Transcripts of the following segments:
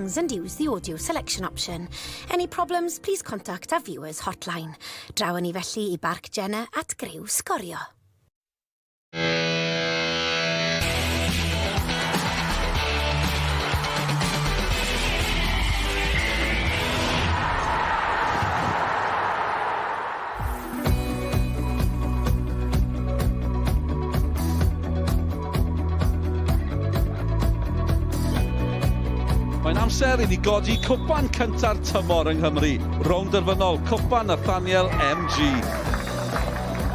settings and use the audio selection option. Any problems, please contact our viewers hotline. Draw ni felly I Barc Jenner at Griw Sgorio. Mae'n amser I ni godi cwpan cynta'r tymor yng Nghymru. Rownd Derfynol, Cwpan Nathaniel MG.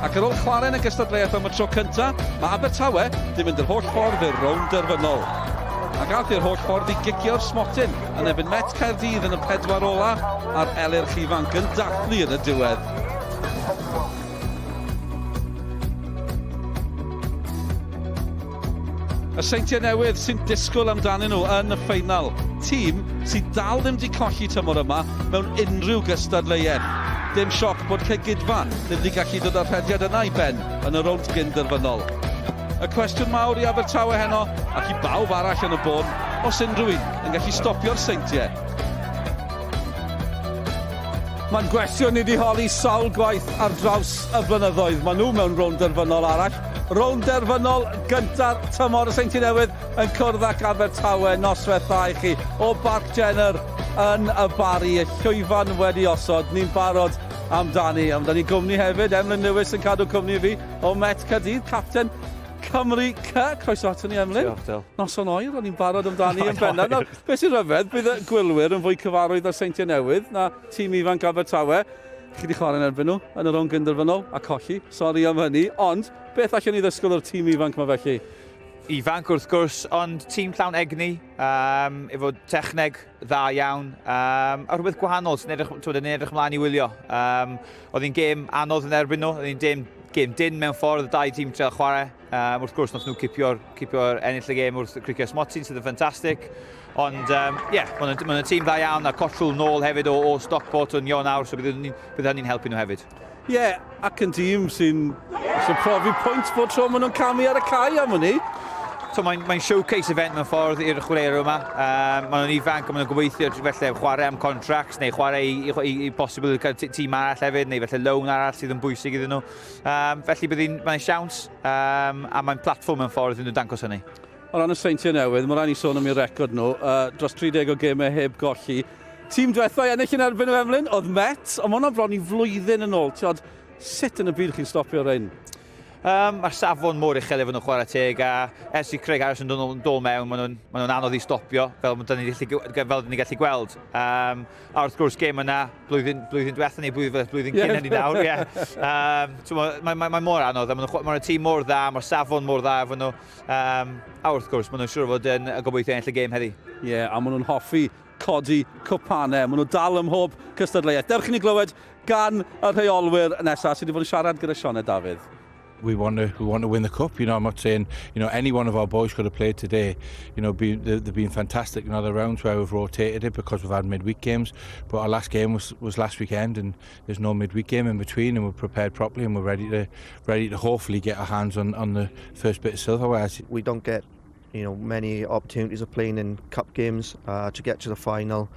Ac ar ôl chwarae yn y gystadleuaeth am y tro cyntaf, mae Abertawe di mynd yr holl ffordd i'r Rownd Derfynol. Ac ath i'r holl ffordd I gigio'r smotyn yn erbyn Met Caerdydd yn y pedwar ola a'r elyrch ifanc yn dathlu yn y diwedd. Y Seintiau Newydd sy'n disgwyl amdanyn nhw yn y ffeinal. Tîm sy'n dal ddim di colli tymor yma mewn unrhyw gystadleuaeth. Dim sioc bod cegidfa ddim di gallu dod â'r rhediad yna I ben yn y rownd gyn Derfynol. Y cwestiwn mawr I Abertawe heno ac I bawb arall yn y bôn, os unrhyw un yn gallu stopio'r Seintiau. Mae'n gwestiwn I di holi sawl gwaith ar draws y blynyddoedd. Maen nhw mewn rownd Derfynol arall. Rownd Derfynol gynta'r tymor y Seintiau Newydd yn cwrdd ac Abertawe noswaith dda I chi. O Barc Jenner yn y Barry, y llwyfan wedi osod. Ni'n barod amdani gwmni hefyd. Emlyn Lewis yn cadw cwmni fi o Met Caerdydd, capten Cymru C. Croeso ato ni, Emlyn. Noson oer, o'n i'n barod amdani yn bennaf. Beth sy'n rhyfedd, bydd y gwylwyr yn fwy cyfarwydd ar Seintiau Newydd na tîm ifanc Abertawe. Chi wedi chwarae yn erbyn nhw yn y rownd gyn Derfynol a colli. Sori am hynny, ond beth allan ni ddysgwyl o'r tîm ifanc mae felly? Ifanc wrth gwrs, ond tîm llawn egni, efo techneg dda iawn, a rhywbeth gwahanol sy'n edrych mlaen I wylio. Oedd hi'n gêm anodd yn erbyn nhw, oedd hi'n gêm dyn mewn ffordd, y dau tîm treul chwarae. Wrth gwrs, nath nhw cipio'r ennill y gêm wrth cricio smotyn sydd yn ffantastig. Ond, mae'n tîm dda iawn a collwl nôl hefyd o Stockport yn Ionawr, so bydd hynny'n helpu nhw hefyd. Ac yn tîm sy'n profi pwynt bod tro maen nhw'n camu ar y cae am hynny. So mae'n showcase event mewn ffordd i'r chwarae'r yma. Maen nhw'n ifanc a maen nhw'n gobeithio felly chwarae am contracts neu chwarae I bosibl tîm arall hefyd neu felly loan arall sydd yn bwysig iddyn nhw. Felly mae'n siawns a mae'n platform mewn ffordd iddyn nhw dangos hynny. O ran y Seintiau Newydd, mae rhaid ni sôn am eu record nhw, dros 30 o gemau heb golli. Tîm diwethaf I ennill yn erbyn nhw Emlyn, oedd Met, ond mae hwnna bron I flwyddyn yn ôl. Tiod, sut yn y byd chi'n stopio rhain? Mae'r safon mor uchel efo nhw'n chwarae teg a ers I Craig Harris yn dod mewn, maen nhw'n anodd I stopio, fel ni gallu gweld. A wrth gwrs gêm yna, blwyddyn diwethaf neu blwyddyn cyn hynny nawr. Mae'n mor anodd, mae'n tîm mor dda, mae'r safon mor dda efo nhw. A wrth gwrs, maen nhw'n siŵr fod yn gobeithio ennill y gêm heddi. A maen nhw'n hoffi codi cwpanau. Maen nhw dal ym mhob cystadleuaeth. Dewch i ni glywed gan y rheolwyr nesaf sydd wedi bod yn siarad gyda Sioned Dafydd. We want to win the cup. I'm not saying any one of our boys could have played today. They've been fantastic in other rounds where we've rotated it because we've had midweek games. But our last game was last weekend, and there's no midweek game in between, and we're prepared properly, and we're ready to hopefully get our hands on the first bit of silverware. We don't get many opportunities of playing in cup games to get to the final.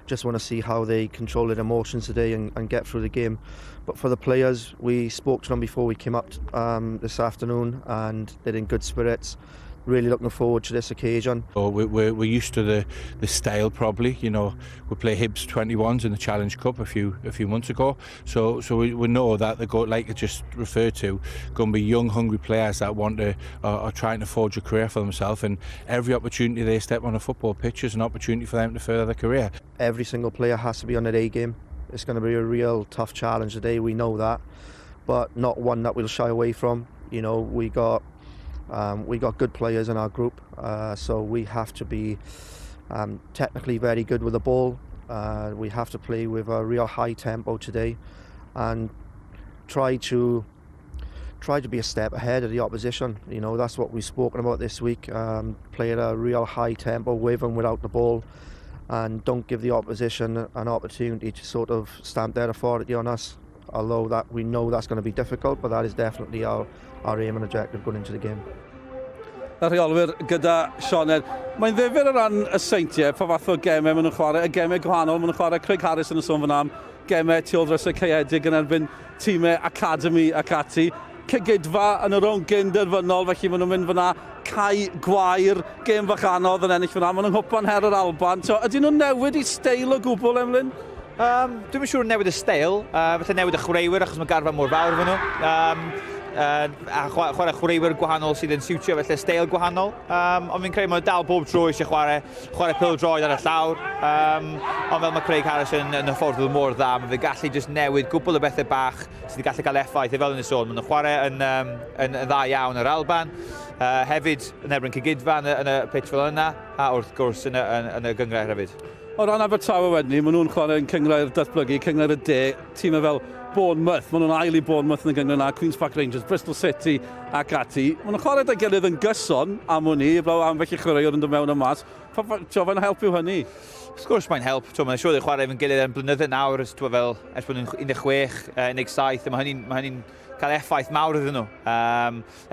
Just want to see how they control their emotions today and get through the game. But for the players, we spoke to them before we came up this afternoon, and they're in good spirits. Really looking forward to this occasion. We're used to the style probably. We play Hibs 21s in the Challenge Cup a few months ago. So we know that they're like I just referred to, going to be young, hungry players that are trying to forge a career for themselves. And every opportunity they step on a football pitch is an opportunity for them to further their career. Every single player has to be on their A game. It's going to be a real tough challenge today. We know that, but not one that we'll shy away from. We got good players in our group, so we have to be technically very good with the ball. We have to play with a real high tempo today, and try to be a step ahead of the opposition. That's what we've spoken about this week. Play at a real high tempo with and without the ball, and don't give the opposition an opportunity to sort of stamp their authority on us. Although that we know that's going to be difficult, but that is definitely our aim and objective going into the game. y rheolwyr gyda Sioned. Mae'n ddifur o ran y seintiau, pa fath o gemau maen nhw'n chwarae, y gemau gwahanol maen nhw'n chwarae. Craig Harris yn y sôn fyna am gemau tu ôl dros y caeedig yn erbyn tîmau academy ac ati. Cygydfa yn y rownd gyn Derfynol, felly maen nhw'n mynd fyna cae gwair, gem fach anodd yn ennill fyna. Maen nhw'n hwpan her yr Alban. Ydyn nhw'n newid i steil o gwbl, Emlyn? Dwi'n siŵr newid y steil, felly newid y chwaraewyr achos mae garfan mor fawr fy nhw. A chwarae chwaraewyr gwahanol sydd yn siwtio felly steil gwahanol. Ond fi'n credu mae dal bob tro eisiau chwarae Pêl-droed ar y llawr. Ond fel mae Craig Harris yn hyfforddol mor dda, mae fe gallu just newid gwbl o bethau bach sydd wedi gallu cael effaith, fel yn y sôn. Mae'n chwarae yn dda iawn yr Alban. Hefyd yn erbyn cygydfa yn y pitch fel yna, a wrth gwrs yn y gyngor hefyd. O ran Abertawe wedyn, maen nhw'n chwarae yn cyngrair datblygu, cyngrair y de, tîmau fel Bournemouth, maen nhw'n ail i Bournemouth yn y gyngor yna, Queen's Park Rangers, Bristol City ac ati. Maen nhw'n chwarae dy gilydd yn gyson am hwnni, heblaw am felly chwaraewr yn dod mewn y mas. Fa'n helpu hynny? Wrth gwrs mae'n help, mae'n siŵr ei chwarae efo'n gilydd yn blynyddoedd nawr, ers bod nhw'n 16, 17, mae hynny'n cael effaith mawr iddyn nhw.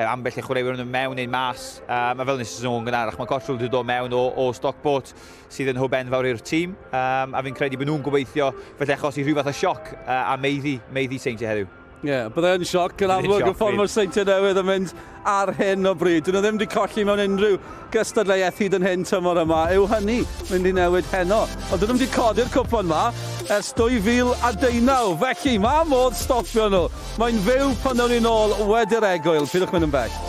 Ambell i chwaraewyr yn mewn neu'n mas, a fel nes i sôn gynharach, mae Cottrell wedi dod mewn o Stockport sydd yn hwb enfawr i'r tîm, a fi'n credu bod nhw'n gobeithio felly achos i rhyw fath o sioc a meiddi Seintiau heddiw. Ie, byddai yn sioc yn amlwg y ffordd mae'r Seintiau Newydd yn mynd ar hyn o bryd. Dyn nhw ddim wedi colli mewn unrhyw gystadleuaeth hyd yn hyn tymor yma. Yw hynny mynd i newid heno. Ond dyn nhw wedi codi'r cwpan yma ers 2019. Felly, mae modd stopio nhw. Mae'n fyw pan nhw'n un ôl wedi'r egwyl. Pidwch mynd yn bell.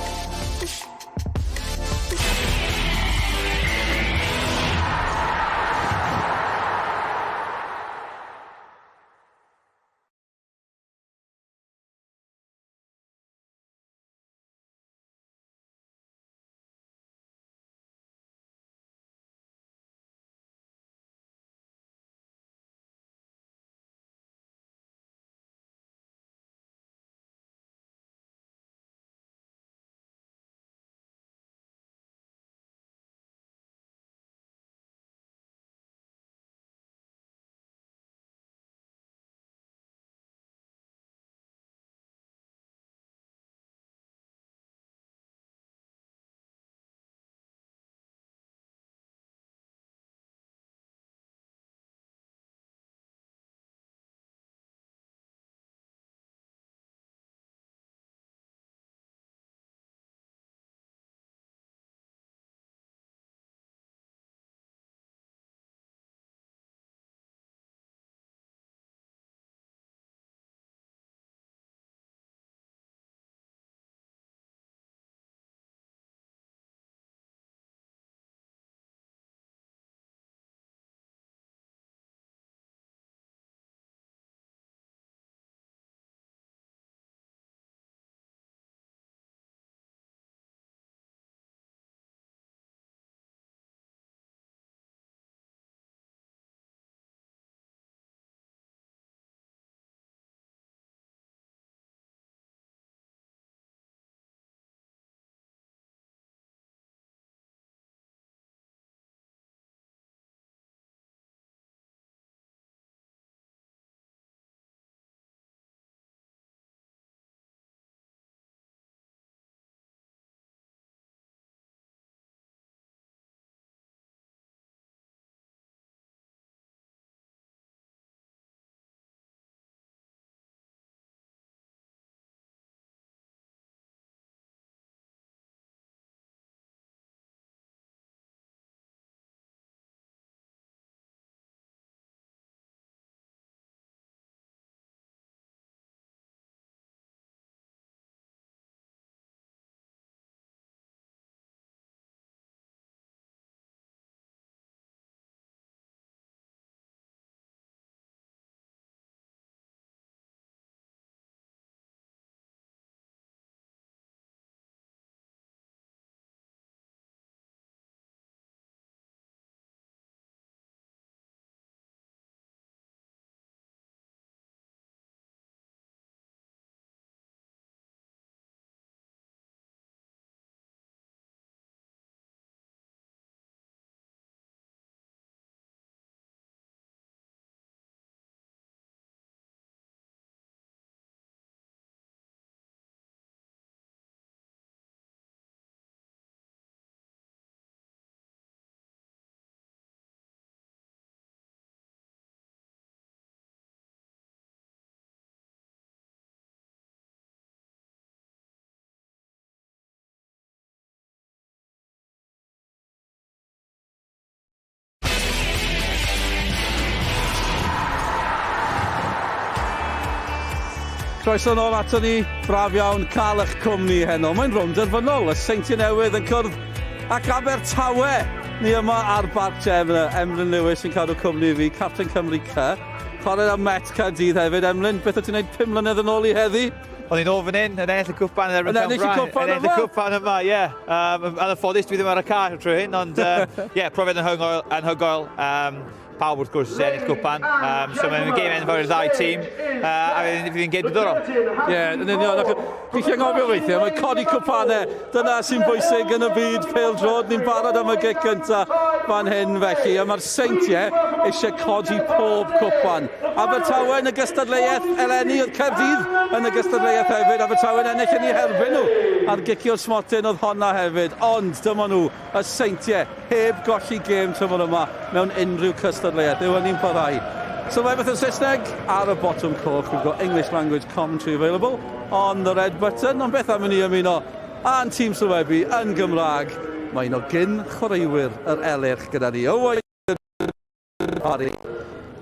Croeso nôl ato ni, braf iawn cael eich cwmni heno. Mae'n rownd derfynol, y Seintiau Newydd yn cwrdd ac Abertawe. Ni yma ar Barc Jenner, Emlyn Lewis yn cadw cwmni fi, Captain Cymru C. Chwarae'r am Met Caerdydd hefyd, Emlyn, beth o ti'n gwneud 5 mlynedd yn ôl i heddi? O'n i'n ofyn yn ennill y cwpan yn erbyn Yn ennill y cwpan yma? Ennill y cwpan yma, ie. Yn y ffodus, dwi ddim ar y car trwy hyn, ond profiad anhygoel. Pawb wrth gwrs ennill cwpan. So mae'n gêm enfawr i'r ddau tîm. A fydd hi'n gêm diddorol. Ie, yn union. Fi chi'n ngofio weithiau, mae codi cwpanau. Dyna sy'n bwysig yn y byd. Pêl-droed, ni'n barod am y gic cyntaf fan hyn felly. A mae'r Seintiau eisiau codi pob cwpan. Abertawe yn y gystadleuaeth, eleni oedd Caerdydd yn y gystadleuaeth hefyd. Abertawe yn ennill yn ei herbyn nhw ar gicio'r smotyn oedd honna hefyd. Ond dyma nhw, y Seintiau, heb golli gêm tymor yma mewn unrhyw cystadleuaeth. Yw yn ni'n parhau. So mae beth yn Saesneg ar y bottom coch. We've got English language commentary available on the red button. Ond beth am i ni ymuno a'n tîm sylwebu yn Gymraeg. Mae un o gyn chwaraewyr yr elyrch gyda ni. Owain Tudur Parry.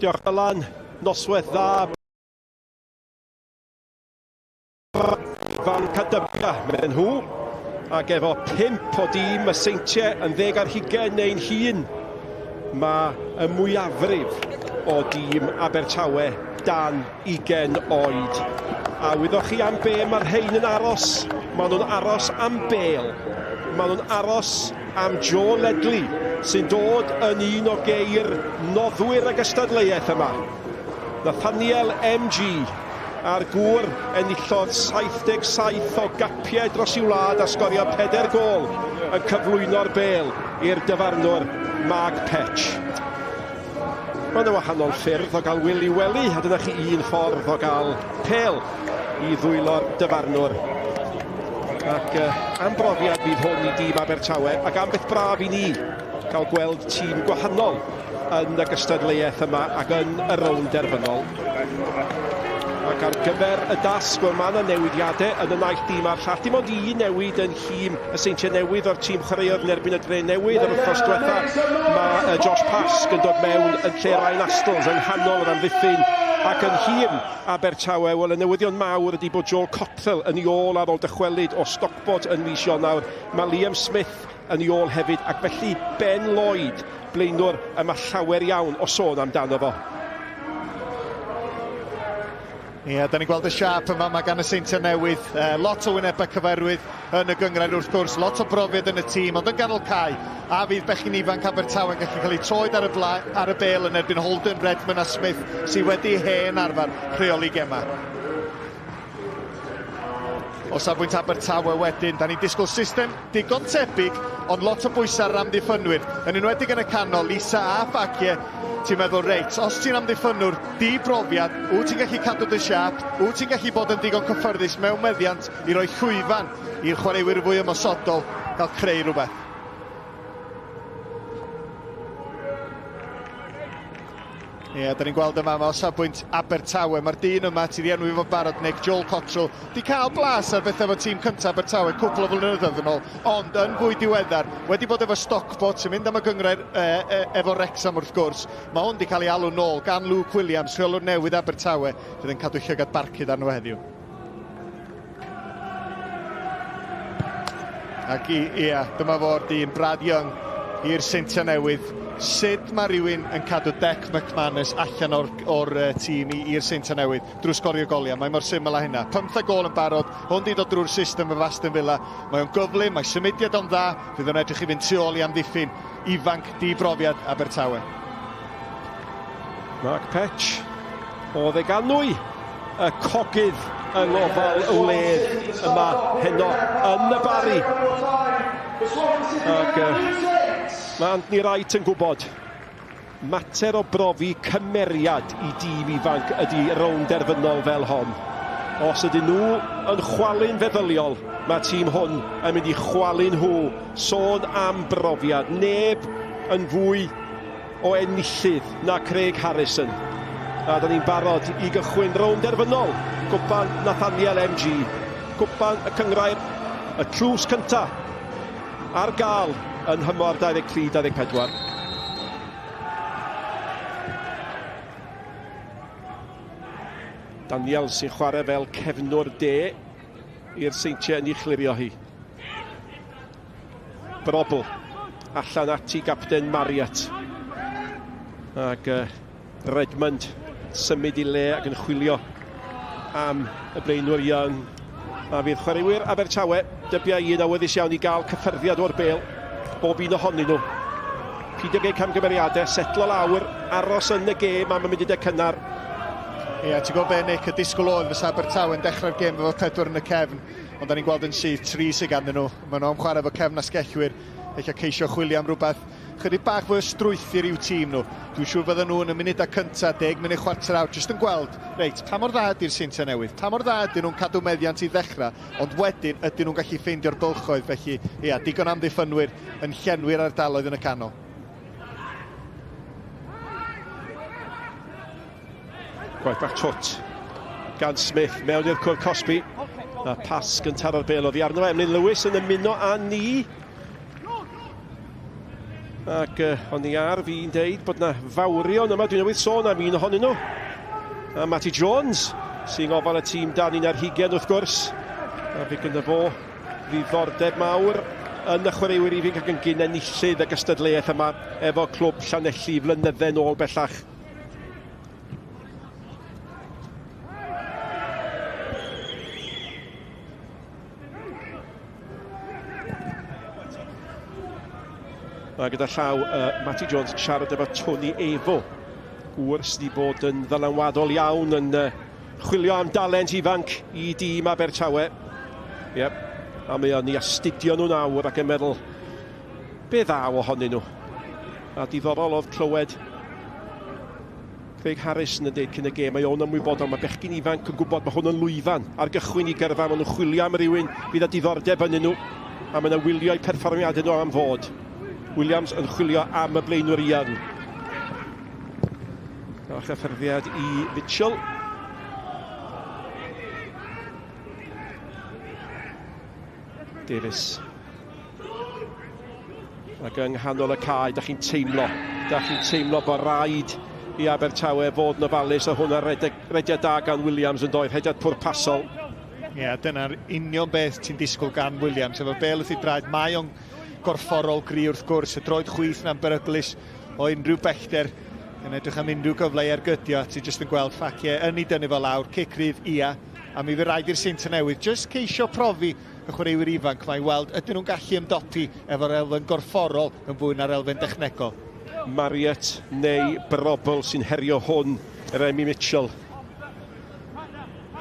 Diolch Alan, noswaith dda. Fan Cadybia, mewn nhw. Ac efo 5 o dîm y Seintiau yn 10 ar 20 neu'n hun. Mae y mwyafrif o dîm Abertawe dan 20 oed. A wyddwch chi am be mae'r rhain yn aros. Maen nhw'n aros am Bêl. Maen nhw'n aros am Joe Ledley sy'n dod yn un o geir noddwyr y gystadleuaeth yma. Nathaniel MG a'r gŵr enillodd 77 o gapiau dros i'w wlad a sgorio 4 gôl yn cyflwyno'r Bêl i'r dyfarnwr Marc Petch. Mae yna wahanol ffyrdd o gael Wil i weli, a dyna chi un ffordd o gael Pêl i ddwylo'r dyfarnwr. Ac am brofiad bydd hwn i dîm Abertawe, ac am beth braf i ni cael gweld tîm gwahanol yn y gystadleuaeth yma ac yn y rownd derfynol. Ac ar gyfer y dasg, mae yna newidiadau yn y naill dîm a'r llall. Dim ond un newid yn hym y Seintiau Newydd o'r tîm chwarae'r yn erbyn y dre newydd ar wythnos diwetha. Mae Josh Pasg yn dod mewn yn lle Ryan Astles yng nghanol yr amddiffyn. Ac yn hym Abertawe, wel y newyddion mawr ydy bod Joel Cottrell yn ei ôl ar ôl dychwelyd o Stockport yn mis Ionawr. Mae Liam Smith yn ei ôl hefyd, ac felly Ben Lloyd, blaenwr yma llawer iawn o sôn amdano fo. Ie, da ni'n gweld y siap yma, mae gan y Seintiau Newydd lot o wynebau cyfarwydd yn y gyngrair wrth gwrs, lot o brofiad yn y tîm, ond yn ganol cae, a fydd bechgyn ifanc Abertawe yn gallu cael ei troed ar y Bêl yn erbyn Holden, Redmond a Smith, sydd wedi hen arfer rheoli gema. O safbwynt Abertawe wedyn, da ni'n disgwyl system digon tebyg, ond lot o bwysau ar amddiffynwyr. Yn enwedig yn y canol, Lisa a Bagiau, ti'n meddwl reit, os ti'n amddiffynwr di-brofiad, wyt ti'n gallu cadw dy siap, wyt ti'n gallu bod yn digon cyffyrddus mewn meddiant i roi llwyfan i'r chwaraewyr fwy ymosodol gael creu rhywbeth. Ie, da ni'n gweld yma o safbwynt Abertawe. Mae'r dyn yma, ti di enwi fo barod, Nic, Joel Cottrell, di cael blas ar beth efo tîm cyntaf Abertawe, cwpl o flynyddoedd yn ôl, ond yn fwy diweddar, wedi bod efo Stockport sy'n mynd am y gyngrair efo Wrexham wrth gwrs. Mae hwn di cael ei alw nôl gan Luke Williams, rheolwr newydd Abertawe, fydd yn cadw llygad barcud arno heddiw. Ac ie, dyma fo'r dyn Brad Young i'r Seintiau Newydd. Sut mae rhywun yn cadw Dec McManus allan o'r tîm i'r Seintiau Newydd drwy sgorio goliau? Mae mor syml â hynna. 15 gol yn barod, hwn di dod drwy'r system y Aston Villa. Mae o'n gyflym, mae symudiad o'n dda, fydd o'n edrych i fynd tu ôl i amddiffyn ifanc di-brofiad Abertawe. Marc Petch, o ddeganwy, y cogydd yng ngofal y wledd yma heno yn y Barry. Ac mae Anthony Wright yn gwybod mater o brofi cymeriad i dîm ifanc ydy rownd derfynol fel hon. Os ydyn nhw yn chwalu'n feddyliol, mae tîm hwn yn mynd i chwalu nhw. Sôn am brofiad, neb yn fwy o enillydd na Craig Harrison. A da ni'n barod i gychwyn rownd derfynol. Cwpan Nathaniel MG, cwpan y cyngrair, y tlws cyntaf ar gael yn hymor 23-24. Nathaniel sy'n chwarae fel cefnwr de i'r Seintiau yn ei chlirio hi. Brobl allan ati gapten Mariat. Ac Redmond symud i le ac yn chwilio am y blaenwyr Young. A fydd chwaraewyr Abertawe dybiau un awyddus iawn i gael cyffyrddiad o'r bêl bob un ohonyn nhw. 50 camgymeriadau, setlo lawr, aros yn y gêm am y munudau cynnar. Ie, ti'n gwybod be, Nic, y disgwyl oedd fysa Abertawe yn dechrau'r gêm efo 4 yn y cefn, ond da ni'n gweld yn syth 3 sydd ganddyn nhw. Maen nhw'n chwarae efo cefn a sgellwyr, eich ceisio chwilio am rhywbeth chydig bach fwy o strwythyr i'w tîm nhw. Dwi'n siŵr fydden nhw yn y munudau cyntaf, 10 munud chwarter awr, jyst yn gweld, reit, pa mor dda ydy'r Seintiau Newydd, pa mor dda ydyn nhw'n cadw meddiant i ddechrau, ond wedyn ydyn nhw'n gallu ffeindio'r bylchoedd, felly, ia, digon amddiffynwyr yn llenwi'r ardaloedd yn y canol. Gwaith bach twt gan Smith mewn i'r cwr Cosby. A pas cynta'r bêl oddi arno Emlyn Lewis yn ymuno â ni. Ac o'n i ar fi'n deud bod na fawrion yma, dwi'n newydd sôn am un ohonyn nhw. A Matty Jones sy'n gofal y tîm dan un ar 20 wrth gwrs. A fi gyda fo ddiddordeb mawr yn y chwaraewyr ifig ac yn gynenillydd y gystadleuaeth yma efo clwb Llanelli flynyddau nôl bellach. A gyda llaw Matty Jones yn siarad efo Tony Efo. Gŵr sydd wedi bod yn ddylanwadol iawn yn chwilio am dalent ifanc i dîm Abertawe. Yep. A mae o'n i astudio nhw nawr ac yn meddwl be ddaw ohonyn nhw. A diddorol oedd clywed Craig Harrison yn deud cyn y gêm, mae o'n ymwybodol, mae bechgyn ifanc yn gwybod mae hwn yn lwyfan ar gychwyn i gyrfa, maen nhw'n chwilio am rywun fydd â diddordeb yn nhw a maen nhw wylio'u perfformiadau nhw am fod. Williams yn chwilio am y blaenwyr Young. A chyffyrddiad i Mitchell. Davies. Ac yng nghanol y cae, da chi'n teimlo bod rhaid i Abertawe fod yn ofalus a hwnna rediad da gan Williams yn doedd, rediad pwrpasol. Ie, dyna'r union beth ti'n disgwyl gan Williams. Efo bêl wrth i draed, mae o'n gorfforol gri wrth gwrs, y droed chwith na'n beryglus o unrhyw bellter yn edrych am unrhyw gyfle i argydio. Ti'n jyst yn gweld ffaciau yn ei dynnu fel lawr, cic rydd ia, a mi fydd rhaid i'r Seintiau Newydd jyst ceisio profi y chwaraewyr ifanc mae i weld ydyn nhw'n gallu ymdopi efo'r elfen gorfforol yn fwy na'r elfen dechnegol. Mariat neu Brobl sy'n herio hwn, Remy Mitchell.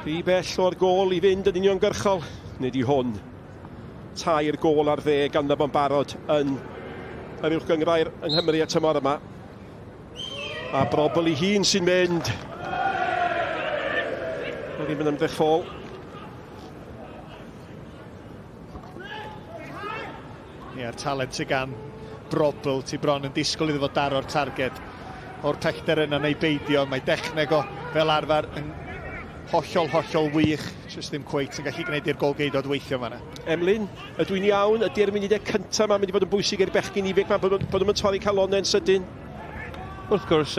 Rhy bell o'r gôl i fynd yn uniongyrchol, nid i hwn. Tair gôl ar 10 ganddo fo'n barod yn yr uwchgynghrair yng Nghymru y tymor yma. A Brobl i hun sy'n mynd. Oedd ddim yn ymdrechol. Ia'r talent sy'n gan Brobl, ti bron yn disgwyl iddo fo daro'r targed. O'r pellter yna neu beidio, mae dechneg o fel arfer yn hollol wych, jyst ddim cweit yn gallu gwneud i'r golgeidod weithio fan'na. Emlyn, ydw i'n iawn, ydy'r munudau cyntaf ma'n mynd i fod yn bwysig i'r bechgyn ifig ma, bod nhw'n torri calonnau'n sydyn? Wrth gwrs,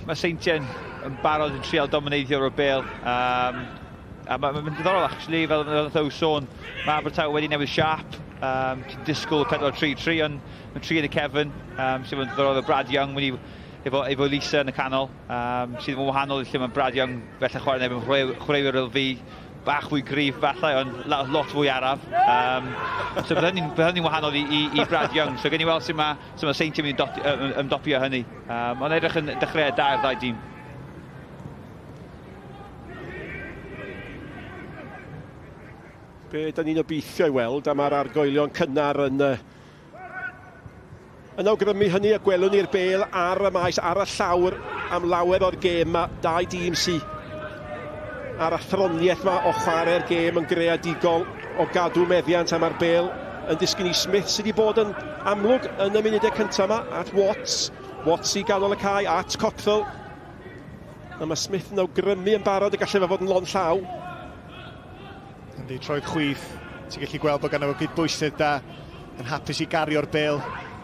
mae Seintiau yn barod yn trial domineiddio'r bêl. A mae'n diddorol, actually, fel nath o sôn, mae Abertawe wedi newid siap. Ti'n disgwyl 4-3-3, ond mae'n 3 yn y cefn, sydd yn diddorol o Brad Young wedi efo Lisa yn y canol, sydd yn wahanol lle mae Brad Young felly chwarae nefyn chwaraewyr LV bach fwy gryf falle, ond lot fwy araf. So bydd hynny'n wahanol i Brad Young, so gen i weld sy'n mae Seintiau mynd i ymdopio hynny. Ond edrych yn dechrau da i'r ddau dîm. Be da ni'n obeithio i weld am yr argoelion cynnar yn awgrymu hynny a gwelwn ni'r bêl ar y maes, ar y llawr am lawer o'r gêm yma. Dau dîm sy'n a'r athroniaeth yma o chwarae'r gêm yn greadigol o gadw meddiant am yr bêl yn disgyn i Smith sydd wedi bod yn amlwg yn y munudau cyntaf yma at Watts i ganol y cae at Cockthel. A mae Smith yn awgrymu yn barod y gallai fe fod yn lon llaw. Yndi, troed chwith, ti'n gallu gweld bod gan efo gydbwysydd da yn hapus i gario'r bêl.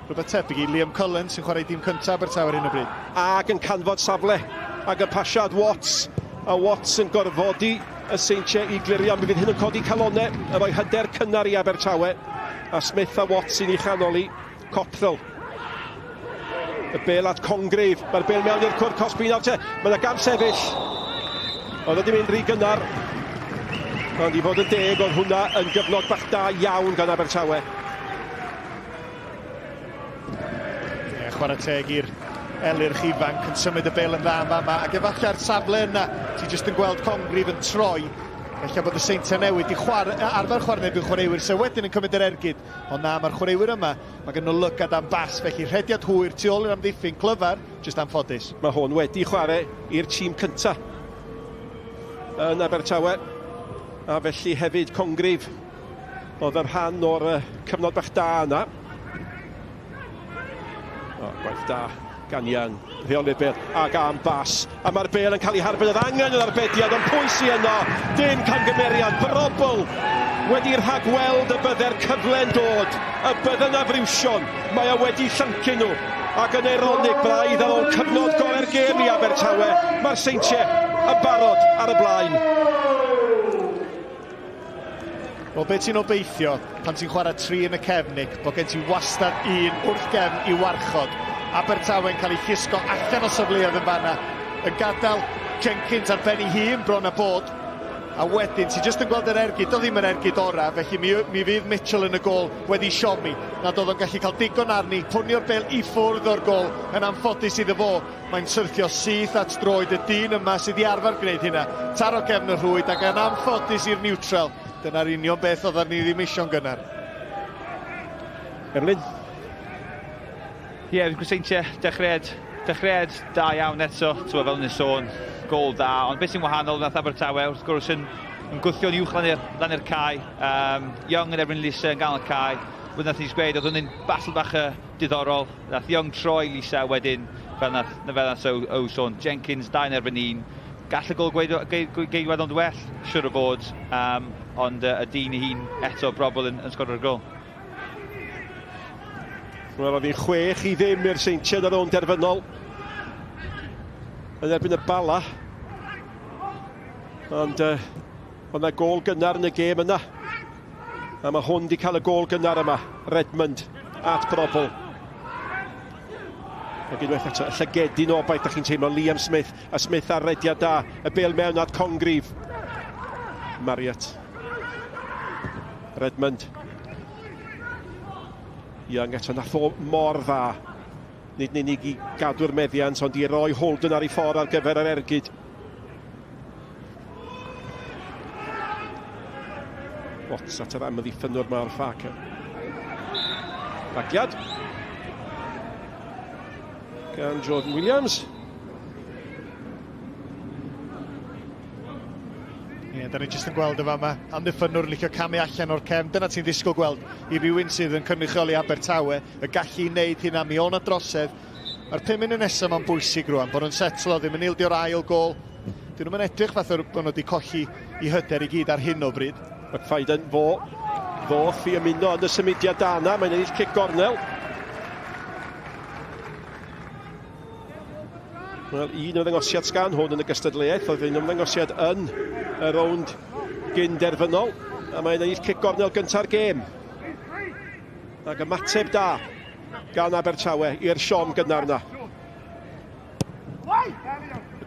Rhywbeth tebyg i Liam Cullen sy'n chwarae dîm cyntaf Abertawe ar hyn o bryd. Ac yn canfod safle ac yn pasiad Watts A Watts yn gorfodi y Seintiau i glirio. Mi fydd hyn yn codi calonau, a rhoi hyder cynnar i Abertawe. A Smith a Watts yn ei chanoli. Copthel. Y bel at Congreve. Mae'r bel mewn i'r cwrdd Cosby nawr te. Mae yna gam sefyll. Oedd wedi mynd rhy gynnar. Ond i fod yn deg, oedd hwnna yn gyfnod bach da iawn gan Abertawe. Chwarae teg i'r elyrch ifanc yn symud y bel yn dda yn fama, ac efallai'r safle yna, ti jyst yn gweld Congreve yn troi, felly bod y Seintiau Newydd i arfer chwarae neb i'w chwaraewyr, sef wedyn yn cymryd yr ergyd, ond na, mae'r chwaraewyr yma, mae gen nhw lygad am bas, felly rhediad hwyr, tu ôl i'r amddiffyn, clyfar, jyst anffodus. Mae hwn wedi chwarae i'r tîm cyntaf yn Abertawe, a felly hefyd Congreve oedd yn rhan o'r cyfnod bach da yna. O, gwaith da gan Ian, rheoli'r bel, ag am bas. A mae'r bel yn cael ei harbyn yr angen yn arbediad, ond pwy sy yno? Dim camgymeriad, brobl wedi rhagweld y bydde'r cyfle'n dod, y bydde'n afriwsion. Mae o wedi llyncu nhw, ac yn eironig braidd ar ôl cyfnod gorau'r gêm i Abertawe. Mae'r Seintiau yn barod ar y blaen. Wel, beth ti'n obeithio pan ti'n chwarae 3 yn y cefnig, bod gen ti wastad un wrth gefn i warchod. Abertawe yn cael ei llusgo allan o safleoedd yn fanna, yn gadael Jenkins ar ben ei hun bron a bod, a wedyn ti jyst yn gweld yr ergyd, o ddim yr ergyd ora, felly mi fydd Mitchell yn y gol wedi siomi, nad oedd o'n gallu cael digon arni, pwnio'r bel i ffwrdd o'r gol, yn anffodus iddo fo. Mae'n syrthio syth at droed y dyn yma sydd i arfer gwneud hynna, taro gefn y rhwyd ac yn anffodus i'r niwtral. Dyna'r union beth oedden ni ddim isio'n gynnar. Emlyn? Ie, fi'n gwseintiau, dechreuad da iawn eto, fel yn y sôn, gol da, ond beth sy'n wahanol nath Abertawe, wrth gwrs yn gwthio'n uwch lan i'r cae, Young yn erbyn Lisa yn gael y cae, wedyn nath ni'n gweud, oedd hwnny'n battle bach diddorol, nath Young troi Lisa wedyn, fel nath o sôn, Jenkins, da yn erbyn un, gall y gol geidwad ond well, siwr o bod, ond y dyn i hun eto brobl yn sgorio'r gol. Wel, oedd hi'n 6 i ddim i'r Seintiau yn y rownd derfynol. Yn erbyn y bala. Ond oedd yna gol gynnar yn y gêm yna. A mae hwn wedi cael y gol gynnar yma. Redmond at brobl. Ac unwaith eto, y llygedyn o baith, da chi'n teimlo Liam Smith. A Smith ar rediad da. Y bel mewn at Congreve. Marriott. Redmond. Young eto, nath o mor dda. Nid yn unig i gadw'r meddiant, ond i roi Holden ar ei ffordd ar gyfer yr ergyd. Watts at yr amddiffynwr ma o'r ffac. Bagliad. Gan Jordan Williams. Ie, da ni jyst yn gweld y fama, amddiffynwr licio camu allan o'r cefn. Dyna ti'n disgwyl gweld i rywun sydd yn cynrychioli Abertawe, y gallu i wneud hynna, mi o'n adrosedd. Mae'r 5 munud nesaf ma'n bwysig rwan, bod nhw'n setlo, ddim yn ildio'r ail gol. Dyn nhw'n edrych fath o'r bod nhw wedi colli i hyder i gyd ar hyn o bryd. McFadden ddoth i ymuno yn y symudiad dana, mae'n ennill cic gornel. Wel, un o ddangosiad sgan hwn yn y gystadleuaeth, oedd un o ddangosiad yn y rownd gyn derfynol, a mae'n ennill cic gornel gynta'r gêm. Ac ymateb da gan Abertawe i'r siom gynnar na.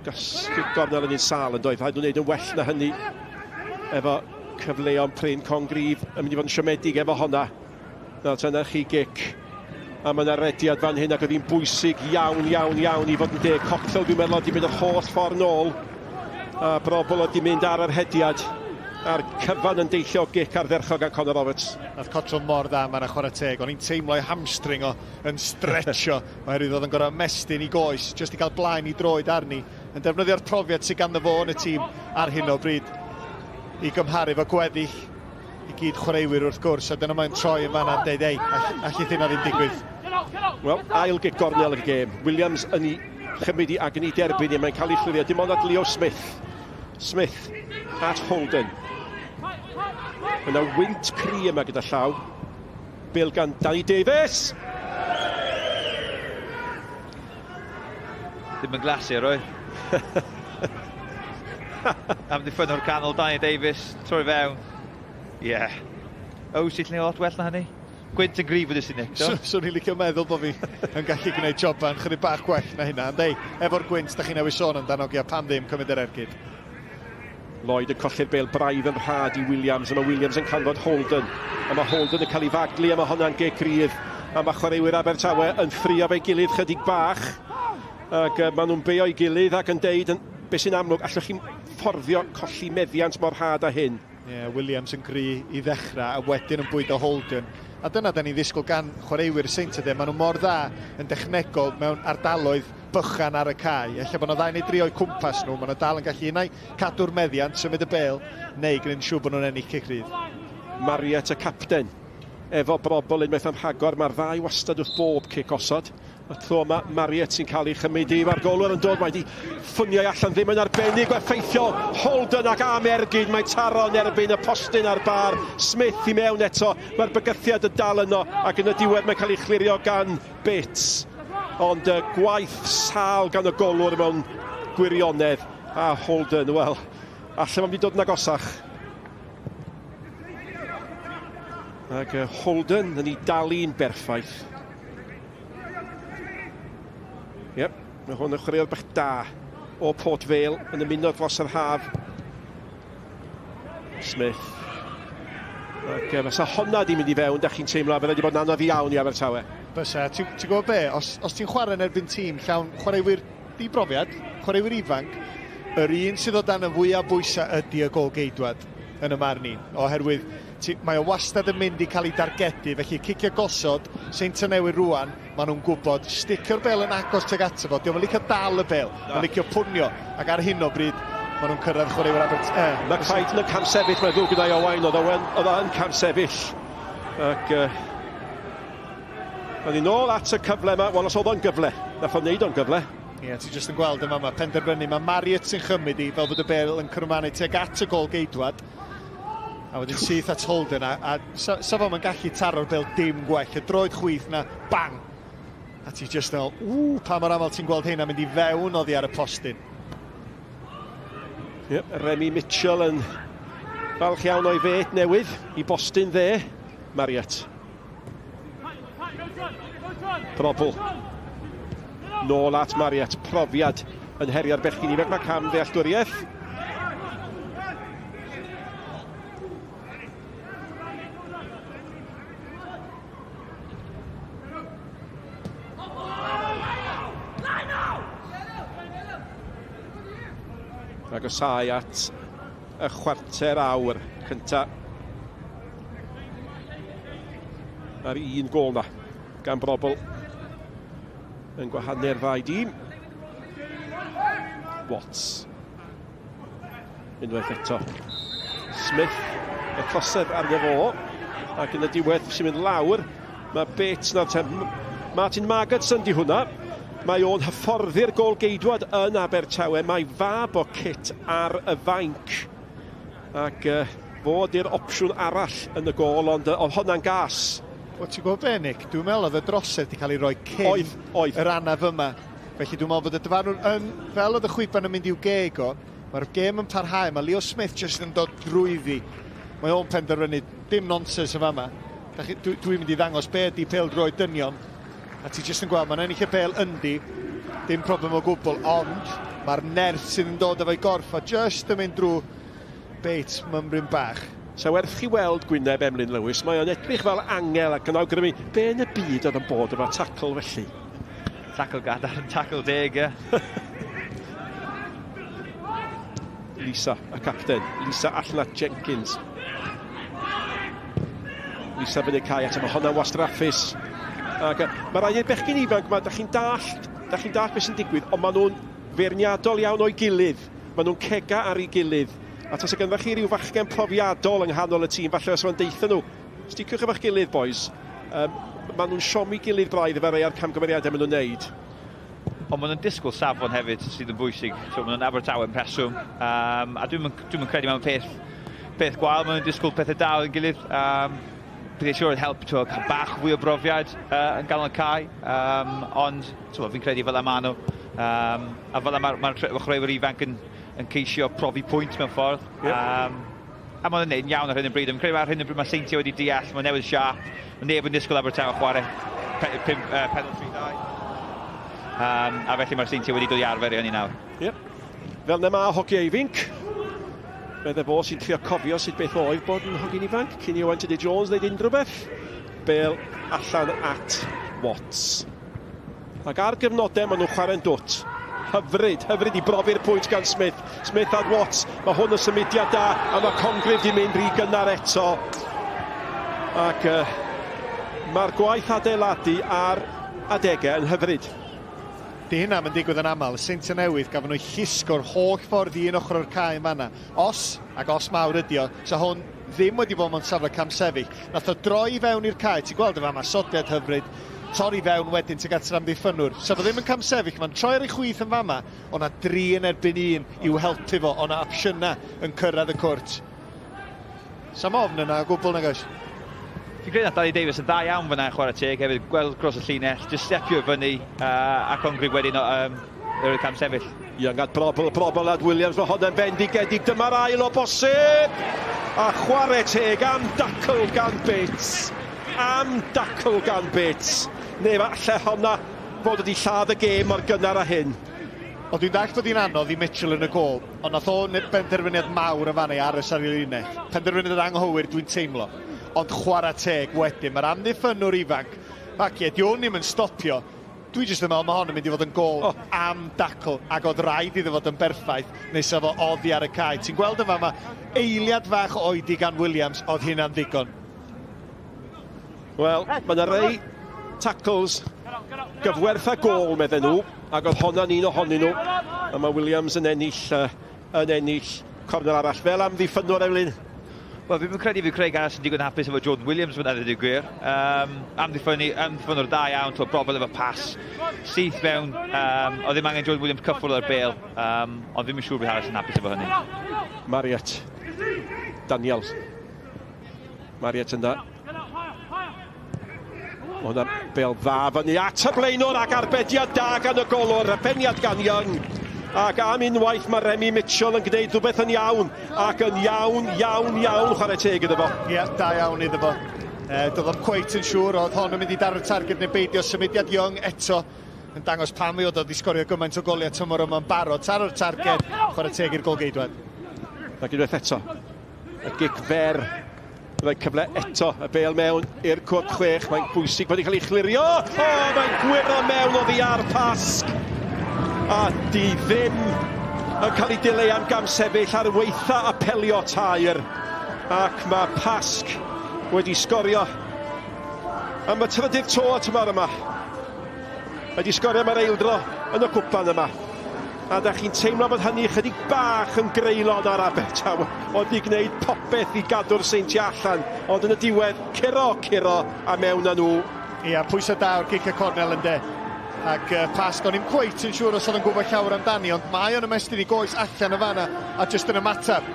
Cic gornel yn un sal yn doedd, rhaid nhw'n gwneud yn well na hynny efo cyfleon prin Congreve yn mynd i fod yn siomedig efo honna. Nawr, dyna chi gic. A mae yna rediad fan hyn ac oedd hi'n bwysig iawn i fod yn deg. Cocktail dwi'n meddwl wedi mynd y holl ffordd nôl. A brobl wedi mynd ar yr hediad. A'r cyfan yn deillio gic ar dderchog gan Conor Roberts. Nath Cotron mor dda ma'n chwarae teg. O'n i'n teimlo'i hamstring o yn stretcho. Oherwydd oedd yn gorau mestyn i goes, jyst i gael blaen i droed arni. Yn defnyddio'r profiad sydd ganddo fo yn y tîm ar hyn o bryd. I gymharu fo gweddill i gyd chwaraewyr wrth gwrs, a dyna mae'n troi yn fanna'n deud, ei, allu hynna ddim digwydd. Wel, ail gic gornel y gêm. Williams yn ei chymryd ac yn ei derbyn, mae'n cael ei chwilio dim ond at Leo Smith. Smith at Holden. Yna wynt cri yma gyda llaw. Bil gan Danny Davies. Ddim yn glasur, oedd? Am ddiffyn o'r canol, Daniel Davies, troi fewn. Ie. Sy'n lle lot well na hynny? Gwynt yn grif ydys i, Nic, do? Swn i'n licio meddwl bod fi yn gallu gwneud joban chydig bach gwell na hynna. Ond ei, efo'r gwynt, da chi'n newid sôn amdano, pam ddim cymryd yr ergyd. Lloyd yn colli'r bêl braidd yn rhad i Williams, a mae Williams yn canfod Holden. A mae Holden yn cael ei faglu, a mae hwnna'n gec rydd. A mae chwaraewyr Abertawe yn ffrio fe'i gilydd chydig bach. Ac maen nhw'n beio i gilydd ac yn deud, beth sy'n amlwg, allwch chi'n fforddio colli meddiant mor rhad â hyn. Williams yn gry i ddechrau, a wedyn yn bwydo Holden. A dyna da ni ddisgwyl gan chwaraewyr Seintiau, maen nhw mor dda yn dechnegol mewn ardaloedd bychan ar y cae. Ella bod nhw ddau neu dri o'i cwmpas nhw, maen nhw dal yn gallu unau cadw'r meddiant, symud y bêl, neu gwneud siŵr bod nhw'n ennill cycrydd. Mariet y capten, efo brobl unwaith am rhagor, mae'r ddau wastad wrth bob cic osod. Y tro mae Mariet sy'n cael ei chymryd i, mae'r golwr yn dod, mae wedi ffwniau allan ddim yn arbennig o effeithiol. Holden ac am ergyd, mae taro yn erbyn y postyn ar bar. Smith i mewn eto, mae'r bygythiad yn dal yno, ac yn y diwedd mae'n cael ei chlirio gan Bits. Ond gwaith sal gan y golwr mewn gwirionedd. A Holden, wel, allan mae'n mynd i dod yn agosach. Ac Holden yn ei dalu'n berffaith. Yep, mae hwn yn chwarae'r bach da o Port Vale yn ymuno dros yr haf. Smith. Ac fysa honna di mynd i fewn, da chi'n teimlo, fe wedi bod yn anodd iawn i Abertawe. Fysa, ti'n gwybod be, os ti'n chwarae yn erbyn tîm llawn chwaraewyr di-brofiad, chwaraewyr ifanc, yr un sydd o dan y fwyaf bwysau ydy y gol geidwad yn y marn ni, oherwydd mae o wastad yn mynd i cael ei dargedu, felly cicio gosod, Seintiau Newydd rwan, maen nhw'n gwybod, sticio'r bêl yn agos tuag ato fo, diolch yn licio dal y bêl, maen licio pwnio, ac ar hyn o bryd, maen nhw'n cyrraedd chwaraewyr Abertawe. Mae rhaid yn y cam sefyll, mae'n ddw gyda'i Owain, oedd yn cam sefyll. Ac oedd hi'n ôl at y cyfle yma, wel os oedd o'n gyfle, nath o'n neud o'n gyfle. Ie, ti jyst yn gweld yma, penderfynu, mae Mariet sy'n chymryd i fel bod y bêl yn cyrmanu tuag at y gol geidwad. A wedyn syth at Holden, a sa fo mae'n gallu taro'r bêl dim gwell, y droed chwith na, bang! A ti jyst fel, pa mor aml ti'n gweld hynna mynd i fewn oddi ar y postyn. Yep, Remy Mitchell yn falch iawn o'i fet newydd i bostyn dde, Mariet. Probl. Nôl at Mariet, profiad yn herio'r bechgyn ifanc, mae cam ddealltwriaeth. Ac osau at y chwarter awr cynta. Ar un gol na gan brobl yn gwahanu'r ddau dîm. Watts. Unwaith eto. Smith, y cosedd arno fo. Ac yn y diwedd sy'n mynd lawr. Mae Bates nawr Martin Maggots di hwnna. Mae o'n hyfforddi'r gol geidwad yn Abertawe. Mae fab o kit ar y fainc. Ac fod i'r opsiwn arall yn y gol, ond oedd hwnna'n gas. O, ti'n gwybod be, Nic? Dwi'n meddwl oedd y drosedd wedi cael ei roi cyn yr anaf yma. Felly dwi'n meddwl bod y dyfarnwr yn, fel oedd y chwipan yn mynd i'w geg o, mae'r gêm yn parhau. Mae Leo Smith jyst yn dod drwyddi. Mae o'n penderfynu dim nonsens y fama. Dwi'n mynd i ddangos be ydi Pêl-droed dynion. A ti jyst yn gweld, mae'n ennill y bêl yndi, dim problem o gwbl, ond mae'r nerth sydd yn dod efo'i gorff a jyst yn mynd drwy Bates mymryn bach. So werth chi weld gwyneb Emlyn Lewis, mae o'n edrych fel angel ac yn awgrymu be yn y byd oedd yn bod efo tacl felly. Tacl gadar yn tacl deg, e. Lisa, y capten, Lisa allan at Jenkins. Lisa fyny cae at yma, hwnna'n wastraffus. Mae rhaid i'r bechgyn ifanc yma, da chi'n dallt beth sy'n digwydd, ond maen nhw'n feirniadol iawn o'i gilydd. Maen nhw'n cega ar ei gilydd. A tas y ganddo chi ryw fachgen profiadol yng nghanol y tîm, falle os ma'n deitha nhw. Sticiwch efo'ch gilydd, boys. Maen nhw'n siomi gilydd braidd efo rei ar camgymeriadau maen nhw'n neud. Ond maen nhw'n disgwyl safon hefyd sydd yn bwysig. So maen nhw'n Abertawe yn preswm. A dwi'n credu mewn peth gwael, maen nhw'n disgwyl pethau dal yn gilydd. Bydd siwr yn help cael bach fwy o brofiad yn gael yn cae, ond fi'n credu fel yma nhw. A fel yma mae'r chwaraewyr ifanc yn yn ceisio profi pwynt mewn ffordd. A mae'n neud yn iawn ar hyn y bryd. Yn credu ar hyn y bryd mae Seintiau wedi deall, mae newydd siap, mae neb yn disgwyl Abertawe chwarae pedal 3-2. A felly mae'r Seintiau wedi dod i arfer i hynny nawr. Fel na mae hogiau ifanc. Bydde bo sy'n trio cofio sut beth oedd bod yn hogyn ifanc cyn i Owain Tudur Jones wneud unrhyw beth. Pêl allan at Watts. Ac ar gyfnodau maen nhw'n chwarae'n dwt. Hyfryd i brofi'r pwynt gan Smith. Smith at Watts. Mae hwn yn symudiad da a mae Congreve di mynd rhy gynnar eto. Ac mae'r gwaith adeiladu ar adegau yn hyfryd. Di hynna yn digwydd yn aml. Seintiau Newydd gafon nhw llusgo'r holl ffordd i un ochr o'r cae yn fanna. Os mawr ydi o, so hwn ddim wedi bod mewn safle cam sefyll. Nath o droi fewn i'r cae, ti'n gweld yma, mae sodiad hyfryd, torri fewn wedyn tuag at amddiffynwr. So fo ddim yn cam sefyll, mae'n troi ar ei chwith yn fama, o'na 3 yn erbyn 1 i'w helpu fo, o'na opsiyna yn cyrraedd y cwrt. Sam ofn yna, gwbl nag oes. Fi'n credu na Dani Davies yn dda iawn fyna chwarae teg hefyd, gweld gros y llinell, just stepio fyny a Congreve wedyn yr cam sefyll. Iangad probl ad Williams, mae hwn yn fendigedig, dyma'r ail o bosib! A chwarae teg am dacl gan Bits. Neu falle honna fod wedi lladd y gêm o'r gynnar a hyn. O dwi'n dallt bod hi'n anodd i Mitchell yn y gol, ond nath o benderfyniad mawr yn fan ei aros ar ei linell. Penderfyniad anghywir dwi'n teimlo. Ond chwarae teg wedyn, mae'r amddiffynwr ifanc. Facie, di hwn ddim yn stopio. Dwi jyst yn meddwl mae hon yn mynd i fod yn gol am dacl, ac oedd rhaid iddo fod yn berffaith, neu sef o oddi ar y cae. Ti'n gweld yma, mae eiliad fach oedi gan Williams, oedd hynna'n ddigon. Wel, mae yna rei tackles gyfwerth a gol, medden nhw, ac oedd honna'n un ohonyn nhw. A mae Williams yn ennill corner arall, fel amddiffynwr Emlyn. Wel, fi'n credu fi Craig Arras yn digon hapus efo Jordan Williams fyna ddweud y gwir. Amddiffynwr da iawn, brobl efo pas. Syth fewn, o ddim angen Jordan Williams cyffwrdd ar Bêl, ond fi'n siŵr bydd Arras yn hapus efo hynny. Mariet. Daniel. Mariet yna. O'na Bêl dda fyny at y blaenwr ac arbediad da gan y golwr, arbeniad gan Young. Ac am unwaith mae Remy Mitchell yn gwneud rhywbeth yn iawn, ac yn iawn chwarae teg iddo fo. Da iawn iddo fo. Doedd o'n cweit yn siŵr, oedd hon yn mynd i dar y targed neu beidio symudiad Young eto. Yn dangos pam mi oedd i sgorio gymaint o goliau tymor yma'n barod. Tar o'r targed, chwarae teg i'r golgeidwad. Ac unwaith eto, y gic fer. Mae'n cyfle eto, y Bêl mewn i'r cwrt 6. Mae'n bwysig bod hi'n cael ei chlirio. Mae'n gwiro mewn o ddi ar Pasg. A di ddim yn cael ei dileu am gam sefyll ar weitha apelio tair. Ac mae Pasg wedi sgorio am y trydydd to y tymor yma. Wedi sgorio am yr eildro yn y Cwpan yma. A da chi'n teimlo bod hynny chydig bach yn greulon ar Abertawe. Oedd i gwneud popeth i gadw'r Seintiau allan. Ond yn y diwedd, curo a mewn â nhw. Ia, pwysau da o'r gic y cornel yn de. Ac Pasg, o'n i'n cweit yn siŵr os oedd yn gwybod llawer amdani, ond mae o'n ymestyn i goes allan y fanna, a jyst yn ymatab.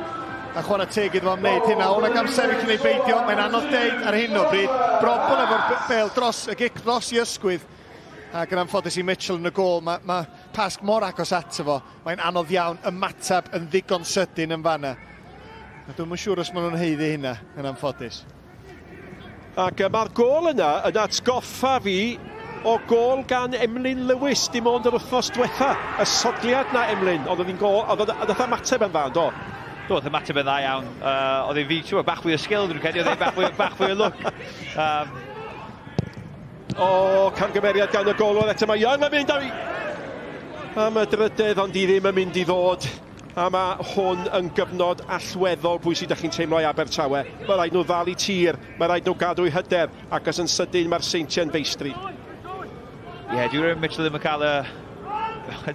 A chwarae teg iddo fo am wneud hynna. O'na gam sefyll yn ei beidio, mae'n anodd deud ar hyn o bryd. Brobl efo'r Bêl y gic dros i ysgwydd. Ac yn anffodus i Mitchell yn y gol, mae Pasg mor agos ato fo. Mae'n anodd iawn, ymatab yn ddigon sydyn yn fanna. A dwi'n siŵr os maen nhw'n heiddi hynna yn anffodus. Ac mae'r gol yna yn atgoffa fi o gol gan Emlyn Lewis, dim ond yr wythnos diwetha. Y sodliad na Emlyn, oedd hi'n gol, oedd ymateb yn dda, do? Do, oedd ymateb yn dda iawn. Oedd hi'n fi, bach fwy o sgil, dwi'n credu, oedd hi'n bach fwy o look. Camgymeriad gan y golwr eto, mae Young yn mynd am am y drydydd, ond i ddim yn mynd i ddod. A mae hwn yn gyfnod allweddol pwysig ydych chi'n teimlo i Abertawe. Mae rhaid nhw ddal i tir, mae rhaid nhw gadw i hyder, ac as yn sydyn mae'r Seintiau'n feistri. Ie, dwi'n rhaid Mitchell ddim yn cael y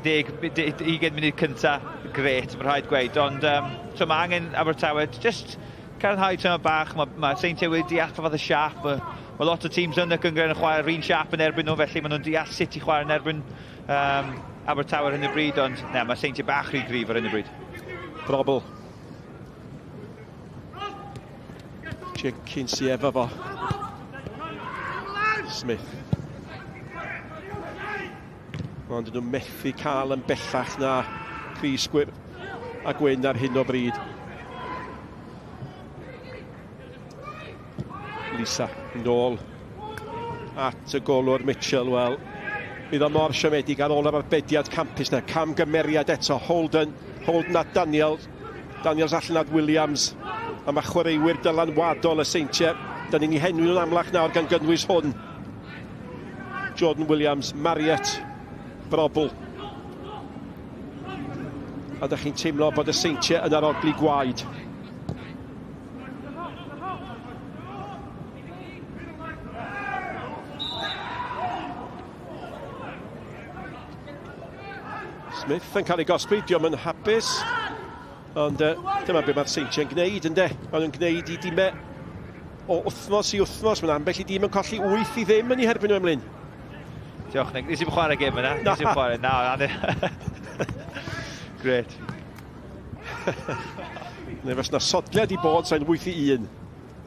20 munud cyntaf, gret, mae'n rhaid gweud, ond so mae angen Abertawe, just cael tymor bach, mae Seintiau wedi deall fath y siap, mae lot o teams yn y gyngor yn chwarae'r un siap yn erbyn nhw, felly maen nhw'n deall sut i chwarae yn erbyn Abertawe ar hyn y bryd, ond mae Seintiau bach rhy gryf ar hyn y bryd. Brobl. Jenkins i efo fo. Smith. Ond nhw'n methu cael yn bellach na Chris Gwir. a gwyn ar hyn o bryd. Lisa, nôl at y golwr Mitchell, wel, bydd o mor siomedig ar ôl yr arbediad campus na, camgymeriad eto, Holden at Daniels allan at Williams, a mae chwaraewyr dylanwadol y Seintiau. Da ni'n ei henwi nhw'n amlach nawr gan gynnwys hwn. Jordan Williams, Marriott, Brobl. A da chi'n teimlo bod y Seintiau yn aroglu gwaed. Smith yn cael ei gosbi, diolch yn hapus. Ond dyma beth mae'r Seintiau'n gwneud, ynddo. Maen nhw'n gwneud i dimau o wythnos i wythnos. Mae'n ambell i dim yn colli 8 i ddim yn ei herbyn nhw, Emlyn. Diolch, Nic. Nes i'n chwarae gêm yna? Nes i'n chwarae? Na. Gret. Neu fes na sodliad i bod sa'n 8 i 1.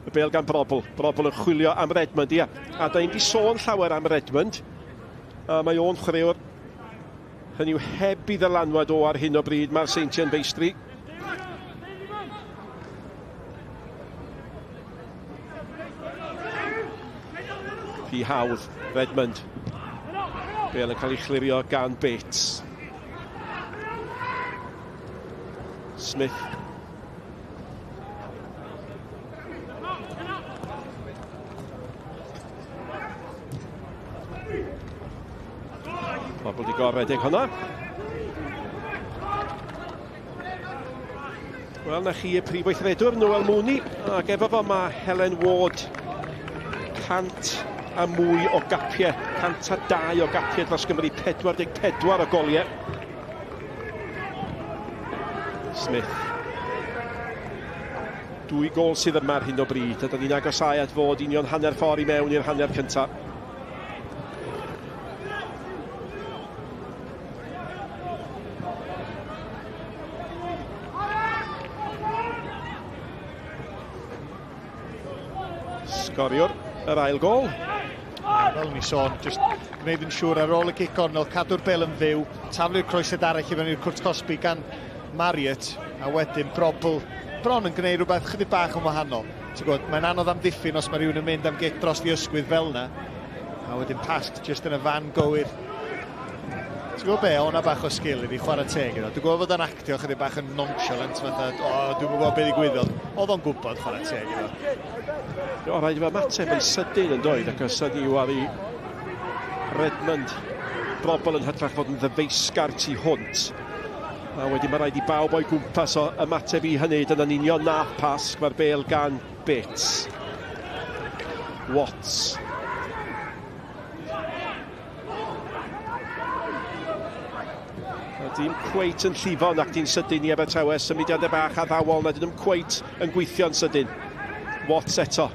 Y bel gan Brobl. Brobl yn chwilio am Redmond, ia. A da ni'n di sôn llawer am Redmond. A mae o'n chwaraewr. Hynny yw heb i ddylanwad o ar hyn o bryd mae'r Seintiau'n beistri. Pi hawdd, Redmond. Bel yn cael ei chlirio gan Bates. Smith. Pobl di goredig hwnna. Wel, na chi y prif weithredwr Noel Mooney, ac efo fo mae Helen Ward 100 a mwy o gapiau, 102 o gapiau dros Gymru, 44 o goliau. Smith. 2 gol sydd yma ar hyn o bryd, a da ni'n agosau at fod union hanner ffordd i mewn i'r hanner cyntaf. Sgoriwr yr ail gol. Fel ni sôn, just gwneud yn siŵr ar ôl y gic-gornel, cadw'r bel yn fyw, taflu'r croesed arall i fewn i'r cwrt cosbi gan Marriott, a wedyn Brobl bron yn gwneud rhywbeth chydig bach yn wahanol. Mae'n anodd am ddiffyn os mae rhywun yn mynd am gic dros di ysgwydd fel yna, a wedyn pasg just yn y fan gywir. Ti'n gwybod be, o'na bach o sgil i fi chwarae teg iddo. Dwi'n gwybod fod yn actio chydig bach yn nonchalant, dwi'n gwybod beth i gwyddoedd. Oedd o'n gwybod chwarae teg iddo. O, rhaid i fe mateb yn sydyn yn doedd, ac os ydi yw ar ei Redmond. Brobl yn hytrach fod yn ddyfeisgar tu hwnt. A wedyn mae rhaid i bawb o'i gwmpas o ymateb i hynny, dyna'n union na pasg, mae'r bel gan Bates. Watts. Dim cweit yn llifo nac di'n sydyn i Abertawe, symudiadau bach a ddawol na dyn nhw'n cweit yn gweithio'n sydyn. Watts eto.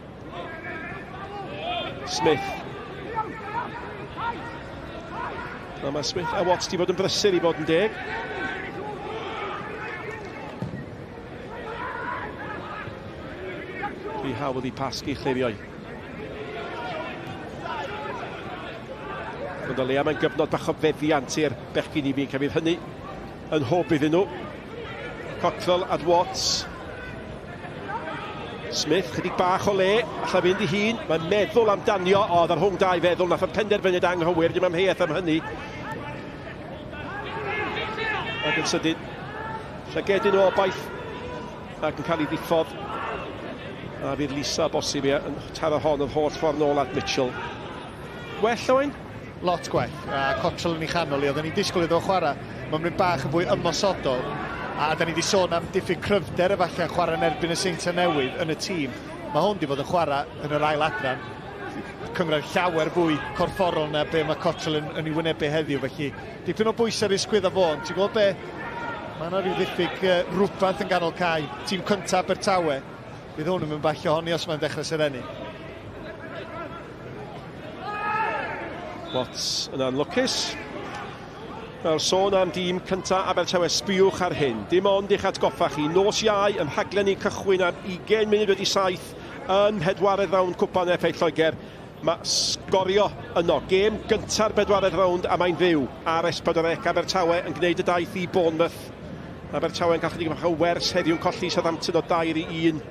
Smith. A mae Smith a Watts di bod yn brysur i bod yn deg. Fi hawdd i pasgu chlirio. Ond o leia mae'n gyfnod bach o feddiant i'r bechgyn i fi, cefydd hynny yn hob iddyn nhw. Cockfell at Watts. Smith, chydig bach o le, allai fynd i hun. Mae'n meddwl am danio, oedd ar hwng dau feddwl, nath yn penderfyniad anghywir, dim amheuaeth am hynny. Ac yn sydyn, llygedyn o obaith, ac yn cael ei ddiffodd. A fydd Lisa bosib yn taro hon yn holl ffordd nôl at Mitchell. Well, Owain? Lot gwell, a Cottrell yn ei chanol i, oedden ni'n disgwyl iddo chwarae. Mae'n rhywun bach yn fwy ymosodol, a da ni wedi sôn am diffyg cryfder efallai chwarae yn erbyn y Seintiau Newydd yn y tîm. Mae hwn wedi bod yn chwarae yn yr ail adran. Cyngor llawer fwy corfforol na be mae Cottrell yn ei wynebu heddiw, felly dipyn o bwysau risgwydd o fôn. Ti'n gwybod be? Mae yna rhyw ddiffyg rhywbeth yn ganol cae. Tîm cyntaf Abertawe. Bydd hwn yn mynd bach ohoni os mae'n dechrau syrenu. Watts yn anlwcus. Fel sôn am dîm cyntaf Abertawe, sbiwch ar hyn. Dim ond i'ch atgoffa chi. Nos Iau ym rhaglen ni cychwyn ar 20 munud wedi 7 yn pedwaredd rownd Cwpan Lloegr. Mae sgorio yno. Gêm gynta'r bedwaredd rownd a mae'n fyw ar S4C Abertawe yn gwneud y daith i Bournemouth Abertawe yn cael chydig bach o wers heddiw'n colli Southampton o 2-1.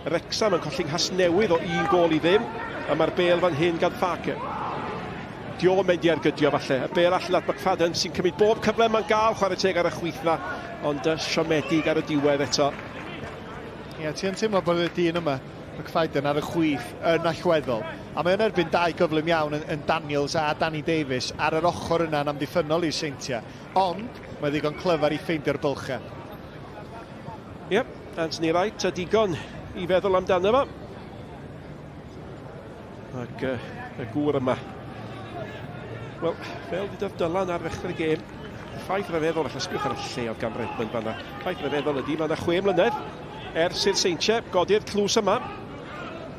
Wrexham yn colli Nghas Newydd o 1 gol i ddim. A mae'r bêl fan hyn gan Parker. Dio mynd i argydio falle. Y bêl allan at McFadden sy'n cymryd bob cyfle mae'n gael chwarae teg ar y chwith na. Ond siomedig ar y diwedd eto. Ie, ti'n teimlo bod y dyn yma, McFadden ar y chwith yn allweddol. A mae'n erbyn 2 gyflym iawn yn Daniels a Danny Davies ar yr ochr yna yn amddiffynol i Seintiau. Ond mae ddigon clyfar i ffeindio'r bylchau. Iep, Anthony Wright a digon i feddwl amdano fo. Ac y gŵr yma. Wel, fel dydodd Dylan ar ddechrau'r gêm, ffaith rhyfeddol, allai sgwch ar y lle oedd gan Redmond fanna. Ffaith rhyfeddol ydi, mae yna 6 mlynedd. Ers i'r Seintiau godi'r tlws yma.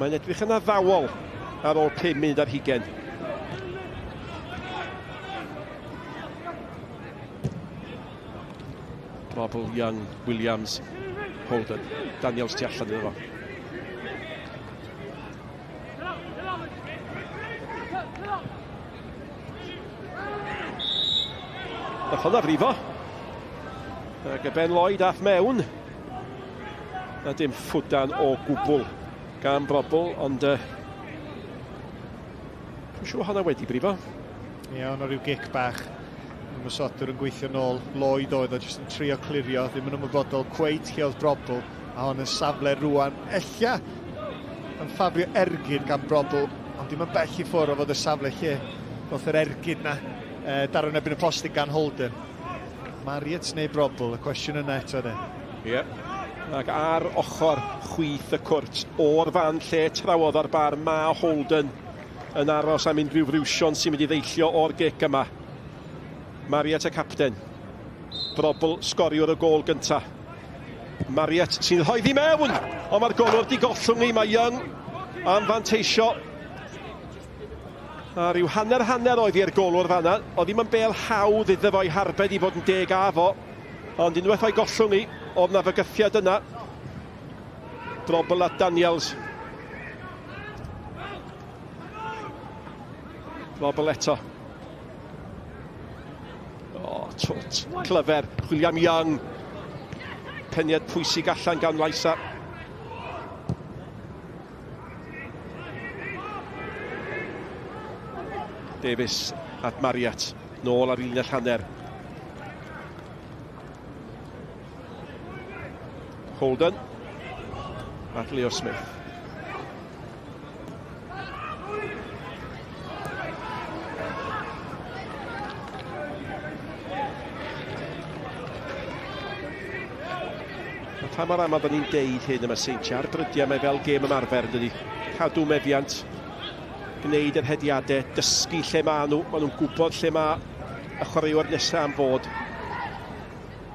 Mae'n edrych yn addawol ar ôl 5 munud ar 20. Bobl, Young, Williams, Holden, Daniels tu allan iddo fo. Nath hwnna frifo. Ac y Ben Lloyd ath mewn. Na dim ffwdan o gwbl gan Brobl, ond dwi'n siŵr hwnna wedi brifo. Ie, ond o ryw gic bach. Ymwysodwr yn gweithio nôl. Lloyd oedd o jyst yn trio clirio. Ddim yn ymwybodol cweit lle oedd Brobl. A hon yn safle rwan. Ella yn ffafrio ergyd gan Brobl. Ond dim yn bell i ffwrdd o fod y safle lle. Oedd yr ergyd na. Darwn ebyn y postyn gan Holden. Marriott neu Brobl, y cwestiwn yna eto de. Ie. Ac ar ochr chwith y cwrt o'r fan lle trawodd ar bar ma Holden yn aros am unrhyw friwsion sy'n mynd i ddeillio o'r gic yma. Marriott y capten. Brobl sgoriwr y gol gynta. Marriott sy'n rhoi ddi mewn, ond mae'r golwr di gollwng ni, mae Young am fanteisio. A ryw hanner oedd i'r golwr fanna. O ddim yn bêl hawdd iddo fo'i harbed i fod yn 10 a fo. Ond unwaith o'i gollwng ni, oedd na fygythiad yna. Brobl a Daniels. Brobl eto. O, twt, clyfer. William Young. Peniad pwysig allan gan Laisa. Davies at Marriott, nôl ar linell hanner. Holden at Leo Smith. Pa mor aml da ni'n deud hyn yma Seintiau, ar brydiau mae fel gêm ymarfer dydy. Cadw meddiant, gwneud yr hediadau, dysgu lle maen nhw'n gwybod lle mae y chwaraewyr nesaf am fod.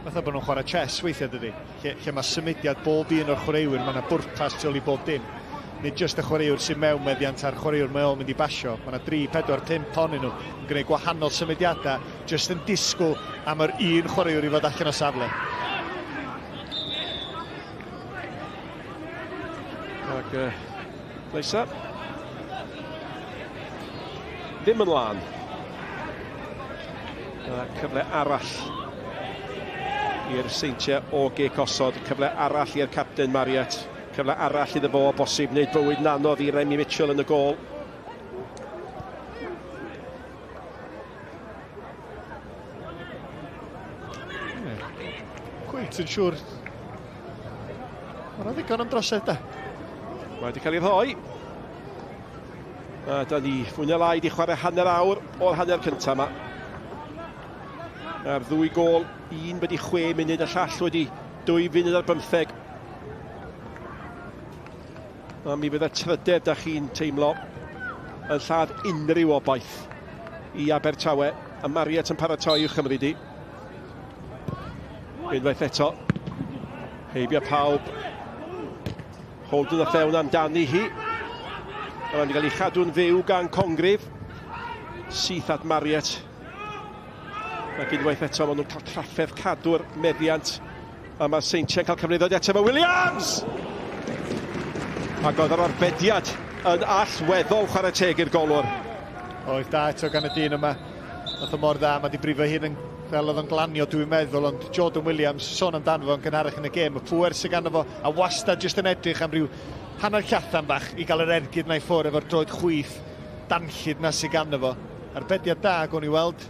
Fatha bod nhw'n chwarae chess weithiau dydy, lle mae symudiad bob un o'r chwaraewyr, mae yna bwrpas tu ôl i bob dim. Nid jyst y chwaraewr sy'n mewn meddiant a'r chwaraewr mae ôl mynd i basio. Mae yna 3, 4, 5 onyn nhw yn gwneud gwahanol symudiadau, jyst yn disgwyl am yr un chwaraewr i fod allan o safle. Ac Leisa. Ddim yn lan. A cyfle arall i'r Seintiau o gec osod. Cyfle arall i'r capten Marriott. Cyfle arall iddo fo o bosib wneud bywyd nanodd i Remy Mitchell yn y gol. Cweit yn siŵr. Mae'n ddigon am drosedd da. Mae wedi cael ei rhoi. A da ni fwy na lai di chwarae hanner awr o'r hanner cyntaf yma. A'r 2 gol, un wedi 6 munud, y llall wedi 2 funud ar 15. A mi bydd y trydedd da chi'n teimlo yn lladd unrhyw obaith i Abertawe. A Marriott yn paratoi i'w chymryd di. Unwaith eto. Heibio pawb. Holden a thewn amdani hi. A mae'n cael ei chadw'n fyw gan Congrif. Syth at Marriott. Ac unwaith eto maen nhw'n cael trafferth cadw'r meddiant. A mae Seintiau'n cael cyfrifiad eto efo Williams! Ac oedd yr arbediad yn allweddol chwarae teg i'r golwr. Oedd da eto gan y dyn yma. Nath o mor dda, mae di brifo hyn yn fel oedd o'n glanio dwi'n meddwl, ond Jordan Williams sôn amdano fo yn gynharach yn y gêm, y pŵer sy'n ganddo fo, a wastad jyst yn edrych am ryw hanner llathan bach i gael yr ergyd na i ffwrdd efo'r droed chwith danllid na sy'n ganddo fo. Arbediad da gwn i weld,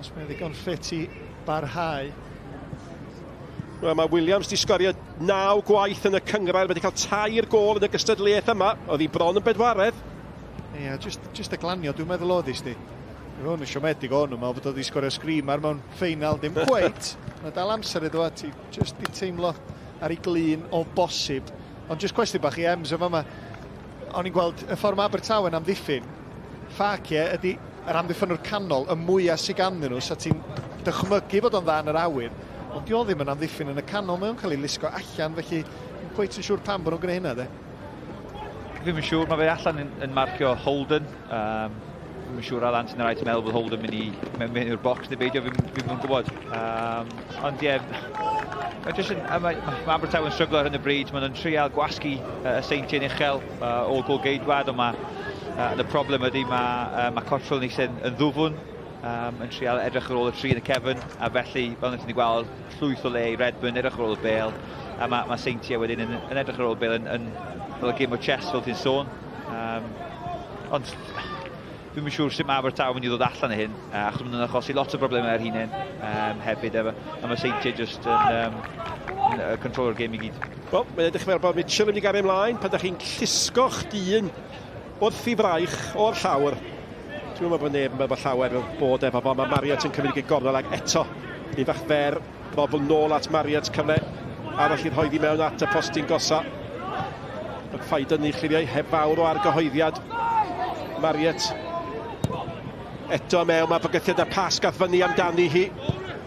os mae'n ddigon ffit i barhau. Wel, mae Williams di sgorio 9 gwaith yn y cyngrair, wedi cael 2 gôl yn y gystadleuaeth yma, oedd hi bron yn bedwaredd. Ie, just y glanio, dwi'n meddwl oedd i sti. Hwn yn siomedig o'n nhw, meddwl bod oedd i sgorio sgrimar mewn ffeinal, dim cweit. Mae dal amser iddo ti, just di teimlo ar ei glin o bosib. Ond just cwestiwn bach i Ems yma yma. O'n i'n gweld y ffordd mae Abertawe yn amddiffyn. Ffaciau ydy yr amddiffynwr canol y mwyaf sy'n ganddyn nhw, sa ti'n dychmygu bod o'n dda yn yr awyr. Ond di o ddim yn amddiffyn yn y canol, mae o'n cael ei lusgo allan, felly yn cweit yn siŵr pam bod nhw'n gwneud hynna, de. Fi'n siŵr, mae fe allan yn marcio Holden. Fi'n siŵr allan sy'n rhaid meddwl bod Holden mynd i'r bocs neu beidio, fi'n gwybod. Ond ie, mae Abertawe yn stryglo ar hyn y bryd, maen nhw'n trial gwasgu Seintiau Uchel o gol geidwad, ond y problem ydy mae Cottrell yn ddwfwn, yn trial edrych ar ôl y tri yn y cefn, a felly, fel ydych chi'n gweld, llwyth o le i Redburn edrych ar ôl y Bêl, a mae Seintiau wedyn yn edrych ar ôl y Bêl yn fel y game o chess fel ti'n sôn. Ond dwi'n siŵr sut mae Abertawe yn mynd i ddod allan o hyn, achos maen nhw'n achosi lot o broblemau ar hunain hefyd, a mae Seintiau just yn control o'r game i gyd. Wel, mae'n edrych fel bod Mitchell yn mynd i gario ymlaen pan ydych chi'n llusgo'ch dyn wrth i fraich o'r llawr. Dwi'n meddwl bod neb yn meddwl llawer bod efo fo. Mae Marriott yn cymryd i gornel ag eto un fach fer, bobl nôl at Marriott, cyfle arall i'r hoeddi mewn at y postyn gosa. Yn ffaid yn uchliriau heb fawr o argyhoeddiad. Marriott eto mewn, mae bygythiad y pas gath fyny amdani hi,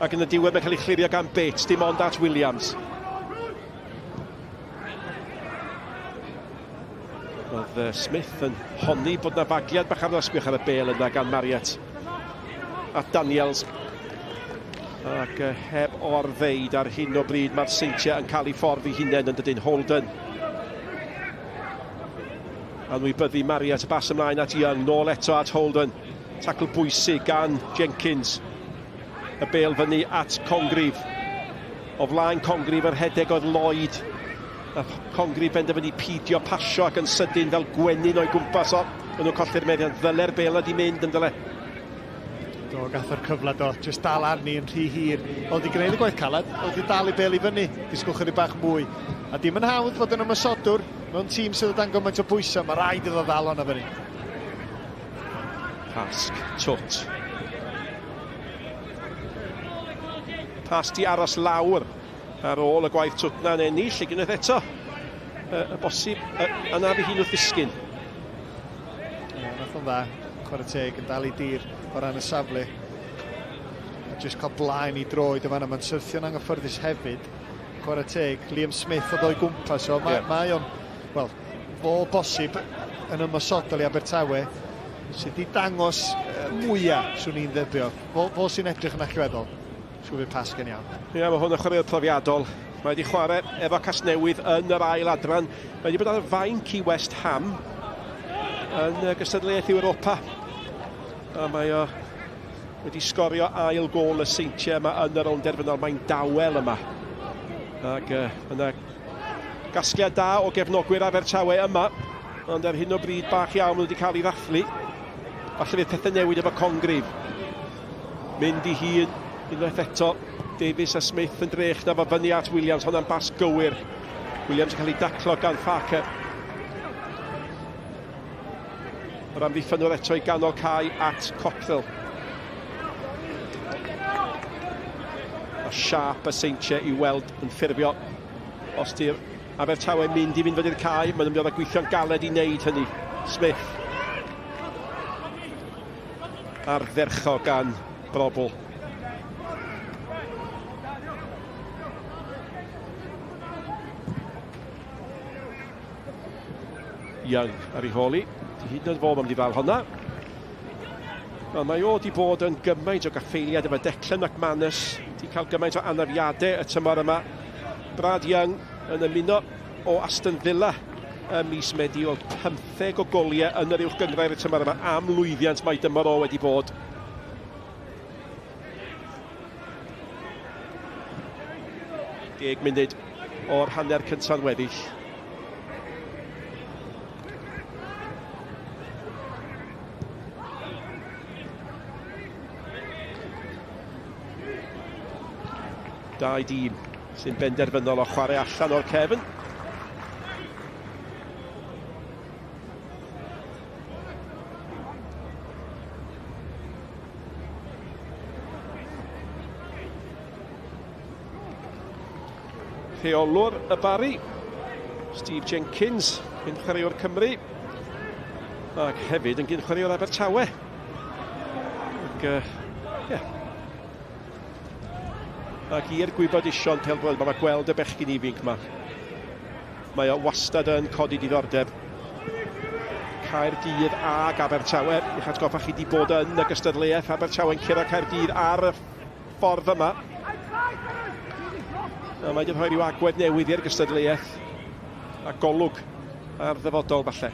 ac yn y diwedd mae'n cael ei chlirio gan Bates, dim ond at Williams. Oedd Smith yn honni bod na fagiad bach ar ysgwych ar y Bêl yna gan Marriott a Daniels. Ac heb o'r-ddeud ar hyn o bryd mae'r Seintiau yn cael ei ffordd i hunain yn dydyn Holden. A nhw i byddu Marriott y bas ymlaen at Young, nôl eto at Holden. Tacl bwysig gan Jenkins. Y Bêl fyny at Congreve. O flaen Congreve yr hedeg oedd Lloyd. A Congreve benderfynu peidio pasio ac yn sydyn fel gwenyn o'i gwmpas o. Yn nhw'n colli'r meddiant, ddyle'r Bêl ydi mynd yn dyle. Do, gath o'r cyfle do, just dal arni yn rhy hir. Oedd i gwneud y gwaith calad, oedd i dal i Bêl i fyny. Disgwch chydig bach mwy. A dim yn hawdd fod yn ymysodwr mewn tîm sydd o dan gymaint o bwysau, mae rhaid iddo ddal o'n fyny. Pasg, twt. Pasg di aros lawr ar ôl y gwaith twt na'n ennill, i gynnwys eto. Y bosib yna fi hun wrth ddisgyn. Nath o'n dda, chwarae teg yn dal i dir o ran y safle. A just cael blaen i droed yma, mae'n syrthio'n anghyffyrddus hefyd. Chwarae teg, Liam Smith oedd o'i gwmpas o. Mae o'n, wel, fo bosib yn ymosodol i Abertawe, sydd wedi dangos mwyaf, swn i'n ddebio. Fo sy'n edrych yn allweddol. Siw fydd Pasg yn iawn. Ie, mae hwn yn chwarae'r profiadol. Mae wedi chwarae efo Casnewydd yn yr ail adran. Mae wedi bod ar y fainc i West Ham yn gystadleuaeth Ewropa. A mae wedi sgorio ail gôl y Seintiau yma yn y rownd derfynol. Mae'n dawel yma. Ac yna gasgliad da o gefnogwyr Abertawe yma. Ond ar hyn o bryd bach iawn wedi cael ei ddathlu. Falle fydd pethau newid efo Congreve. Mynd i hun. Unwaith eto, Davies a Smith yn drech na fo fyny at Williams, hwnna'n bas gywir. Williams yn cael ei daclo gan Parker. Yr amddiffynwr eto i ganol cae at Cottrell. A siarp y Seintiau i weld yn ffurfio. Os di'r Abertawe mynd i fynd fyny'r cae, maen nhw'n mynd o gweithio'n galed i wneud hynny. Smith. Ar ddercho gan Brobl. Young ar ei holi. Di hyd yn oed fo mae'n mynd i fel hwnna. Mae o di bod yn gymaint o gaffeiliad efo Declan McManus. Di cael gymaint o anafiadau y tymor yma. Brad Young yn ymuno o Aston Villa mis Medi o 15 o goliau yn yr uwch gyngrair y tymor yma am lwyddiant mae dymor o wedi bod. 10 munud o'r hanner cynta'n weddill. Dau dîm sy'n benderfynol o chwarae allan o'r cefn. Rheolwr y Barry, Steve Jenkins, gynchwaraewr Cymru, ac hefyd yn gynchwaraewr Abertawe. Ac, ac i'r gwybodaethon Pêl-droed, mae gweld y bechgyn ifanc yma. Mae o wastad yn codi diddordeb. Caerdydd ag Abertawe. I'ch atgoffa chi di bod yn y gystadleuaeth Abertawe yn cyrra Caerdydd ar y ffordd yma. A mae wedi rhoi rhyw agwedd newydd i'r gystadleuaeth a golwg ar ddyfodol falle.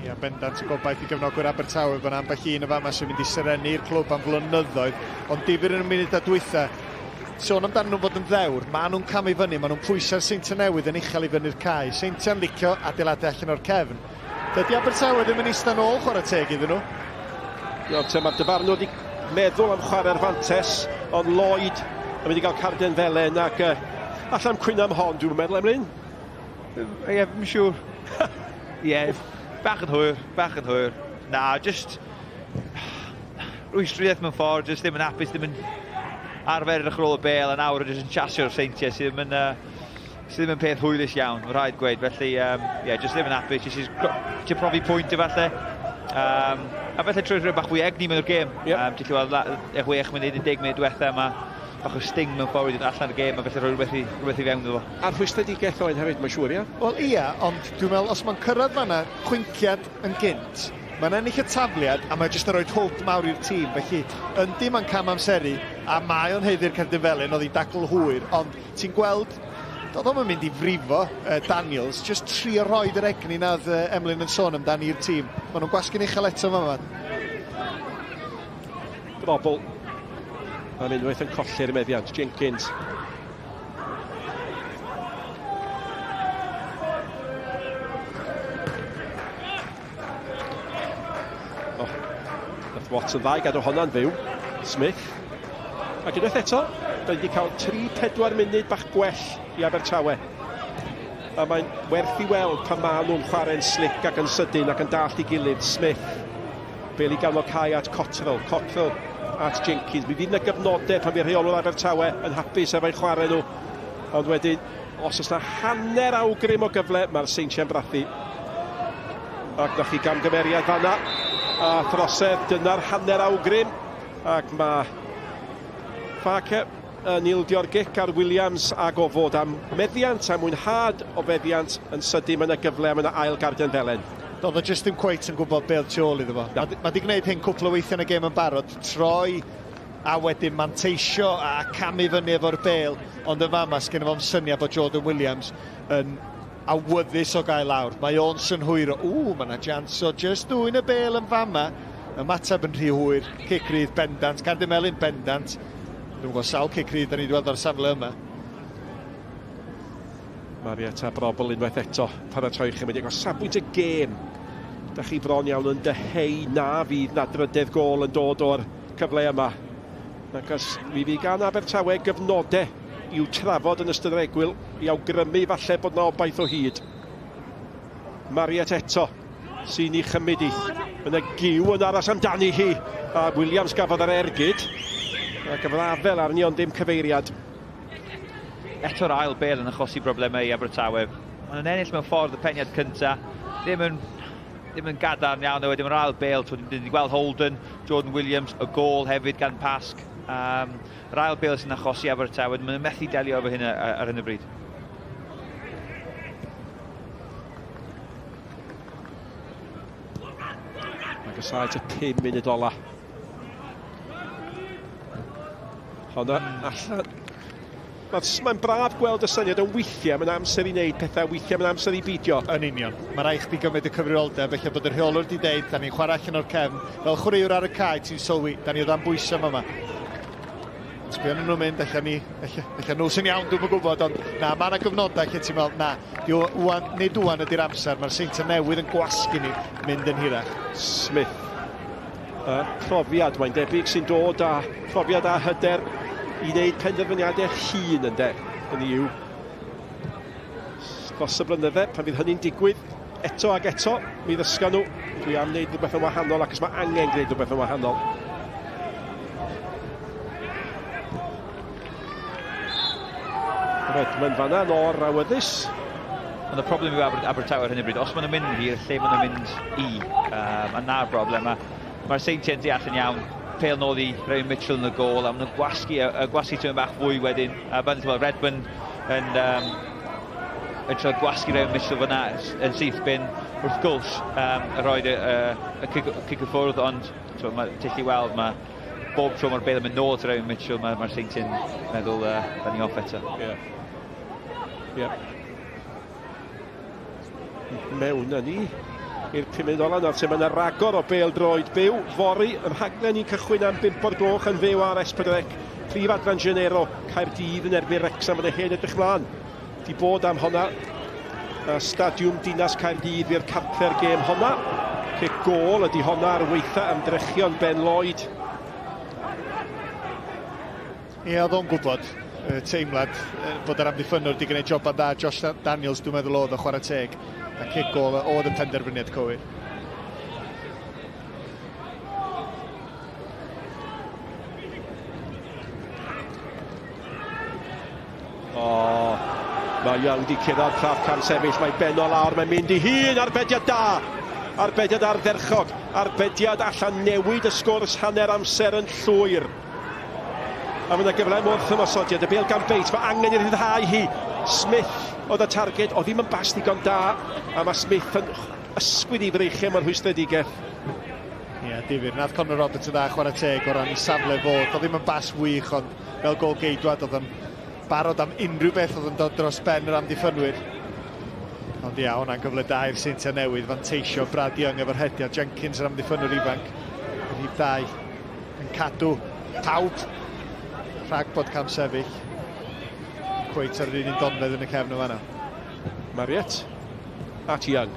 Ia, bendant y gobaith i gefnogwyr Abertawe bod ambell un y fama sy'n mynd i serennu'r clwb am flynyddoedd, ond difyr yn y munud a dwytha, sôn amdano nhw bod yn ddewr, maen nhw'n cam i fyny, maen nhw'n pwysa'r Seintiau Newydd yn uchel i fyny'r cae. Seintiau'n licio adeiladu allan o'r cefn. Dydy Abertawe ddim yn eistedd nôl chwarae teg iddyn nhw. Mae'r dyfarnwr wedi meddwl am chwarae'r fantes, ond Lloyd yn mynd i gael carden felen ac allan cwyn am hon, dwi'n meddwl, Emlyn? Ie, fi'n siŵr. Ie, bach yn hwyr. Na, just rwystrwydd mewn ffordd, just ddim yn hapus, ddim yn arfer ar ôl y bêl, a nawr jyst yn chasio'r Seintiau sydd ddim yn peth hwylus iawn, mae'n rhaid gweud. Felly, just ddim yn hapus, jyst eisiau profi pwynt falle. A felly trwy'r rhywbeth bach fwy egni mewn o'r gêm. Ti'n gweld 6 munud, 10 munud diwethaf yma. Bach o sting mewn ffordd allan y gêm, a felly rhywbeth i fewn iddo fo. A'r rhwystredigaeth Owain hefyd, mae'n siŵr, ia? Wel ia, ond dwi'n meddwl, os mae'n cyrraedd fanna chwynciad yn gynt, mae'n ennill y tafliad, a mae'n jyst yn rhoi hwlt mawr i'r tîm. Felly, yndi mae'n cam amseru, a mae o'n heiddi'r cerdyn felyn, oedd hi'n dacl hwyr, ond ti'n gweld, doedd o'n mynd i frifo Daniels, jyst trio roed yr egni na oedd Emlyn yn sôn amdani i'r tîm. Maen nhw'n gwasgu'n uchel eto yma. Brobl. Mae'n unwaith yn colli'r meddiant, Jenkins. Nath Watson ddau gadw honna'n fyw. Smith. Ac unwaith eto, da wedi cael 3-4 munud bach gwell i Abertawe. A mae'n werth i weld pan maen nhw'n chwarae'n slick ac yn sydyn ac yn dallt i gilydd. Smith. Bel i ganol cae at Cottrell at Jenkins. Mi fydd yna gyfnodau pan fydd rheolwr Abertawe yn hapus efo'i chwarae nhw. Ond wedyn, os oes yna hanner awgrym o gyfle, mae'r Seintiau'n brathu. Ac na chi gamgymeriad fanna. A throsedd, dyna'r hanner awgrym. Ac mae Parker yn ildio'r gic ar Williams a gofod am meddiant, am mwynhad o feddiant yn sydyn yn y gyfle am yna ail garden felen. Doedd o jyst ddim cweit yn gwybod beth tu ôl iddo fo. Mae wedi gwneud hyn cwpl o weithiau yn y gêm yn barod. Troi a wedyn manteisio a camu fyny efo'r bêl. Ond y fama, sgen fo'n syniad bod Jordan Williams yn awyddus o gael lawr. Mae o'n synhwyro. Mae yna jans o just dwy'n y bêl yn fama. Y matab yn rhy hwyr. Cic-rydd bendant. Carden melyn bendant. Dwi'n gwybod sawl cic-rydd da ni wedi weld o'r safle yma. Marietta brobl unwaith eto, paratoi chi wedi gael safbwynt y gêm. Da chi bron iawn yn dyheu na fydd na drydydd gol yn dod o'r cyfle yma. Ac os mi fydd gan Abertawe gyfnodau i'w trafod yn ystod yr egwyl, i awgrymu falle bod na obaith o hyd. Marietta eto, sy'n ei chymryd i. Yna giw yn aros amdani hi, a Williams gafodd yr ergyd. A gyfrafel arni ond dim cyfeiriad. Eto'r ail bêl yn achosi broblemau i Abertawe. Mae'n ennill mewn ffordd y peniad cyntaf. Ddim yn gadarn iawn, wedyn mae'r ail bêl. Dwi'n wedi gweld Holden, Jordan Williams, y gol hefyd gan Pasg. Yr ail bêl sy'n achosi Abertawe. Mae'n methu delio efo hyn ar hyn o bryd. Mae'n gysaid y 5 munud ola. Honna allan. Mae'n braf gweld y syniad yn weithiau, mae'n amser i wneud pethau, weithiau mae'n amser i beidio. Yn union. Mae rhaid chdi gymryd y cyfrioldeb, felly bod yr rheolwr wedi deud, da ni'n chwarae allan o'r cefn. Fel chwaraewr ar y cae, ti'n sylwi, da ni o dan bwysau yma. sbio nhw'n mynd, allan nhw sy'n iawn, dwi'n gwybod, ond na, mae yna gyfnodau lle ti'n meddwl, na, nid wan ydy'r amser, mae'r Seintiau Newydd yn gwasgu ni mynd yn hirach. Smith. Profiad, mae'n debyg sy'n dod â profiad a hyder i wneud penderfyniadau hun yn de. Hynny yw, dros y blynydde, pan fydd hynny'n digwydd, eto ag eto, mi ddysgan nhw, dwi am wneud rhywbeth yn wahanol ac os mae angen gwneud rhywbeth yn wahanol. Redmond fanna, nôr awyddus. Ond y problem yw Abertawe ar hyn o bryd, os maen nhw'n mynd i'r lle maen nhw'n mynd i, a na'r broblem, mae'r Seintiau'n deall yn iawn, pêl nôl i Rownd Mitchell yn y gôl, a maen nhw'n gwasgu tymor bach fwy wedyn, a Redmond yn trio gwasgu Rownd Mitchell fyna yn syth bin wrth gwrs, a roed y cic y ffwrdd, ond mae'n tillu weld, mae bob tro mae'r bêl yn mynd nôl to Rownd Mitchell, mae'r Seintiau'n meddwl da ni off eto. Mewn yni i'r 5 munud ola nawr, mae yna ragor o Pêl-droed byw. Fori, ym rhaglen ni'n cychwyn am 5 o'r gloch yn fyw ar S4C. Prif adran Genero, Caerdydd yn erbyn Wrexham yn y hen edrych mlaen. Di bod am honna. Stadiwm Dinas Caerdydd i'r cartre'r gêm honna. Cic gôl ydi honna ar weitha ymdrechion Ben Lloyd. Oedd o'n gwybod, teimlad bod yr amddiffynwr wedi gwneud job dda. Josh Daniels, dwi'n meddwl oedd y chwarae teg. A cic gol oedd y penderfyniad cywir. Mae Young di cyrraedd craff cam sefyll, mae Ben o lawr, mae'n mynd i hun, arbediad da! Arbediad ardderchog, arbediad allan newid y sgwrs hanner amser yn llwyr. A mae yna gyfle wrth ymosodiad, y bêl gan beit, mae angen i ryddhau hi. Smith oedd y targed, o ddim yn bas digon da, a mae Smith yn ysgwyd i freichiau mewn rhwystredigaeth. Difyr, nath Conor Roberts yn dda chwarae teg o ran i safle fod, oedd ddim yn bas wych, ond fel gol geidwad oedd yn barod am unrhyw beth oedd yn dod dros ben yr amddiffynwyr. Ond hwnna'n gyfle da i'r Seintiau Newydd, fanteisio Brad Young efo'r hediad, Jenkins yr amddiffynwyr ifanc, yn rhif 2, yn cadw pawb rhag bod cam sefyll. Cweit ar yr un donfedd yn y cefn o fanna. Mariet at Young.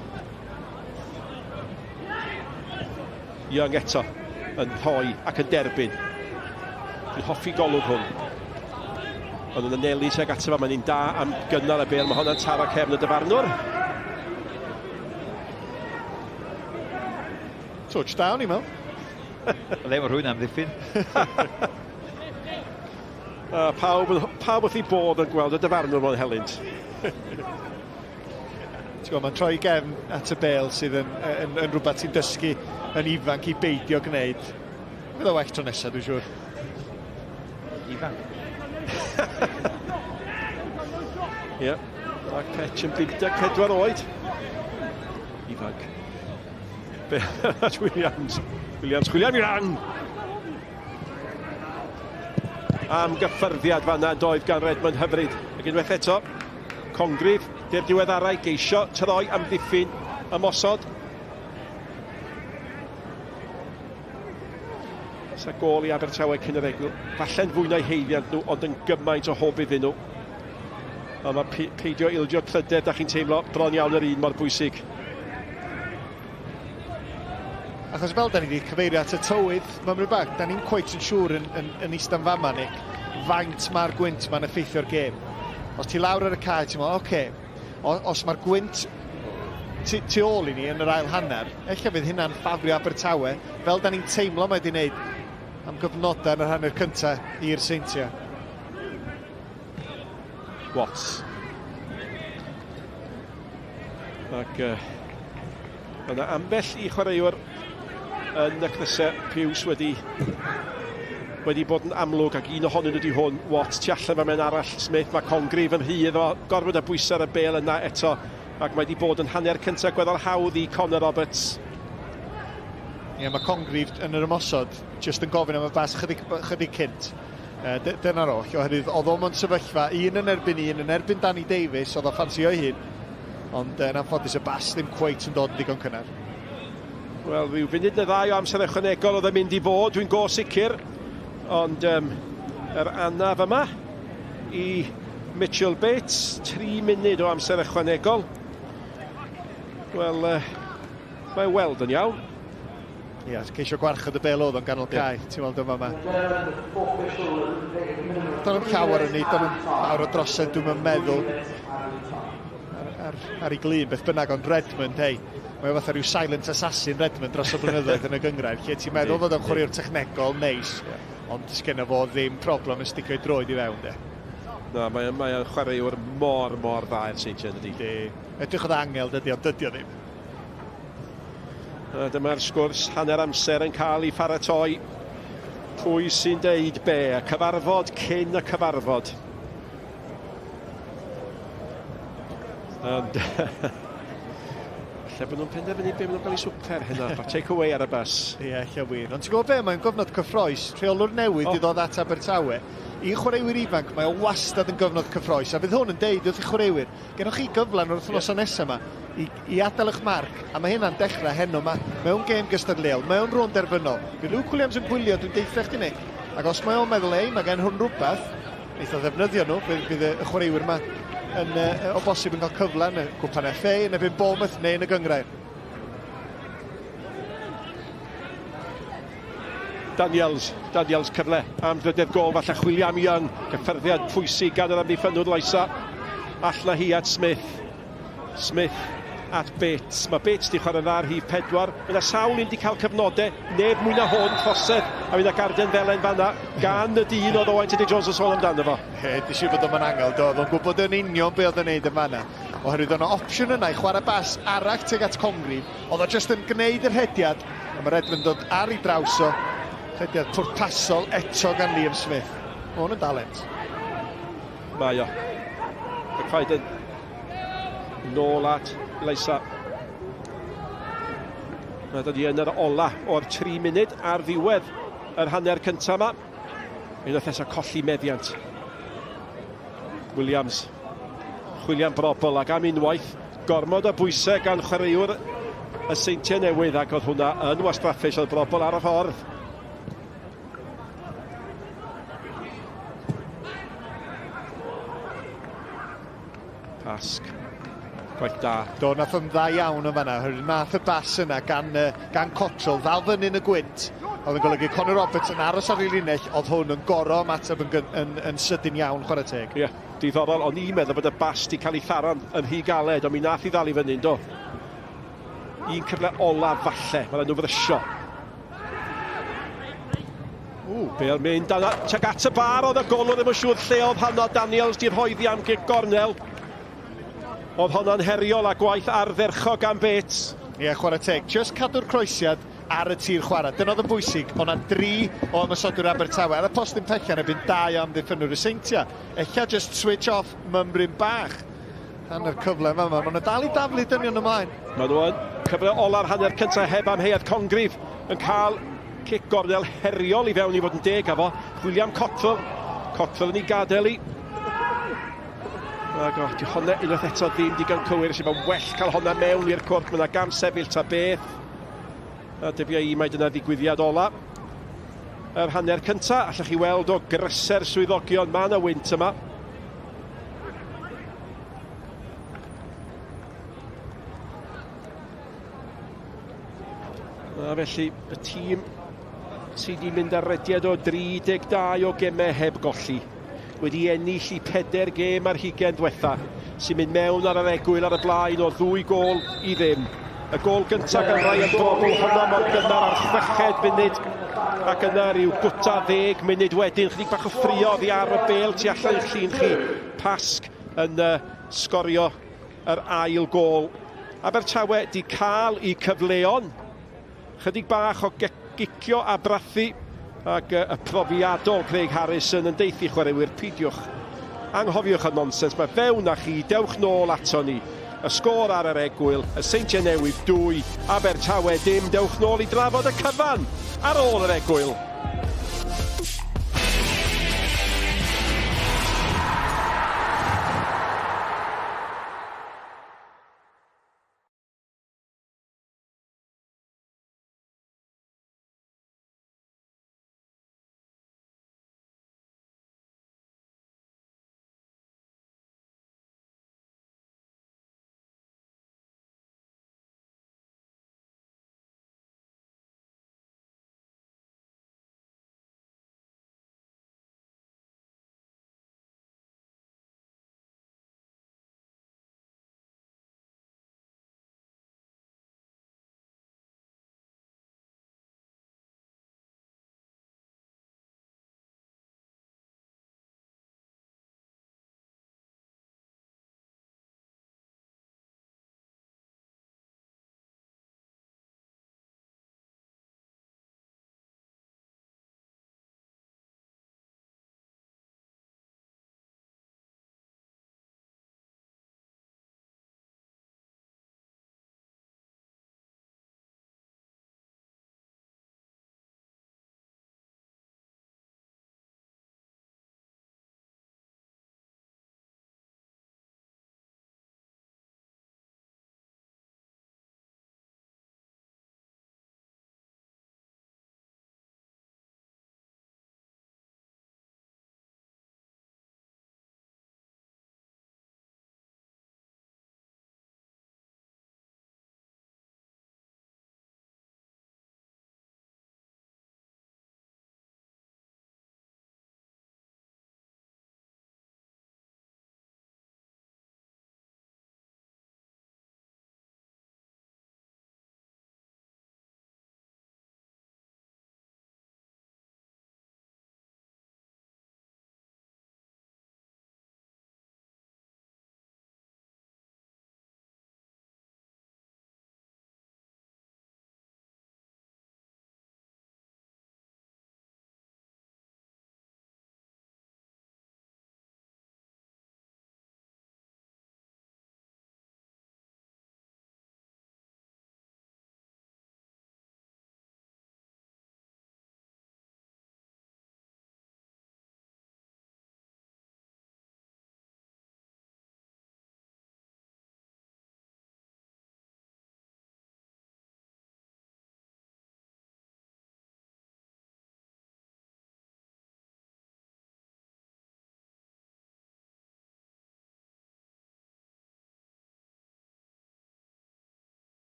Young eto yn rhoi ac yn derbyn. Yn hoffi golwg hwn. Ond yn anelu tuag ato fa, mae'n un da am gynnar y bêl, mae hwnna'n taro cefn y dyfarnwr. Touchdown i mewn. Le mae rhywun am ddiffyn. Pawb wrth i bod yn gweld y dyfarnwr mewn helynt. Mae'n troi gefn at y bêl sydd yn rhywbeth sy'n dysgu yn ifanc i beidio gwneud. Fydd o well tro nesaf, dwi'n siŵr. Ifanc? Ac Petch yn 54 oed. Ifanc. Williams chwilio am Iran. Am gyffyrddiad fanna doedd gan Redmond hyfryd. Ac unwaith eto, Congrif, di'r diweddarau, geisio troi am ddiffyn ymosod. Sa gol i Abertawe cyn yr egl. Falle'n fwy na'i heiddiant nhw, ond yn gymaint o hob iddyn nhw. A mae peidio ildio cryder, da chi'n teimlo, bron iawn yr un mor bwysig. Achos fel da ni wedi cyfeirio at y tywydd, mae'n rhywbeth, da ni'n cweit yn siŵr yn eistedd fama, Nic, faint mae'r gwynt ma'n effeithio'r gêm. Os ti lawr ar y cae, ti'n meddwl, oce, os mae'r gwynt tu ôl i ni yn yr ail hanner, eich fydd hynna'n ffafrio Abertawe, fel da ni'n teimlo mae wedi wneud am gyfnodau yn yr hanner cyntaf i'r Seintiau. Watts. Ac yna ambell i chwaraewr yn y crysau piws wedi bod yn amlwg, ac un ohonyn nhw wedi hwn. Watts tu allan fan mewn arall. Smith, mae Congrif yn rhydd o gorfod y bwysau ar y bêl yna eto, ac mae wedi bod yn hanner cyntaf gweddol hawdd i Conor Roberts. Mae Congrif yn yr ymosod jyst yn gofyn am y bas chydig cynt. Dyna'r oll, oherwydd oedd o'n sefyllfa, un yn erbyn Danny Davies, oedd o ffansio ei hun, ond yn anffodus y bas ddim cweit yn dod yn digon cynnar. Wel, rhyw funud neu ddau o amser ychwanegol oedd yn mynd i fod, dwi'n go sicr, ond yr anaf yma i Mitchell Bates. 3 munud o amser ychwanegol. Wel, mae weld yn iawn. Ia, ceisio gwarchod y Pêl-droed o'n ganol cae, ti'n weld yma. Do'n nhw'n llawer yn ni, do'n nhw'n awr o drosedd, dwi'n meddwl. Ar ei glin, beth bynnag, ond Redmond, hei. Mae o fatha rhyw silent assassin Redmond dros y blynyddoedd yn y gyngrair, lle ti'n meddwl fod o'n chwaraewr technegol neis, ond sgenna fo ddim problem yn sticio ei droed i fewn, de. Na, mae'n chwaraewr mor dda i'r Seintiau, dydy. Edrych oedd angel, dydy, ond dydy o ddim. Dyma'r sgwrs, hanner amser yn cael ei pharatoi. Pwy sy'n deud be? Y cyfarfod cyn y cyfarfod. Ond lle bod nhw'n penderfynu be maen nhw'n cael ei swper hynna. Take away ar y bus. Ie, lle wir. Ond ti'n gwybod be? Mae'n gofnod cyffroes. Rheolwr newydd i ddod at Abertawe. I chwaraewyr ifanc, mae o wastad yn gyfnod cyffroes. A fydd hwn yn deud wrth i chwaraewyr, gennych chi gyflan o'r wythnosa nesaf yma i adael eich marc. A mae hynna'n dechrau heno yma mewn gêm gystadleuaeth, mewn Rownd Derfynol. Bydd Luke Williams yn gwylio, dwi'n deithio chdi Nic. Ac os mae o'n meddwl, ei, mae gen hwn rhywbeth, neith o ddefnyddio nhw, bydd y chwaraewyr yma o bosib yn cael cyfle yn y Cwpan FA, yn ebyn Bournemouth neu yn y gyngrair. Daniels cyfle am drydydd gol, falle chwilio am Young, gyffyrddiad pwysig gan yr amddiffynwr Loesa. Alla hi at Smith at Bates. Mae Bates di chwarae dda ar hif 4. Mae yna sawl un di cael cyfnodau, neb mwy na hwn, Ffosedd, a mynd â garden felen fanna, gan y dyn oedd Owain Tudur Jones yn sôn amdano fo. Di siw bod o'n angel, doedd o'n gwybod yn union be oedd yn neud yn fanna. Oherwydd o'n opsiwn yna i chwarae bas arach teg at Congrif, oedd o jyst yn gwneud yr hediad, a mae Redmond dod ar ei draws o, hediad pwrpasol eto gan Liam Smith. Mae hwn yn dalent. Mae o. Y rhaid yn nôl at Loesa. Mae dod i yn yr ola o'r 3 munud ar ddiwedd yr hanner cyntaf yma. Unwaith eto colli meddiant. Williams. Chwiliam brobl ac am unwaith. Gormod o bwysau gan chwaraewr y Seintiau Newydd ac oedd hwnna yn wastraffus oedd brobl ar y ffordd. Pasg. Gwaith da. Do, nath o'n dda iawn yn fanna. Nath y bas yna gan Cotrol, ddal fyny yn y gwynt. Oedd yn golygu Conor Roberts yn aros ar ei linell, oedd hwn yn goro ymateb yn sydyn iawn, chwarae teg. Ie, diddorol, ond i'n meddwl bod y bas di cael ei tharan yn rhy galed, ond mi nath i ddal i fyny, do. Un cyfle ola falle, mae'n nhw frysio. Bêl mynd, teg at y bar, oedd y golwr ddim yn siŵr lle oedd Hano Daniels di rhoeddi am gornel. Oedd hwnna'n heriol a gwaith ardderchog am Bates. Ie, chwarae teg. Just cadw'r croesiad ar y tir chwarae. Dyna oedd yn bwysig. Oedd yna 3 o ymysodwyr Abertawe. Ar y postyn pechan ebyn 2 am ddiffynwyr y Seintiau. Ella just switch off mymryn bach. Dan yr cyfle yma. Mae nhw'n dal i daflu dynion ymlaen. Mae nhw'n cyfle ola'r hanner cyntaf heb amheuaeth Congrif yn cael cic gornel heriol i fewn i fod yn deg efo. William Cotrol. Cotrol yn ei gadael i. Di honna unwaith eto ddim digon cywir, sy'n mae'n well cael honna mewn i'r cwrt. Mae yna gam sefyll ta beth. A dybio i mae dyna ddigwyddiad ola. Yr hanner cyntaf, allwch chi weld o gryser swyddogion, mae yna wynt yma. A felly, y tîm sydd wedi mynd ar rediad o 32 o gemau heb golli. Wedi ennill i 4 gêm ar hugain diwetha, sy'n mynd mewn ar yr egwyl ar y blaen o 2 gol i ddim. Y gol gyntaf gan rai yn bobl hwnna mor gynnar ar 6 munud, ac yna rhyw gwta 10 munud wedyn. Chydig bach o ffrio oddi ar y bêl tu allan i'ch llun chi. Pasg yn sgorio yr ail gol. Abertawe di cael i cyfleon. Chydig bach o gicio a brathu. Ac y profiadol Craig Harrison yn deithi chwaraewyr, pidiwch. Anghofiwch y nonsens, mae fewn â chi, dewch nôl ato ni. Y sgôr ar yr egwyl, y Seintiau Newydd 2, Abertawe dim, dewch nôl i drafod y cyfan ar ôl yr egwyl.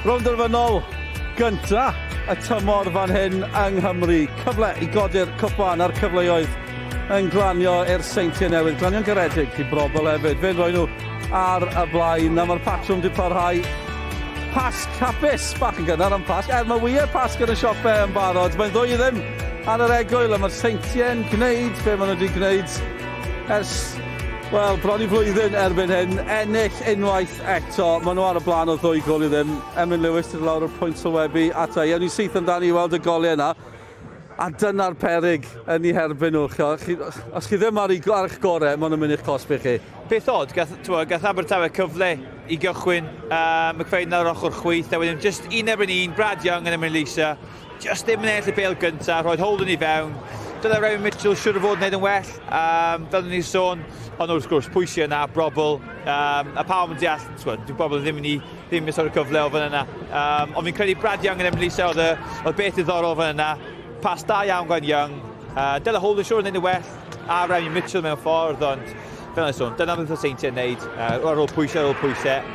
Rownd Derfynol gynta y tymor fan hyn yng Nghymru. Cyfle i godi'r cwpan a'r cyfleoedd yn glanio i'r Seintiau Newydd. Glanio'n garedig i brobl hefyd. Fe'n rhoi nhw ar y blaen. A mae'r patrwm wedi parhau. Pasg hapus, bach yn gynnar am pasg. Mae wir pasg yn y siopau yn barod. Mae'n ddwy ddim ar yr egwyl a mae'r Seintiau yn gwneud be maen nhw wedi gwneud ers, wel, bron i flwyddyn erbyn hyn. Ennill unwaith eto. Maen nhw ar y blaen o ddwy gol i ddim. Emlyn Lewis dyd lawr o'r pwynt sylwebu ata. Iawn ni syth amdani i weld y golau yna. A dyna'r peryg yn ei herbyn nhw. Os chi ddim ar eich gorau, maen nhw'n mynd i'ch cosbi chi. Beth oed, gath Abertawe cyfle i gychwyn, McFain ar ochr chwith, a wedyn just un erbyn un, Brad Young yn Emlyn Lewis, just ddim yn ennill y bêl gyntaf, roedd Holden i fewn. Dyna Rownd Mitchell siwr o fod yn neud yn well, fel ni'n sôn, ond wrth gwrs pwysau yna, brobl, a pawb yn deall, dwi'n bobl ddim yn sort of cyfle o fan yna. Ond fi'n credu Brad Young yn Emlyn Lewis oedd beth ddiddorol fan yna, pas da iawn gan Young, Dyla Holden siwr yn neud yn well, a Rownd Mitchell mewn ffordd, ond fel yna sôn, dyna beth o Seintiau yn neud, ar ôl pwysau,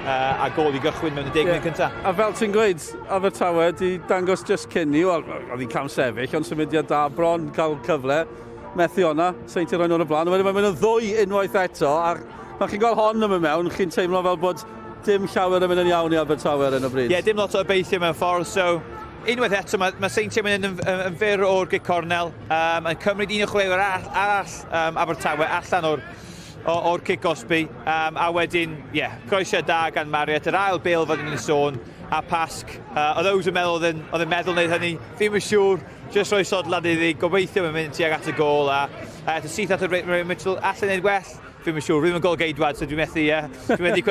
a gol i gychwyn mewn y 10 munud cyntaf. A fel ti'n gweud, Abertawe di dangos just cyn ni, oedd hi'n cam sefyll, ond symudiad da bron cael cyfle, methu o'na, Seintiau roi'n o'n y blaen, a wedyn mae'n mynd yn ddwy unwaith eto, a pan chi'n gael hon yn mewn, chi'n teimlo fel bod dim llawer yn mynd yn iawn i Abertawe ar yn y bryd. Ie, dim lot o obeithio mewn ffordd, so unwaith eto, mae Seintiau mynd yn fyr o'r gycornel, yn cymryd un o chwarae'r arall Abertawe allan o'r kick-osbi, a wedyn, croeso da gan Mariet, yr ail bêl fod yn sôn, a pasg. Oedd Ows yn meddwl oedd yn meddwl wneud hynny, fi'n yn siŵr, jyst rhoi sodlad iddi, gobeithio mae'n mynd tuag at y gol, a syth at y Rownd Mitchell allan wneud well, fi'n yn siŵr, fi'n gol geidwad, so dwi'n methu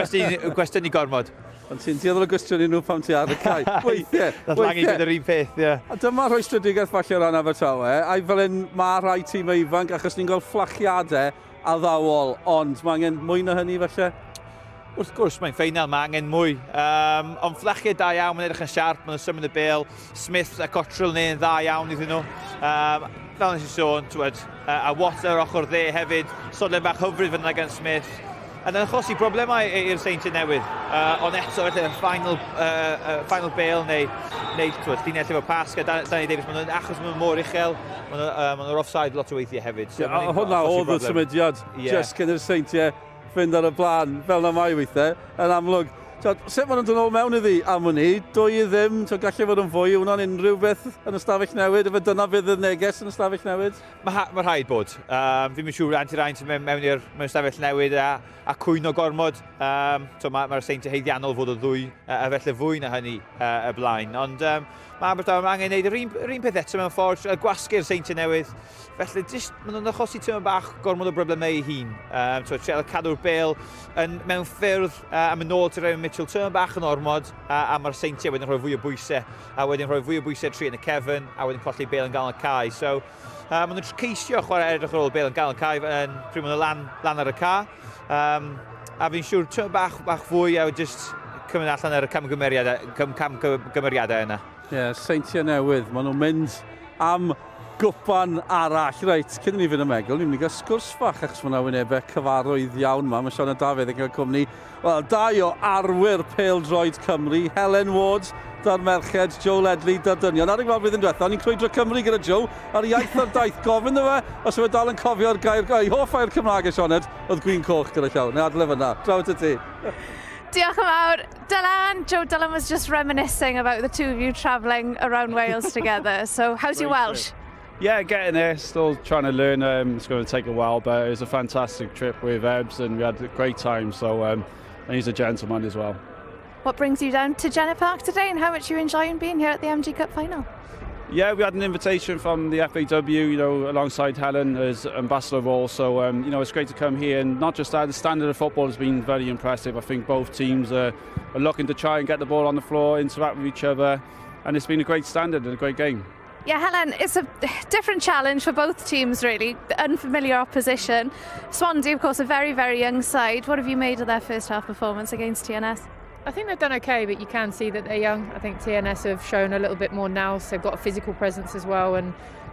cwestiynu gormod. Ond ti'n dieddol o gwestiwn i nhw pam ti ar y cae. Weithiau. Nath langu gyda'r un peth, ie. A dyma rhoi strydigaeth falle o ran Abertawe, a fel un mae rhai tîm ifanc, achos ni'n gweld fflachiadau addawol, ond mae angen mwy na hynny falle? Wrth gwrs, mae'n ffeinal, mae angen mwy. Ond fflachiau da iawn, mae'n edrych yn siarp, mae'n symud y bêl. Smith a Cottrell neu'n dda iawn iddyn nhw. Fel nes i sôn, a Watt ar ochr dde hefyd, sodlen bach hyfryd fyna gan Smith. A dyna'n achosi broblemau i'r Seintiau Newydd. Ond eto, final bêl neu llinell efo pasg a Danny Davies, achos maen nhw mor uchel, maen nhw'r offside lot o weithiau hefyd. Hwna oedd y symudiad, just cyn i'r Seintiau fynd ar y blaen, fel na mai weithiau, yn amlwg. Sut maen nhw'n dod nôl mewn iddi am hynny? Dwy i ddim, gallu fod yn fwy, hwnna'n unrhyw beth yn y stafell newid, efe dyna fydd y neges yn y stafell newid? Mae rhaid bod. Fi'n mynd siŵr anti-raint mewn stafell newid a cwyno gormod. Mae'r Seintiau heiddiannol fod o ddwy, a felly fwy na hynny y blaen. Ond mae Abertawe angen gwneud yr un peth eto mewn ffordd, gwasgu'r Seintiau Newydd. Felly, maen nhw'n achosi tymor bach gormod o broblemau i hun. Treol cadw'r bêl mewn ffyrdd a mynd nôl til Rownd Mitchell, tymor bach yn ormod, a mae'r Seintiau wedyn rhoi fwy o bwysau, a wedyn rhoi fwy o bwysau tri yn y cefn, a wedyn colli bêl yn gael y cae. So, maen nhw'n ceisio chwarae'r ar ôl bêl yn gael y cae pryd maen nhw lan ar y ca. A fi'n siŵr tymor bach fwy a just cymryd allan ar y camgymeriadau yna. Ie, Seintiau Newydd, maen nhw'n mynd am gwpan arall. Reit, cyn i ni fynd y megl, ni'n mynd i gael sgwrs fach achos mae yna wynebau cyfarwydd iawn yma. Mae Sioned Dafydd yn cael cwmni. Wel, dau o arwyr Pêl-droed Cymru, Helen Ward, da'r merched, Joe Ledley, da'r dynion. Ar ei gweld blwyddyn diwethaf, ni'n crwydro Cymru gyda Joe ar iaith o'r daith. Gofyn dda fe, os yw dal yn cofio'r gair, ei hoff air Cymraeg y Sioned, oedd gwyn coch gyda llaw. Neu adle fyna, draw at y ti. Diolch yn fawr. Dylan was just reminiscing about the two of you travelling around Wales together. So, how's your Welsh? Yeah, getting there, still trying to learn. It's going to take a while, but it was a fantastic trip with Ebbs and we had a great time. So, and he's a gentleman as well. What brings you down to Jenner Park today and how much are you enjoying being here at the MG Cup final? Yeah, we had an invitation from the FAW, alongside Helen as ambassador of all. So, it's great to come here, and not just that, the standard of football has been very impressive. I think both teams are looking to try and get the ball on the floor, interact with each other, and it's been a great standard and a great game. Yeah, Helen, it's a different challenge for both teams, really. Unfamiliar opposition. Swansea, of course, a very, very young side. What have you made of their first half performance against TNS? I think they've done okay, but you can see that they're young. I think TNS have shown a little bit more now, so they've got a physical presence as well, and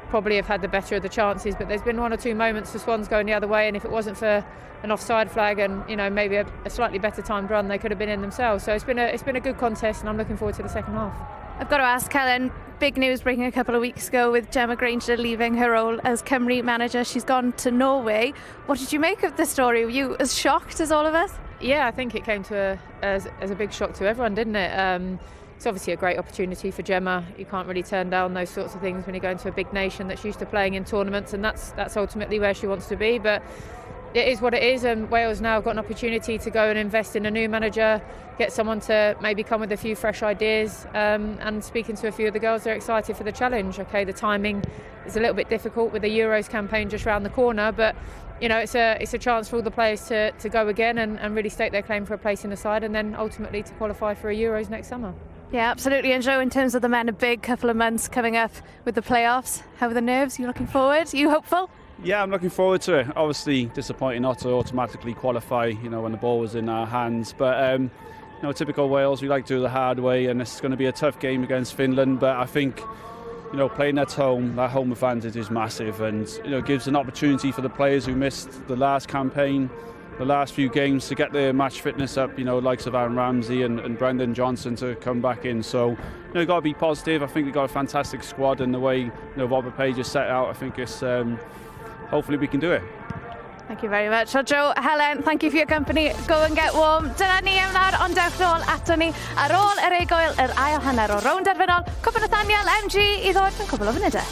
probably have had the better of the chances, but there's been one or two moments for Swans going the other way, and if it wasn't for an offside flag and maybe a slightly better timed run, they could have been in themselves. So it's been a good contest, and I'm looking forward to the second half. I've got to ask Helen, big news breaking a couple of weeks ago with Gemma Granger leaving her role as Cymru manager. She's gone to Norway. What did you make of the story? Were you as shocked as all of us? Yeah, I think it came as a big shock to everyone, didn't it? It's obviously a great opportunity for Gemma. You can't really turn down those sorts of things when you go into a big nation that's used to playing in tournaments, and that's ultimately where she wants to be. But it is what it is, and Wales now have got an opportunity to go and invest in a new manager, get someone to maybe come with a few fresh ideas, and speaking to a few of the girls, they're excited for the challenge. Okay, the timing is a little bit difficult with the Euros campaign just round the corner, but it's a chance for all the players to go again and really stake their claim for a place in the side, and then ultimately to qualify for a Euros next summer. Yeah, absolutely. And Joe, in terms of the men, a big couple of months coming up with the playoffs. How are the nerves? Are you looking forward? Are you hopeful? Yeah, I'm looking forward to it. Obviously disappointing not to automatically qualify, when the ball was in our hands. But, typical Wales, we like to do the hard way, and it's going to be a tough game against Finland. But I think, playing at home, that home advantage is massive, and, gives an opportunity for the players who missed the last campaign, the last few games, to get their match fitness up, likes of Aaron Ramsey and Brendan Johnson to come back in. So, you've got to be positive. I think we've got a fantastic squad, and the way, Robert Page has set out, I think it's, hopefully we can do it. Thank you very much. So Joe, Helen, thank you for your company. Go and get warm. Dyna ni am nawr, ond dewch nôl ato ni ar ôl yr eigoel, yr ail hanner o Rownd Derfynol. Cwpan Nathaniel, MG, i ddod yn cwbl o funudau.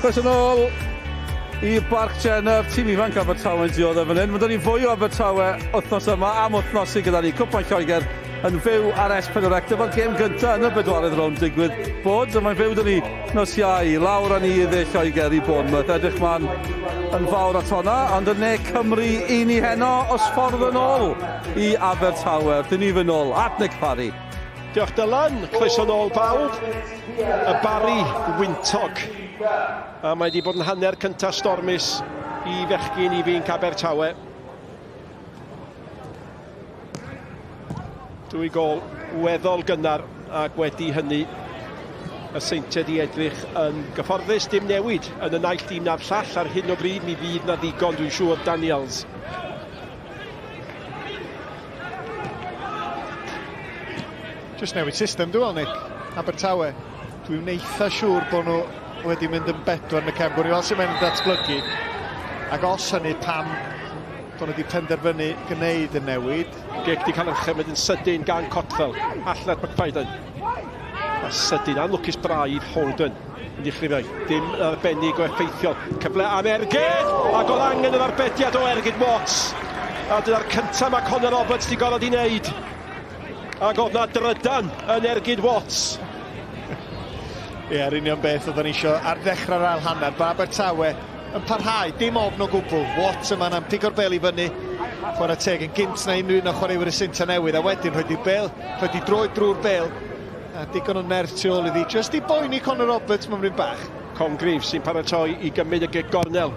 Croeso nôl i Barc Jenner, tîm ifanc Abertawe yn dioddef fan hyn. Mae 'da ni fwy o Abertawe wythnos yma am wythnos sydd gyda ni. Cwpan Lloegr yn fyw ar S4C. Dyma'r gêm gyntaf yn y bedwaredd rownd digwydd bod. A mae'n fyw 'da ni nos Iau, lawr â ni i ddill Lloegr i Bournemouth. Edrych man yn fawr at honna, ond yn ne Cymru i ni heno os ffordd yn ôl i Abertawe. Dyfynol at Nic Parry. Diolch Dylan, croeso nôl bawb. Y Barry wyntog. A mae wedi bod yn hanner cyntaf stormus i fechgyn i fi'n Abertawe. Dwy gol weddol gynnar ac wedi hynny y Seintiau di edrych yn gyfforddus dim newid yn y naill dim na'r llall ar hyn o bryd. Mi fydd na ddigon dwi'n siŵr Daniels. Just newid system, dwi'n Nic. Abertawe. Dwi'n eitha siŵr bod nhw wedi mynd yn bedwar yn y cefn. Wel sy'n mynd yn datblygu. Ac os hynny pam bod nhw wedi penderfynu gwneud y newid. Gec di cael ymchymryd yn sydyn gan Cotfel. Allan Macfaidan. A sydyn anlwcus braidd Holden. Yn ddechrau dim arbennig o effeithiol. Cyfle am Ergyd. Ac oedd angen yr arbediad o Ergyd Watts. A dyna'r cyntaf mae Conor Roberts di gorfod i wneud. Ac oedd na drydan yn Ergyd Watts. Ie, yr union beth oedden ni isio ar ddechrau'r ail hanner. Mae Abertawe yn parhau, dim ofn o gwbl. Watts yma am pigo'r bel i fyny. Chwarae teg yn gynt na unrhyw un o chwaraewyr y Seintiau Newydd. A wedyn rhoed i bel, rhoed i droed drwy'r bel. A digon o nerth tu ôl iddi. Just i boeni Conor Roberts mewn rhywun bach. Congrif sy'n paratoi i gymryd y gig gornel.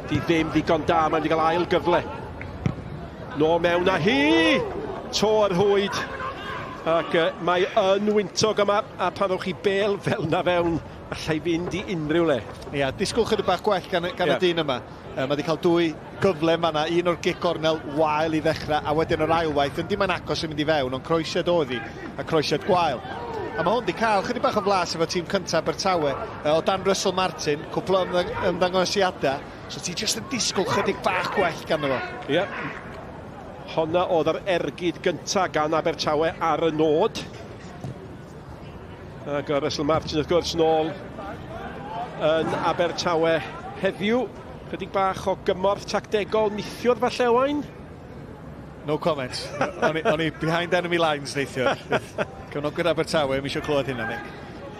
Di ddim ddigon da, mae'n wedi cael ail gyfle. No mewn a hi! To ar hwyd. Ac mae yn wyntog yma, a pan ddewch chi bel fel na fewn, allai fynd i unrhyw le. Ia, disgwyl chydig bach gwell gan y dyn yma. Mae wedi cael dwy gyfle yma, un o'r gig gornel wael i ddechrau, a wedyn yr ailwaith, yn dim yn agos yn mynd i fewn, ond croesiad oedd hi, a croesiad gwael. A mae hwn wedi cael chydig bach o flas efo tîm cyntaf Abertawe, o dan Russell Martin, cwpl o ymddangosiadau, so ti jyst yn disgwyl chydig bach gwell gan efo. Ie. Honna oedd yr ergyd gyntaf gan Abertawe ar y nod. Ac o Russell Martin wrth gwrs nôl yn Abertawe heddiw. Chydig bach o gymorth tactegol nithiwr falle Owain? No comments. O'n i behind enemy lines neithiwr. Cefnogwyr Abertawe, mi eisiau clywed hynna, Nic.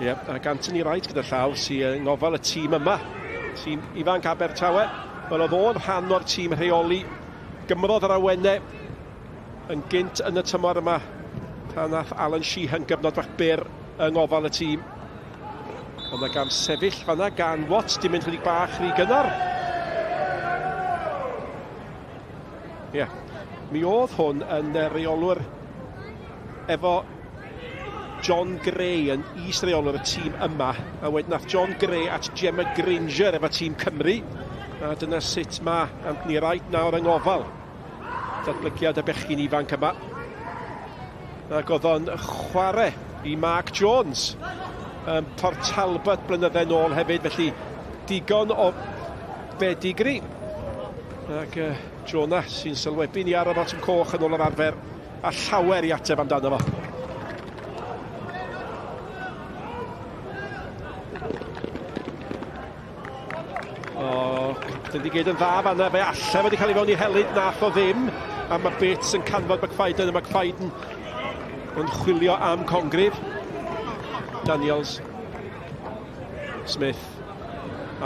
Ie, ac Anthony Wright gyda llaw sy'n ngofal y tîm yma. Tîm ifanc Abertawe. Wel oedd o'n rhan o'r tîm rheoli. Gymrodd yr awennau yn gynt yn y tymor yma pan nath Alan Sheehan gyfnod bach byr yng ngofal y tîm. Ond na gam sefyll fanna gan Watts di mynd chydig bach rhy gynnar. Ie, mi oedd hwn yn reolwr efo John Gray yn is-reolwr y tîm yma, a wedyn nath John Gray at Gemma Granger efo tîm Cymru. A dyna sut mae Anthony Wright nawr yng ngofal. Datblygiad y bechgyn ifanc yma. Ac oedd o'n chwarae i Marc Jones. Port Talbot blynydde nôl hefyd, felly digon o bedigri. Ac Jonah sy'n sylwebu ni ar y botwm coch yn ôl yr arfer, a llawer i ateb amdano fo. Dydy gyd yn dda fanna, fe alle wedi cael ei fewn i helyd, nath o ddim. A mae Bates yn canfod Macfaidan, a Macfaidan yn chwilio am Congrif. Daniels, Smith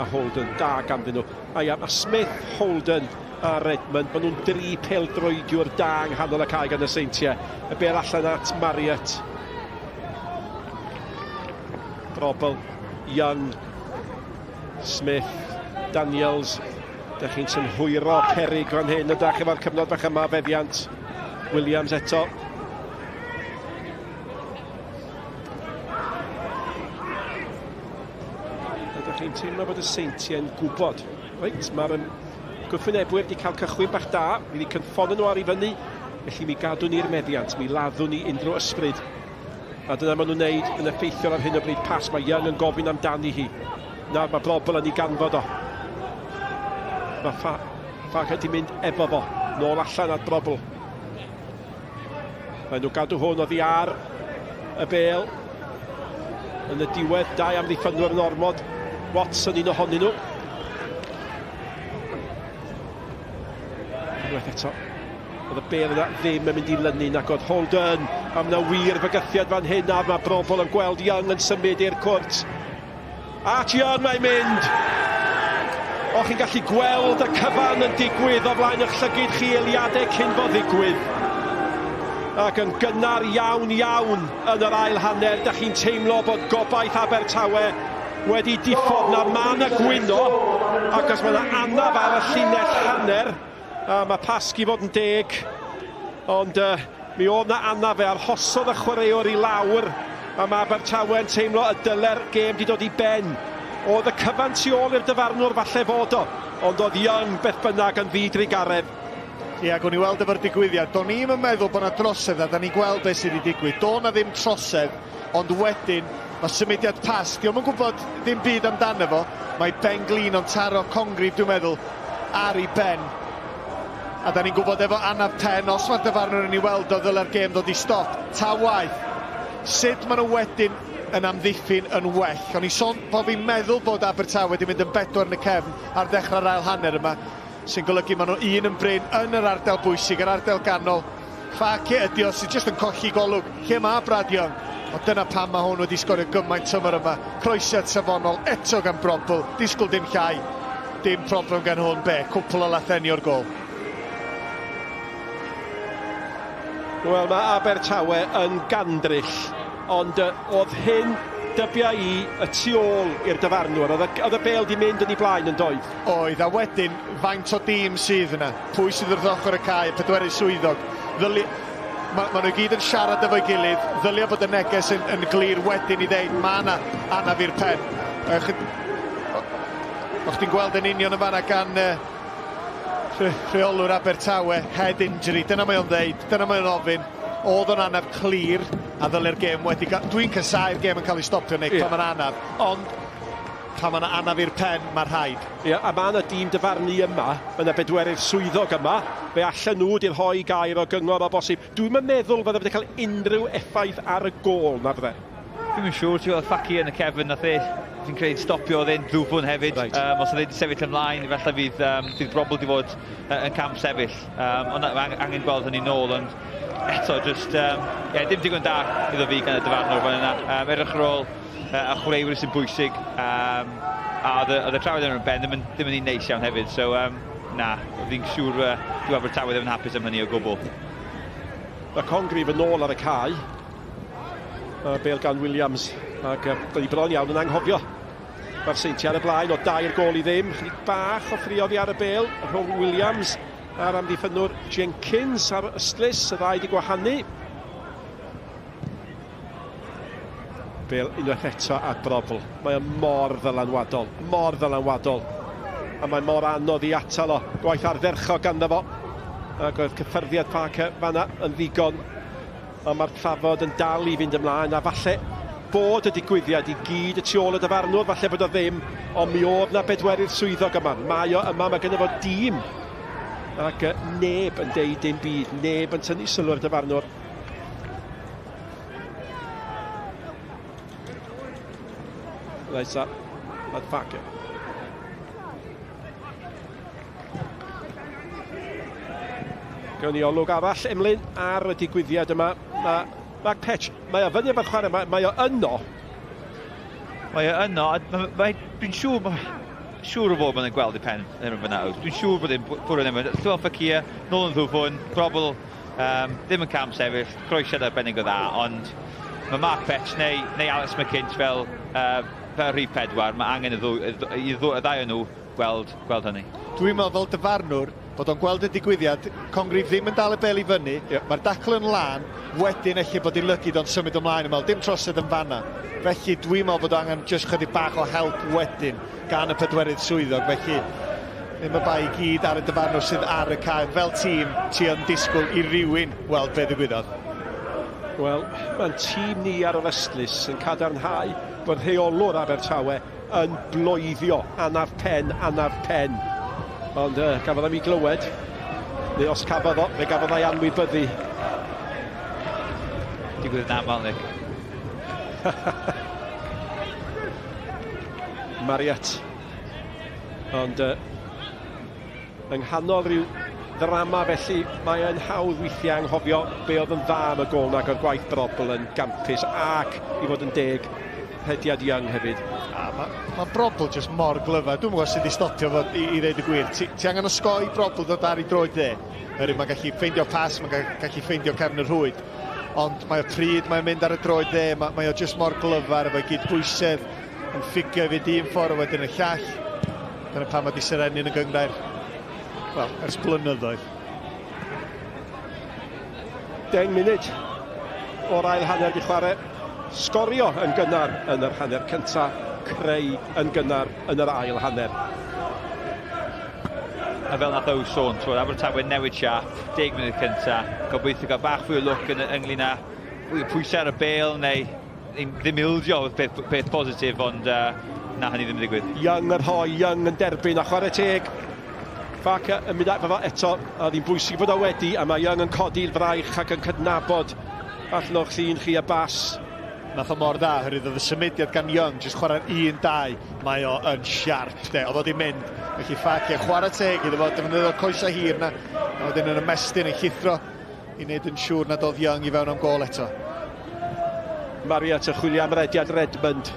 a Holden, da ganddyn nhw. A ia, mae Smith, Holden a Redmond, maen nhw'n dri pêl-droediwr da yng nghanol y cae gan y Seintiau. Y bel allan at Marriott. Drobl, Young, Smith, Daniels. Da chi'n synhwyro Perig fan hyn, ydach efo'r cyfnod bach yma feddiant. Williams eto. Ydych chi'n teimlo bod y Seintiau'n gwybod. Reit, mae'r gwrthwynebwyr wedi cael cychwyn bach da, mi wedi cynffon nhw ar ei fyny, felly mi gadw ni'r meddiant, mi laddwn ni unrhyw ysbryd. A dyna maen nhw'n neud yn effeithiol ar hyn o bryd pas, mae Young yn gofyn amdani hi. Nawr mae Brobl yn ei ganfod o. Mae Fag wedi mynd efo fo, nôl allan at Brobl. Mae nhw gadw hwn oddi ar y bel. Yn y diwedd, 2 amddiffynwyr yn ormod. Watson un ohonyn nhw. Unwaith eto, oedd y Bêl yna ddim yn mynd i lynu nag oedd Holden am na wir fygythiad fan hyn a mae Brobl yn gweld Young yn symud i'r cwrt. At Young mae'n mynd. O, chi'n gallu gweld y cyfan yn digwydd o flaen eich llygyd chi eiliadau cyn fo ddigwydd. Ac yn gynnar iawn iawn yn yr ail hanner. Da chi'n teimlo bod gobaith Abertawe wedi diffodd na man y gwyno. Ac os mae yna anaf ar y llinell hanner, a mae pasgi fod yn deg. Ond mi oedd na anaf ar hosodd y chwaraewr i lawr. A mae Abertawe yn teimlo y dyle'r gêm wedi dod i ben. Oedd y cyfan tu ôl i'r dyfarnwr falle fod o. Ond oedd Young beth bynnag yn ddidrigaredd. Ie, ac o'n i weld efo'r digwyddiad. Do'n i'm yn meddwl bod yna trosedd a da ni gweld beth sydd wedi digwydd. Do' na ddim trosedd, ond wedyn mae symudiad pas. Diolch yn gwybod ddim byd amdano fo. Mae Ben Glyn o'n taro congrif, dwi'n meddwl, ar ei ben. A da ni'n gwybod efo anaf pen, os mae'r dyfarnwr yn ei weld o ddyle'r gêm dod i stop. Ta waith. Sut maen nhw wedyn yn amddiffyn yn well. O'n i sôn bod fi'n meddwl bod Abertawe wedi mynd yn 4 yn y cefn ar ddechrau'r ail hanner yma, sy'n golygu maen nhw un yn bryn yn yr ardal bwysig, yr ardal ganol. Ffaci ydi o sy'n jyst yn colli golwg. Lle mae Brad Young? O dyna pam mae hwn wedi sgorio gymaint tymor yma. Croesiad safonol eto gan Brobl. Disgwyl dim llai. Dim problem gan hwn be. Cwpl o latheni o'r gol. Wel, mae Abertawe yn gandryll. Ond oedd hyn dybia i y tu ôl i'r dyfarnwr. Oedd y Bêl di mynd yn ei blaen yn doedd. Oedd, a wedyn faint o dîm sydd yna. Pwy sydd wrth ochr y cae, pedwerydd swyddog. Maen nhw gyd yn siarad efo'i gilydd. Ddylia bod y neges yn glir wedyn i ddeud, mae yna anaf i'r pen. O'ch ti'n gweld yn union yn fanna gan rheolwr Abertawe, head injury. Dyna mae o'n ddeud, dyna mae o'n ofyn. Oedd o'n anaf clir a ddylai'r gêm wedi cael... Dwi'n cysau'r gêm yn cael ei stopio, Nic, pan mae'n anaf. Ond pan mae'n anaf i'r pen, mae'r rhaid. Ie, a mae yna dîm dyfarnu yma, mae yna bedwerydd swyddog yma, fe allan nhw di'r hoi gair o gyngor o bosib. Dwi'n meddwl fydde wedi cael unrhyw effaith ar y gol, na'r dde. Dwi'n yn siŵr, ti'n gweld Ffaci yn y cefn nath e. Fi'n credu stopio oedd e'n ddwfwn hefyd. Right. Os oedd e'n sefyll ymlaen, felly fydd Brobl wedi fod yn camp sefyll. Ond angen gweld hynny nôl, ond eto, just, dim digon da iddo fi gan y dyfarnwr fan yna. Edrych ar ôl y chwaraewyr sy'n bwysig. A oedd y trawedd yn ben ddim yn un neis iawn hefyd. So, na, fi'n siŵr dwi'n Abertawe ddim yn hapus am hynny o gwbl. Mae congrif yn ôl ar y cae. Bêl gan Williams. Ac da ni bron iawn yn anghofio. Mae'r Seintiau ar y blaen o 2 gol i ddim. Chydig bach o ffriofi ar y Bêl rhwng Williams a'r amddiffynwr Jenkins ar ystlys, y ddau di gwahanu. Bêl unwaith eto at Brobl. Mae o'n mor ddylanwadol, a mae'n mor anodd i atal o. Gwaith ardderchog ganddo fo. Ac oedd cyffyrddiad Parker fanna yn ddigon. Ond mae'r trafod yn dal i fynd ymlaen, a falle bod y digwyddiad i gyd y tu ôl y dyfarnwr, falle bod o ddim, ond mi oedd na bedwerydd swyddog yma. Mae o yma, mae gynno fo dîm. Ac neb yn deud dim byd, neb yn tynnu sylw ar y dyfarnwr. Reit, at Parker. Gawn ni olwg arall, Emlyn, ar y digwyddiad yma. Mae Petch, mae o fyny efo'r chwarae, mae o yno. Dwi'n siŵr o fod bod yn gweld i pen yn fyna. Dwi'n siŵr bod e'n bwrdd yn ymwneud. Llywel Ffacia, nôl yn ddwfwn, Brobl, ddim yn cam sefyll, croesiad arbennig o dda, ond mae Mark Petch neu Alex McInch fel rhif 4, mae angen y ddau o nhw gweld hynny. Dwi'n meddwl fel dyfarnwr bod o'n gweld y digwyddiad, congrif ddim yn dal y Bêl i fyny, mae'r dacl yn lan, wedyn eich bod i'n lygyd o'n symud ymlaen ymlaen, dim trosedd yn fanna. Felly dwi'n meddwl bod angen jyst chydig bach o help wedyn gan y pedwerydd swyddog, felly ddim y bai i gyd ar y dyfarnwr sydd ar y cael. Fel tîm, ti yn disgwyl i rywun weld be ddigwyddodd. Wel, mae'n tîm ni ar yr ystlys yn cadarnhau bod rheolwr Abertawe yn bloeddio anaf pen. Ond gafodd am I glywed, neu os cafodd o, fe gafodd ei anwybyddu. Digwydd yn aml, Nic. Mariet. Ond yng nghanol rhyw ddrama felly, mae yn hawdd weithiau anghofio be oedd yn dda am y gol nag o'r gwaith Brobl yn gampus ac i fod yn deg hediad Young hefyd. Mae Brobl jyst mor glyfa. Dwi'n gwybod sydd wedi stopio fod i ddweud y gwir. Ti angen osgoi Brobl dod ar ei droed dde. Mae'n gallu ffeindio pas, mae'n gallu ffeindio cefn y rhwyd. Ond mae o pryd, mae'n mynd ar y droed dde, mae o jyst mor glyfar efo gyd bwysedd yn ffigio fydd un ffordd a wedyn y llall. Dyna pam wedi Serenni'n y gyngrair. Wel, ers blynyddoedd. 10 munud o'r ail hanner di chwarae. Sgorio yn gynnar yn yr hanner cyntaf, creu yn gynnar yn yr ail hanner. A fel nath o sôn, Abertawe newid siap, 10 munud cyntaf, gobeithio gael bach fwy o look ynglyn â pwysau ar y bêl neu ddim ildio oedd peth positif, ond na hynny ddim yn digwydd. Young yn rhoi, Young yn derbyn a chwarae teg. Barc yn mynd efo eto, a ddim bwysig bod o wedi, a mae Young yn codi'r fraich ac yn cydnabod allan o'ch llun chi a bas. Nath o mor dda, hyrwyd oedd y symudiad gan Young, jyst chwarae'r 1-2, mae o yn siarp, oedd o di mynd. Felly Barc chwarae teg iddo fo, defnyddio coesau hir na, a wedyn yn ymestyn yn llithro i wneud yn siŵr nad oedd Young i fewn am gol eto. Mariet yn chwilio am rediad Redmond.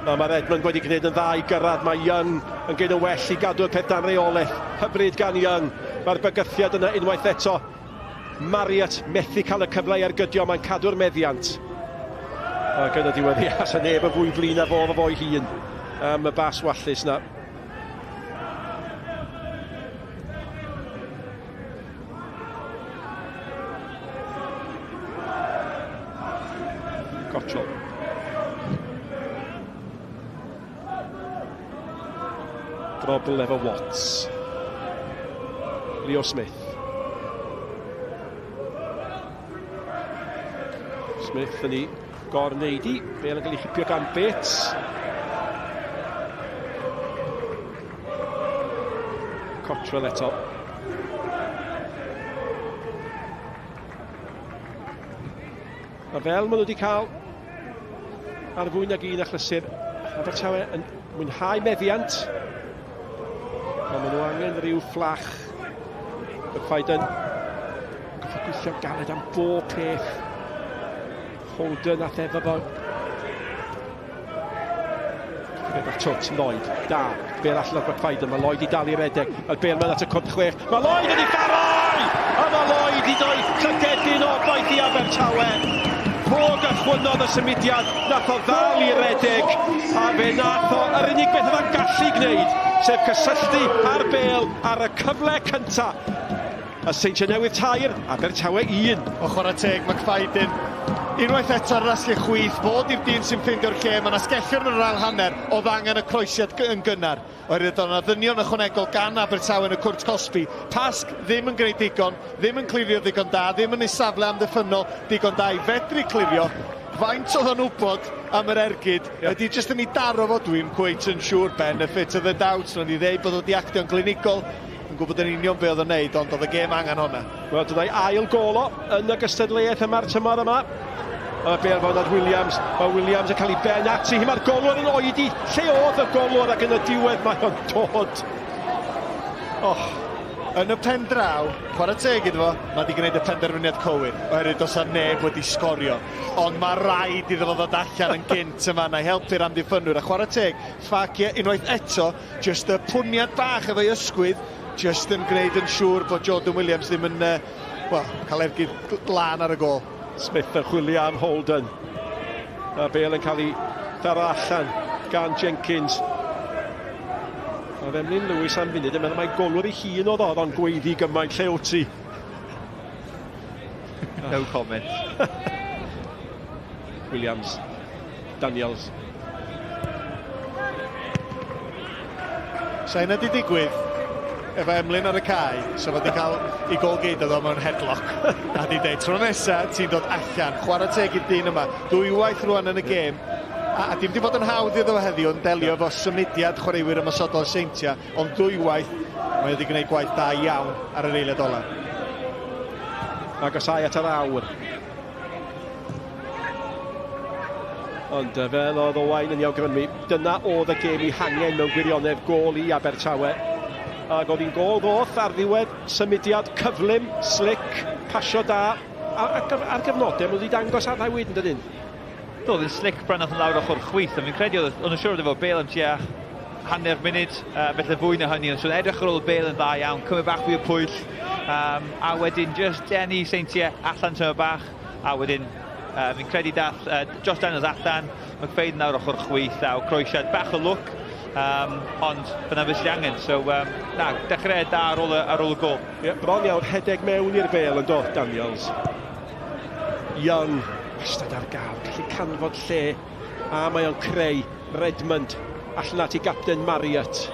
A mae Redmond wedi gwneud yn dda i gyrraedd, mae Young yn gwneud yn well i gadw'r peth dan reolaeth. Hybryd gan Young, mae'r bygythiad yna unwaith eto. Mariet methu cael y cyfle ar gydio, mae'n cadw'r meddiant. Ac yn y diweddiad, a neb yn fwy flin a fo'i hun am y bas wallus na. Gottro. Brobl efo Watts. Leo Smith. Smith yn ei gorneidi. Bêl yn cael ei chipio gan Bates. Cottrell eto. A fel maen nhw wedi cael ar fwy nag un achlysur, Abertawe yn mwynhau meddiant. A maen nhw angen rhyw fflach. Y ffaid yn gofio gweithio galed am bob peth. Holden a efo fo. Gyda'r twt, Lloyd, da. Bêl allan o'r Bacfaiden, mae Lloyd i dal i redeg. A'r bêl mae'n at y cwrt chwech. Mae Lloyd yn ei pharoi! A mae Lloyd i doi llygedyn obaith i Abertawe. Fo gychwynnodd y symudiad, nath o ddal i redeg. A fe nath o, yr unig beth oedd o'n gallu gwneud, sef cysylltu ar bêl ar y cyfle cyntaf. A Seintiau Newydd tair, Abertawe 1. O chwarae teg, McFadden. Unwaith eto ar raslu chwith, bod i'r dyn sy'n ffeindio'r lle, mae yna sgellwr yn yr ail hanner, oedd angen y croesiad yn gynnar. Oherwydd oedd yna ddynion ychwanegol gan Abertawe yn y cwrt Cosby. Pasg ddim yn gwneud digon, ddim yn clirio digon da, ddim yn ei safle am ddiffynol digon da i fedru clirio. Faint oedd o'n wybod am yr ergyd, ydy jyst yn ei daro fo, dwi'n cweit yn siŵr benefit of the doubt, ond i ddeud bod wedi actio'n glinigol, yn gwybod yn union be oedd o'n neud, ond oedd y gêm angen honna. Wel, dyna'i ail golo yn y gystadleuaeth yma'r tymor yma. A bêl fan nad Williams, mae Williams yn cael ei ben ati, mae'r golwr yn oedi, lle oedd y golwr ac yn y diwedd mae o'n dod. Yn y pen draw, chwarae teg iddo fo, mae wedi gwneud y penderfyniad cywir, oherwydd does a neb wedi sgorio. Ond mae rhaid iddo fo ddod allan yn gynt yma, na helpu'r amddiffynwyr. A chwarae teg, Barc unwaith eto, jyst y pwniad bach efo'i ysgwydd, jyst yn gwneud yn siŵr bod Jordan Williams ddim yn cael ergyd glân ar y gol. Smith yn chwilio am Holden. A bêl yn cael ei tharo allan gan Jenkins. Oedd Emlyn Lewis am funud yn meddwl mae golwr ei hun oedd o'n gweiddi gymaint lle o ti. No comment. Williams. Daniels. Sa'n ydi digwydd efo Emlyn ar y cae, so wedi cael ei golgeid oedd o mewn headlock. A di dweud, tro nesa, ti'n dod allan, chwarae teg i'r dyn yma, dwywaith rwan yn y gêm. A dim di fod yn hawdd iddo fo heddiw yn delio efo symudiad chwaraewyr ymosodol Seintiau, ond dwywaith mae wedi gwneud gwaith da iawn ar yr eiliad ola. A gosau at yr awr. Ond fel oedd Owain yn awgrymu, dyna oedd y gêm I hangen mewn gwirionedd gol I Abertawe. Ac oedd hi'n gol ddoth ar ddiwedd, symudiad cyflym, slick, pasio da. Ar gyfnodau, mae wedi dangos ar ddau wedyn dydyn. Doedd yn slick bron nath yn lawr ochr chwith, a fi'n credu oedd yn siŵr efo Bêl yn tua hanner munud, felly fwy na hynny. So edrych ar ôl Bêl yn dda iawn, cymryd bach fwy o pwyll, a wedyn just denu Seintiau allan tymor bach, a wedyn fi'n credu dath Josh Daniels allan, McFaden nawr ochr chwith, a o croesiad bach o look, ond fyna fes I angen. So, dechrau da ar ôl y gol. Bron iawn, hedeg mewn i'r Bêl yn do, Daniels. Young, wastad ar gael, gallu canfod lle, a mae o'n creu Redmond, allan at I gapten Marriott.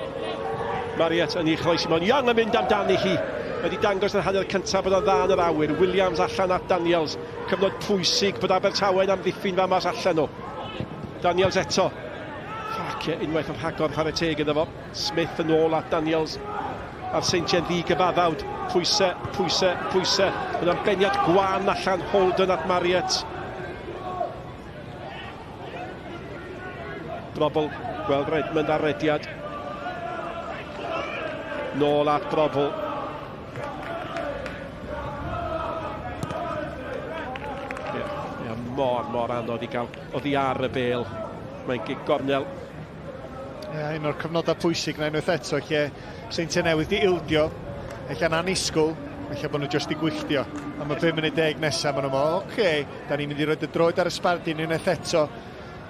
Marriott yn ei chloesi mewn, Young yn mynd amdani hi. Wedi dangos yn hanner cyntaf bod o'n dda yn yr awyr. Williams allan at Daniels. Cyfnod pwysig bod Abertawe am ddiffyn fa mas allan nhw. Daniels eto. Ffacia, unwaith o'r rhagor chwarae teg iddo fo. Smith yn ôl at Daniels. A'r Seintiau'n ddigyfaddawd. Pwysau. Yn ambeniad gwan allan Holden at Marriott. Brobl, gweld Redmond ar rediad. Nôl at Brobl. Mor anodd I gael oddi ar y Bêl. Mae'n gig gornel. Un o'r cyfnodau pwysig na unwaith eto, lle Seintiau Newydd di ildio, ella'n anisgwl, ella'n bod nhw just I gwylltio. Am y 5 munud 10 nesaf, maen nhw'n oce, da ni'n mynd I roed y droed ar y sbardin unwaith eto,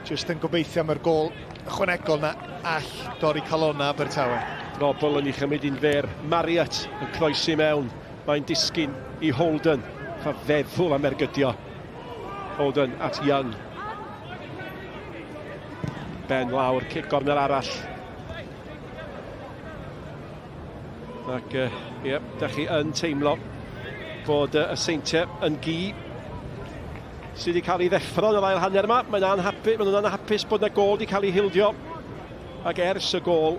just yn gobeithio am yr gol ychwanegol na all dorri calona Abertawe. Brobl yn ei chymryd un fer. Marriott yn croesi mewn. Mae'n disgyn I Holden. Fa feddwl am ergydio. Holden at Young. Ben lawr, cic gornel arall. Ac, da chi yn teimlo bod y Seintiau yn gi sydd wedi cael ei ddeffro yn yr ail hanner yma. Maen nhw'n anhapus bod yna gol wedi cael ei hildio. Ac ers y gol,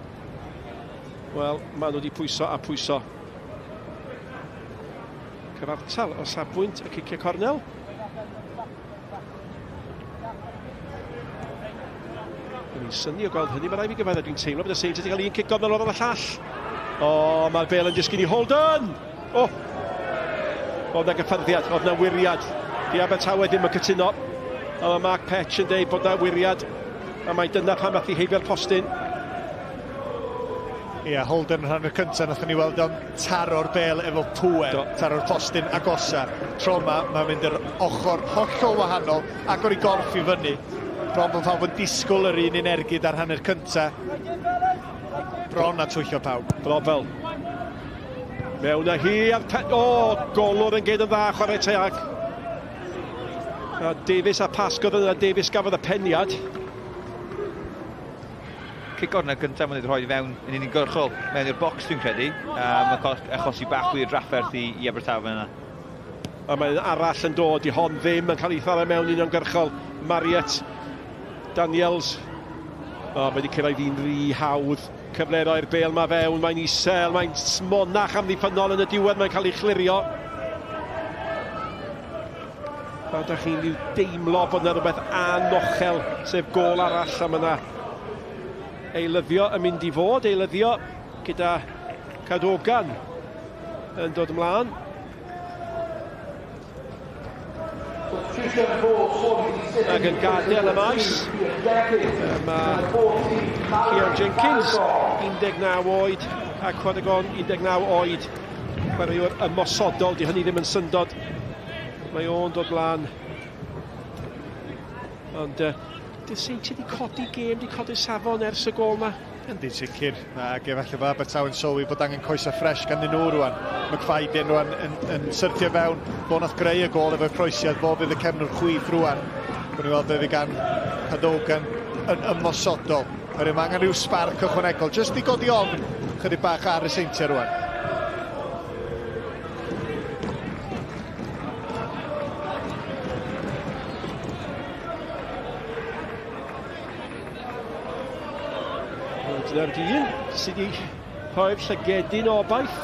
wel, maen nhw wedi pwyso a pwyso. Cyfartal o safbwynt y ciciau cornel. Dwi'n syni o gweld hynny, mae rai fi gyfedd dwi'n teimlo bod y Seintiau wedi cael un cic gornel o'r llall. Mae'r Bêl yn disgyn I Holden! Oedd na gyffyrddiad, oedd na wiriad. Di Abertawe ddim yn cytuno. A mae Mark Petch yn dweud bod na wiriad. A mae dyna pan math I heibio'r postyn. Holden yn rhan o'r cyntaf, nath ni weld o'n taro'r Bêl efo pwer, taro'r postyn agosar. Tro mae'n mynd yr ochr hollol wahanol, agor I gorff I fyny. Bron bod pawb yn disgwyl yr un unergyd ar hanner cyntaf. Bron a twyllo pawb. Brobl. Mewn â hi ar golwr yn gyd yn dda chwarae teg. A Davies a Pasgodd yna, Davies gafodd y peniad. Cic gornel gyntaf mae'n rhoi fewn yn unigyrchol mewn i'r bocs dwi'n credu. Mae'n achosi bach wy'r drafferth I Abertawe yna. A mae'n arall yn dod I hon ddim yn cael ei thara mewn unigyrchol. Marriott, Daniels. Mae wedi cyrraedd un rhy hawdd. Cyfleroi'r Bêl mae fewn, mae'n isel, mae'n smonach am ddiffynol yn y diwedd, mae'n cael ei chlirio. A da chi'n rhyw deimlo bod yna rhywbeth anochel, sef gol arall, a mae yna eilyddio yn mynd I fod, eilyddio gyda Cadogan yn dod ymlaen. Ac yn gadael y maes, mae Cian Jenkins, 19 oed, a Chwaraegon, 19 oed. Chwaraewr ymosodol, di hynny ddim yn syndod. Mae o'n dod mlaen. Ond dy Seintiau di codi gêm, di codi safon ers y gol yma. Yndi sicr, ac efallai fa Abertawe yn sylwi bod angen coesau ffres gan nhw rwan. McFaden rwan yn syrthio fewn, bo nath greu y gol efo'r croesiad, bo fydd y cefnwr chwith rwan. Gwni weld fe fi gan Cadogan yn ymosodol. Mae angen rhyw sbarc ychwanegol, jyst I godi ofn chydig bach ar y Seintiau rwan. Dyna'r dyn sydd wedi rhoi'r llygedyn obaith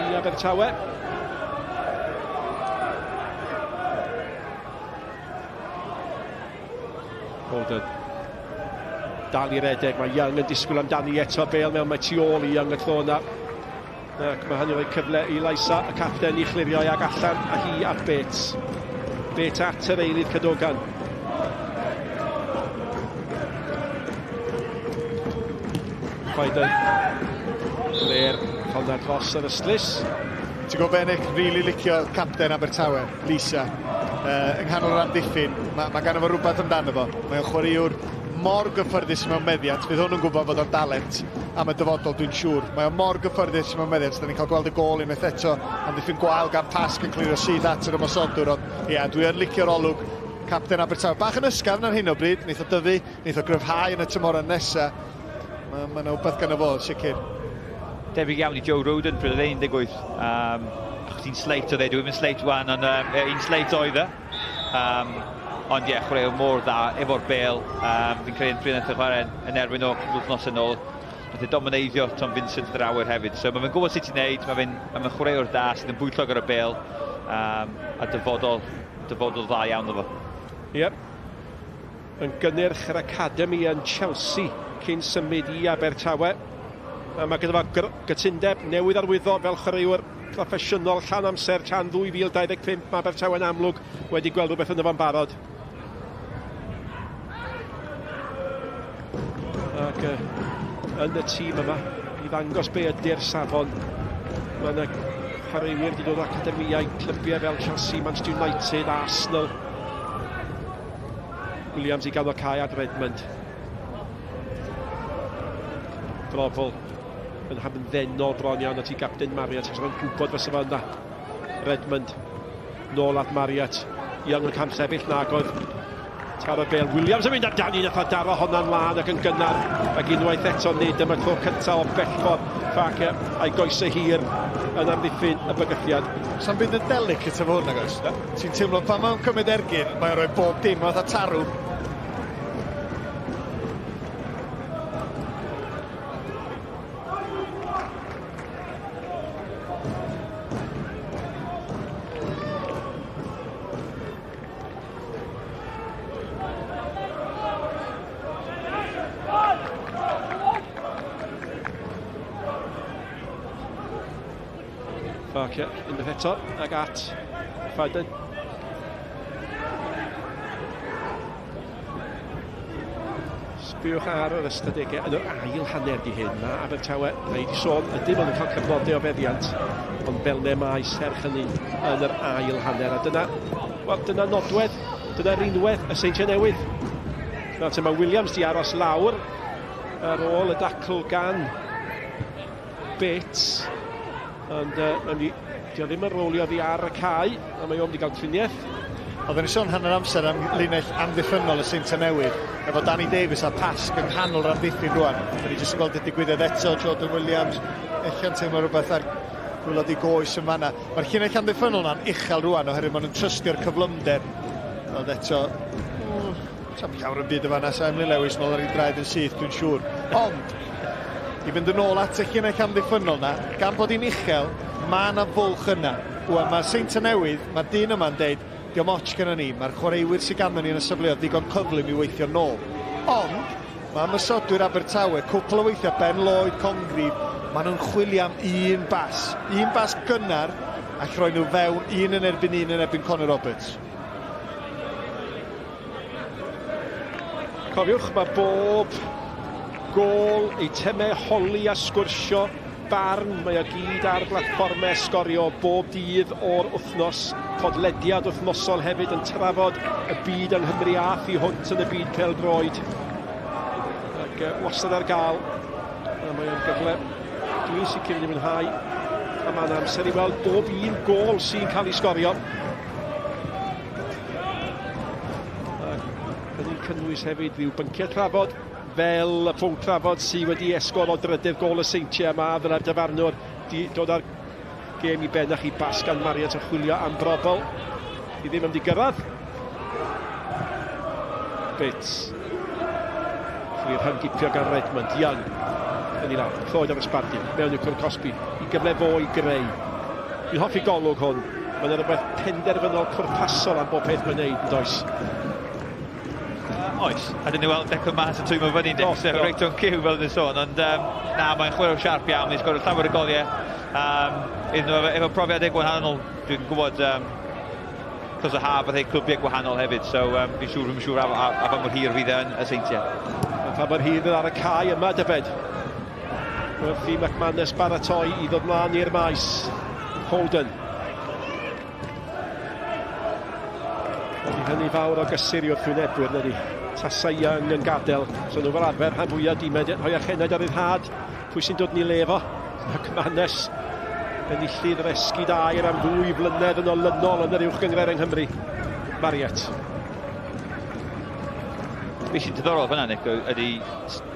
I Abertawe. Holden. Dal i redeg, mae Young yn disgwyl amdani eto. Bale mewn mae tu ôl i Young y tlo yna. Ac mae hynny'n rhoi cyfle i Lysa, y capten, i chlirio ag allan, a hi at Bates. Bates at yr eilydd Cadogan. Faiden. Blair, hwnna dros yr ystlys. Ti'n gwybod be Nic, rili licio capten Abertawe, Lisa. Yng nghanol yr amddiffyn, mae gan efo rhywbeth amdano fo. Mae'n chwaraewr mor gyffyrddus mewn meddiant, fydd hwn yn gwybod fod o'r dalent am y dyfodol, dwi'n siŵr. Mae o mor gyffyrddus mewn meddiant, da ni'n cael gweld y gol unwaith eto, amddiffyn gwael gan pasg yn clirio sydd at yr ymosodwr, ond ia, dwi yn licio'r olwg capten Abertawe. Bach yn ysgafn ar hyn o bryd, neith o dyfu, neith o gryfhau yn y tymor nesaf. Mae'n rhywbeth gan y fo, sicr. Debyg iawn i Joe Roden pryd oedd e'n 18. Achos hi'n sleit oedd e, dwi'n mynd sleit wan, ond un sleit oedd e. Ond ie, chwaraewr mor dda efo'r Bale. Fi'n credu yn pryd chwarae yn erbyn o wythnos yn ôl. Nath e domineiddio Tom Vincent yr awyr hefyd. So mae'n gwybod sut i'n neud, mae'n chwaraewr da sydd yn bwyllog ar y Bale. A dyfodol dda iawn o fo. Ie. Yn gynnyrch yr Academy yn Chelsea cyn symud i Abertawe. Mae gyda fo gytundeb newydd arwyddo fel chwaraewr proffesiynol llawn amser tan 2025. Mae Abertawe yn amlwg wedi gweld rhywbeth yna fo'n barod. Ac yn y tîm yma, i ddangos be ydy'r safon, mae yna chwaraewyr wedi dod o academïau clybiau fel Chelsea, Manchester United, Arsenal. Williams i gael o cae at Redmond. Brofol yn hamddenol bron iawn at i gapten Marriott, achos mae'n gwybod fysa fo yna. Redmond, nôl at Marriott. Young yn cam sefyll nagodd. Taro Bale, Williams yn mynd amdani, nath o daro honna'n lan ac yn gynnar. Ac unwaith eto nid yma clo cyntaf o bellfod. Fac a'i goesau hir yn amddiffyn y bygythiad. Sa'n bydd yn delicate efo hwnna, goes? Ti'n teimlo pan mae'n cymryd ergyn, mae'n rhoi bob dim fath a tarw. Barc unwaith eto ag at Faden. Sbiwch ar yr ystadegau yn yr ail hanner di hyn. Mae Abertawe, neu di sôn, ydy maen nhw'n cael cyfnodau o feddiant, ond fel ne mae serch hynny yn yr ail hanner. A dyna nodwedd, dyna'r unwedd y Seintiau Newydd. Mae Williams di aros lawr ar ôl y dacl gan Bates. Ond di o ddim yn rowlio ddi ar y cae, a mae o'n di gael triniaeth. Oedden ni sôn hanner amser am linell amddiffynol y Seintiau Newydd, efo Danny Davies a Pasg yn nghanol yr amddiffyn rwan. Da ni jyst yn gweld y digwyddiad eto, Jordan Williams, ella'n teimlo rhywbeth ar gwylod i goes yn fanna. Mae'r llinell amddiffynol na'n uchel rwan, oherwydd maen nhw'n trystio'r cyflymder. Ond eto, tam llawer yn byd y fanna, sa Emlyn Lewis nôl ar ei draed yn syth, dwi'n siŵr. Ond, i fynd yn ôl at y llinell amddiffynol na, gan bod hi'n uchel, mae yna fwlch yna. Wel, mae Seintiau Newydd, mae'r dyn yma'n deud, diolch moch gyda ni, mae'r chwaraewyr sy'n ganddo ni yn y safleoedd ddigon cyflym i weithio nôl. Ond, mae ymysodwyr Abertawe, cwpl o weithiau, Ben Lloyd, Congrif, maen nhw'n chwilio am un bas. Un bas gynnar, ac roi nhw fewn, un yn erbyn Conor Roberts. Cofiwch, mae bob gol, eitemau holi a sgwrsio, barn, mae o gyd ar blatfformau sgorio bob dydd o'r wythnos. Podlediad wythnosol hefyd yn trafod y byd yng Nghymru a thu hwnt yn y byd pêl-droed. Ac wastad ar gael. A mae o'n gyfle. Dwi'n sicr yn mwynhau. A mae'n amser i weld bob un gol sy'n cael ei sgorio. Ac ydy'n cynnwys hefyd rhyw bynciau trafod. Fel y pwnc trafod sydd wedi esgol o drydydd gol y Seintiau yma, fyddai'r dyfarnwr dod ar gêm i bennach i Basg gan Marriott yn chwilio am brobl. I ddim am di gyrraedd. Bates. Chwili'r hymgipio gan Redmond. Young. Yn ei lawr. Lloyd ar ysbardi. Mewn i'w Cwr Cosby. I gyfle fo i greu. Dwi'n hoffi golwg hwn. Mae'n rhywbeth penderfynol pwrpasol am bob peth mae'n neud yn does. Oes, a dyn ni weld Declan mas yn twymo fyny, Nick, so reit o'n cyw fel yn sôn, ond na, mae'n chwarae'r siarp iawn, ni'n sgwrdd llawer y goliau. Efo profiadau gwahanol, dwi'n gwybod, cos y haf, fath ei clwbiau gwahanol hefyd, so fi'n siŵr a fa mor hir fydd yn y Seintiau. Fa mor hir fydd ar y cae yma, dybed. Wrth i McManus baratoi i ddod mlaen i'r maes. Holden. Ydy hynny fawr o gysur i wrth wynebwyr, nid i. Tasa Young yn gadael. So nhw fel arfer, rhan fwyaf dimed, rhoi a chennaid ar ryddhad. Pwy sy'n dod ni lefo? McManus. Enillydd resgyd air am 2 flynedd yn olynol yn yr uwch gyngred yng Nghymru. Mariet. Be sy'n diddorol fyna, Nick, ydy,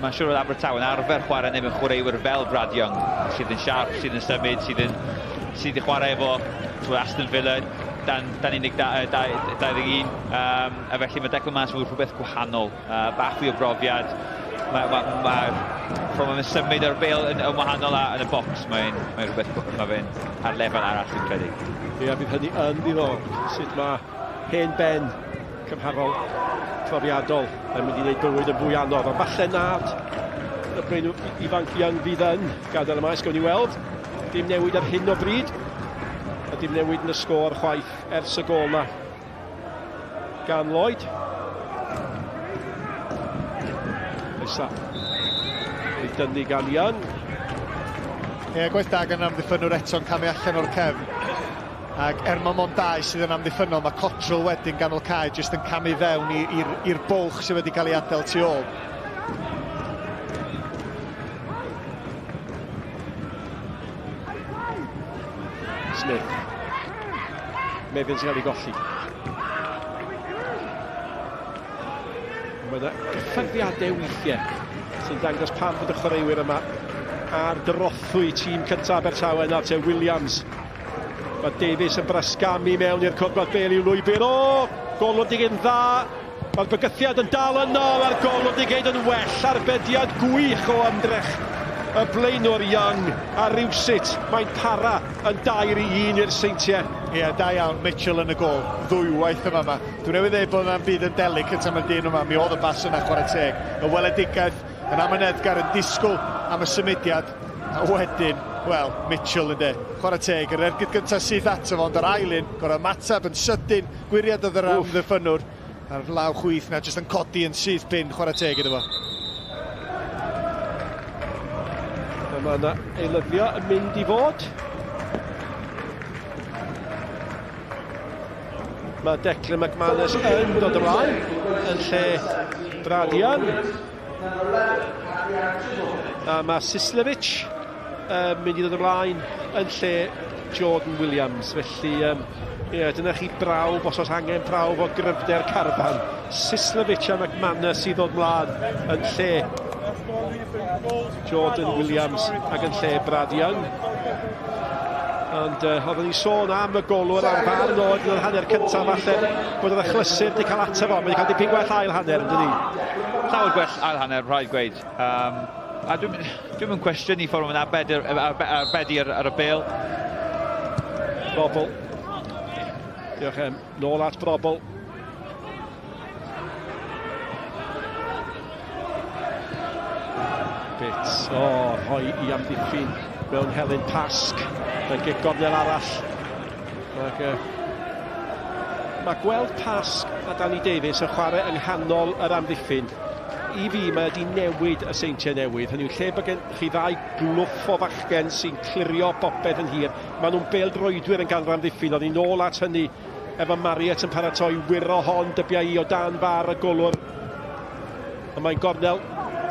mae'n siŵr oedd Abertawe yn arfer chwarae neu mewn chwaraewyr fel Brad Young, sydd yn siarp, sydd yn symud, sydd yn chwarae efo Aston Villa, dan 21, a felly mae Declan mas fwy rhywbeth gwahanol, bach fwy o brofiad. Mae'n symud ar bêl yn wahanol yn y bocs, mae'n rhywbeth fe'n ar lefel arall, dwi'n credu. Ie, bydd hynny yn ddiddorol, sut mae hen ben cymharol profiadol yn mynd i wneud bywyd yn fwy anodd, ond falle nad y brein ifanc Young fydd yn gadael y maes, gawn ni weld. Dim newid ar hyn o bryd, a dim newid yn y sgôr chwaith ers y gol na gan Lloyd. Nesa, ei dynnu gan Young. Ie, gwaith da gan amddiffynwr eto'n camu allan o'r cefn. Ac mae mond 2 sydd yn amddiffynol, mae Cottrell wedyn ganol cae jyst yn camu fewn i'r bwlch sydd wedi cael ei adael tu ôl. Smith. Mefin sy'n cael ei golli. Mae yna gyffyrddiadau weithiau sy'n dangos pam bod y chwaraewyr yma ar drothwy tîm cyntaf Abertawe na'r te Williams. Mae Davies yn brysgamu mewn i'r cwrdd bel i'w lwybr. Golwr digyn dda. Mae'r bygythiad yn dal yno. Mae'r golwr digyn yn well. Arbediad gwych o ymdrech y blaenwr Young a rywsut mae'n para yn 2-1 i'r Seintiau. Ie, da iawn, Mitchell yn y gol. Ddwywaith yma. Dwi'n newydd dweud bod yna'n byd yn delicate am y dyn yma. Mi oedd y bas yna chwarae teg. Y weledigaeth yn amyneddgar yn disgwyl am y symudiad. A wedyn, wel, Mitchell yn de. Chwarae teg, yr ergyd gyntaf sydd ato fo, ond yr ailyn, gorau matab yn sydyn, gwiriad oedd yr amddiffynwr. A'r law chwyth na, jyst yn codi yn syth bin, chwarae teg iddo fo. Mae yna eilyddio yn mynd i fod. Mae Declan McManus yn dod ymlaen, yn lle Bradian. A mae Sislevich mynd i ddod ymlaen yn lle Jordan Williams. Felly, dyna chi brawf, os oes angen brawf o gryfder carfan. Sislevich a McManus i ddod ymlaen yn lle Jordan Williams ac yn lle Brad Young. Ond oeddwn ni sôn am y golwr ar fan oed yn yr hanner cyntaf falle bod yr achlysur wedi cael ataf o. Mae'n cael dipyn gwell ail hanner, yn dydi? Llawer gwell ail hanner, rhaid gweud. A dwi'n mynd cwestiwn i ffordd yn arbedi ar y bêl. Brobl. Diolch em. Nôl at Brobl. Bits. Rhoi i amddiffyn mewn Helen Pasg. Mae'n gig gornel arall. Mae gweld Pasg a Danny Davies yn chwarae yng nghanol yr amddiffyn. I fi mae wedi newid y Seintiau Newydd. Hynny yw lle bod gen chi 2 glwff o fachgen sy'n clirio bopeth yn hir. Maen nhw'n bêl-droedwyr yn ganol amddiffyn. Oedd ni nôl at hynny efo Mariet yn paratoi wiro hon dybiau i o dan far y golwr. A mae'n gornel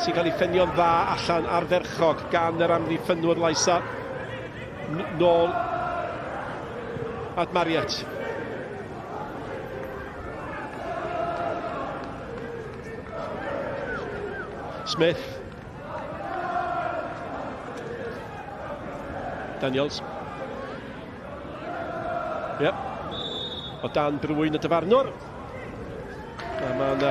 sy'n cael ei ffenio'n dda allan ardderchog gan yr amddiffynwr Laisa. Nôl at Mariet. Smith. Daniels. Yep. O dan brwyn y dyfarnwr. A mae'n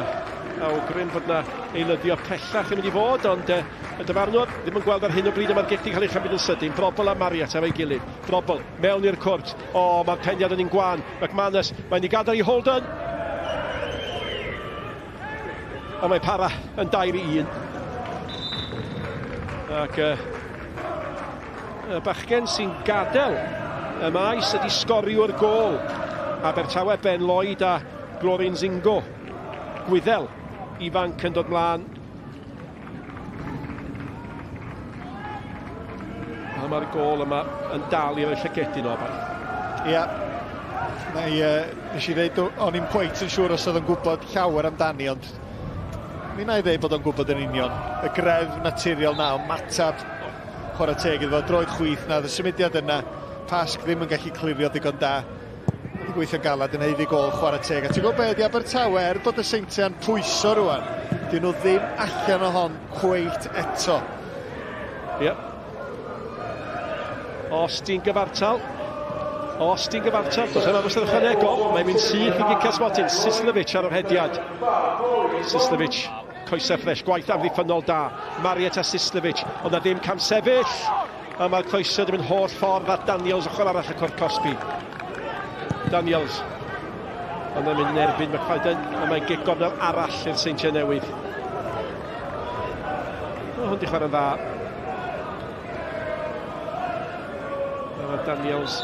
awgrym bod yna eilyddio pellach yn mynd i fod, ond y dyfarnwr ddim yn gweld ar hyn o bryd y mae'r gellid cael ei chymryd yn sydyn. Brobl a Mariet efo'i gilydd. Brobl mewn i'r cwrt. Mae'r pendiad yn un gwan. McManus, mae'n i gadael i Holden. A mae Para yn 2-1. Ac y bachgen sy'n gadael y maes ydi sgoriwr gol. Abertawe, Ben Lloyd a Glorin Zingo. Gwyddel ifanc yn dod mlaen. A mae'r gol yma yn dal i'r llygedyn o Barc. Ia. Nes i ddeud, o'n i'n pwynt yn siŵr os oedd yn gwybod llawer amdani, ond mi na i ddeud bod o'n gwybod yn union. Y gref naturiol na, ond matab chwarae teg iddo fo, droed chwith na, y symudiad yna, Pasg ddim yn gallu clirio digon da. Wedi gweithio'n galad yn heiddi gol chwarae teg. A ti'n gwybod beth i Abertawe, bod y Seintiau'n pwyso rwan, dyn nhw ddim allan o hon cweit eto. Ie. Os ti'n gyfartal, does yna ymwystod ychwanegol, mae'n mynd syth i Gikas Martin, Sislevic ar yr hediad. Sislevic, coesau ffres, gwaith amddiffynol da, Mariet a Sislevic, ond na ddim cam sefyll, a mae'r coesau ddim yn holl ffordd at Daniels ochr arall y cwrt Cosby. Daniels, ond yn mynd yn erbyn McFadden, a mae'n gigonel arall i'r Seintiau Newydd. Hwn di chwarae'n dda. A Daniels,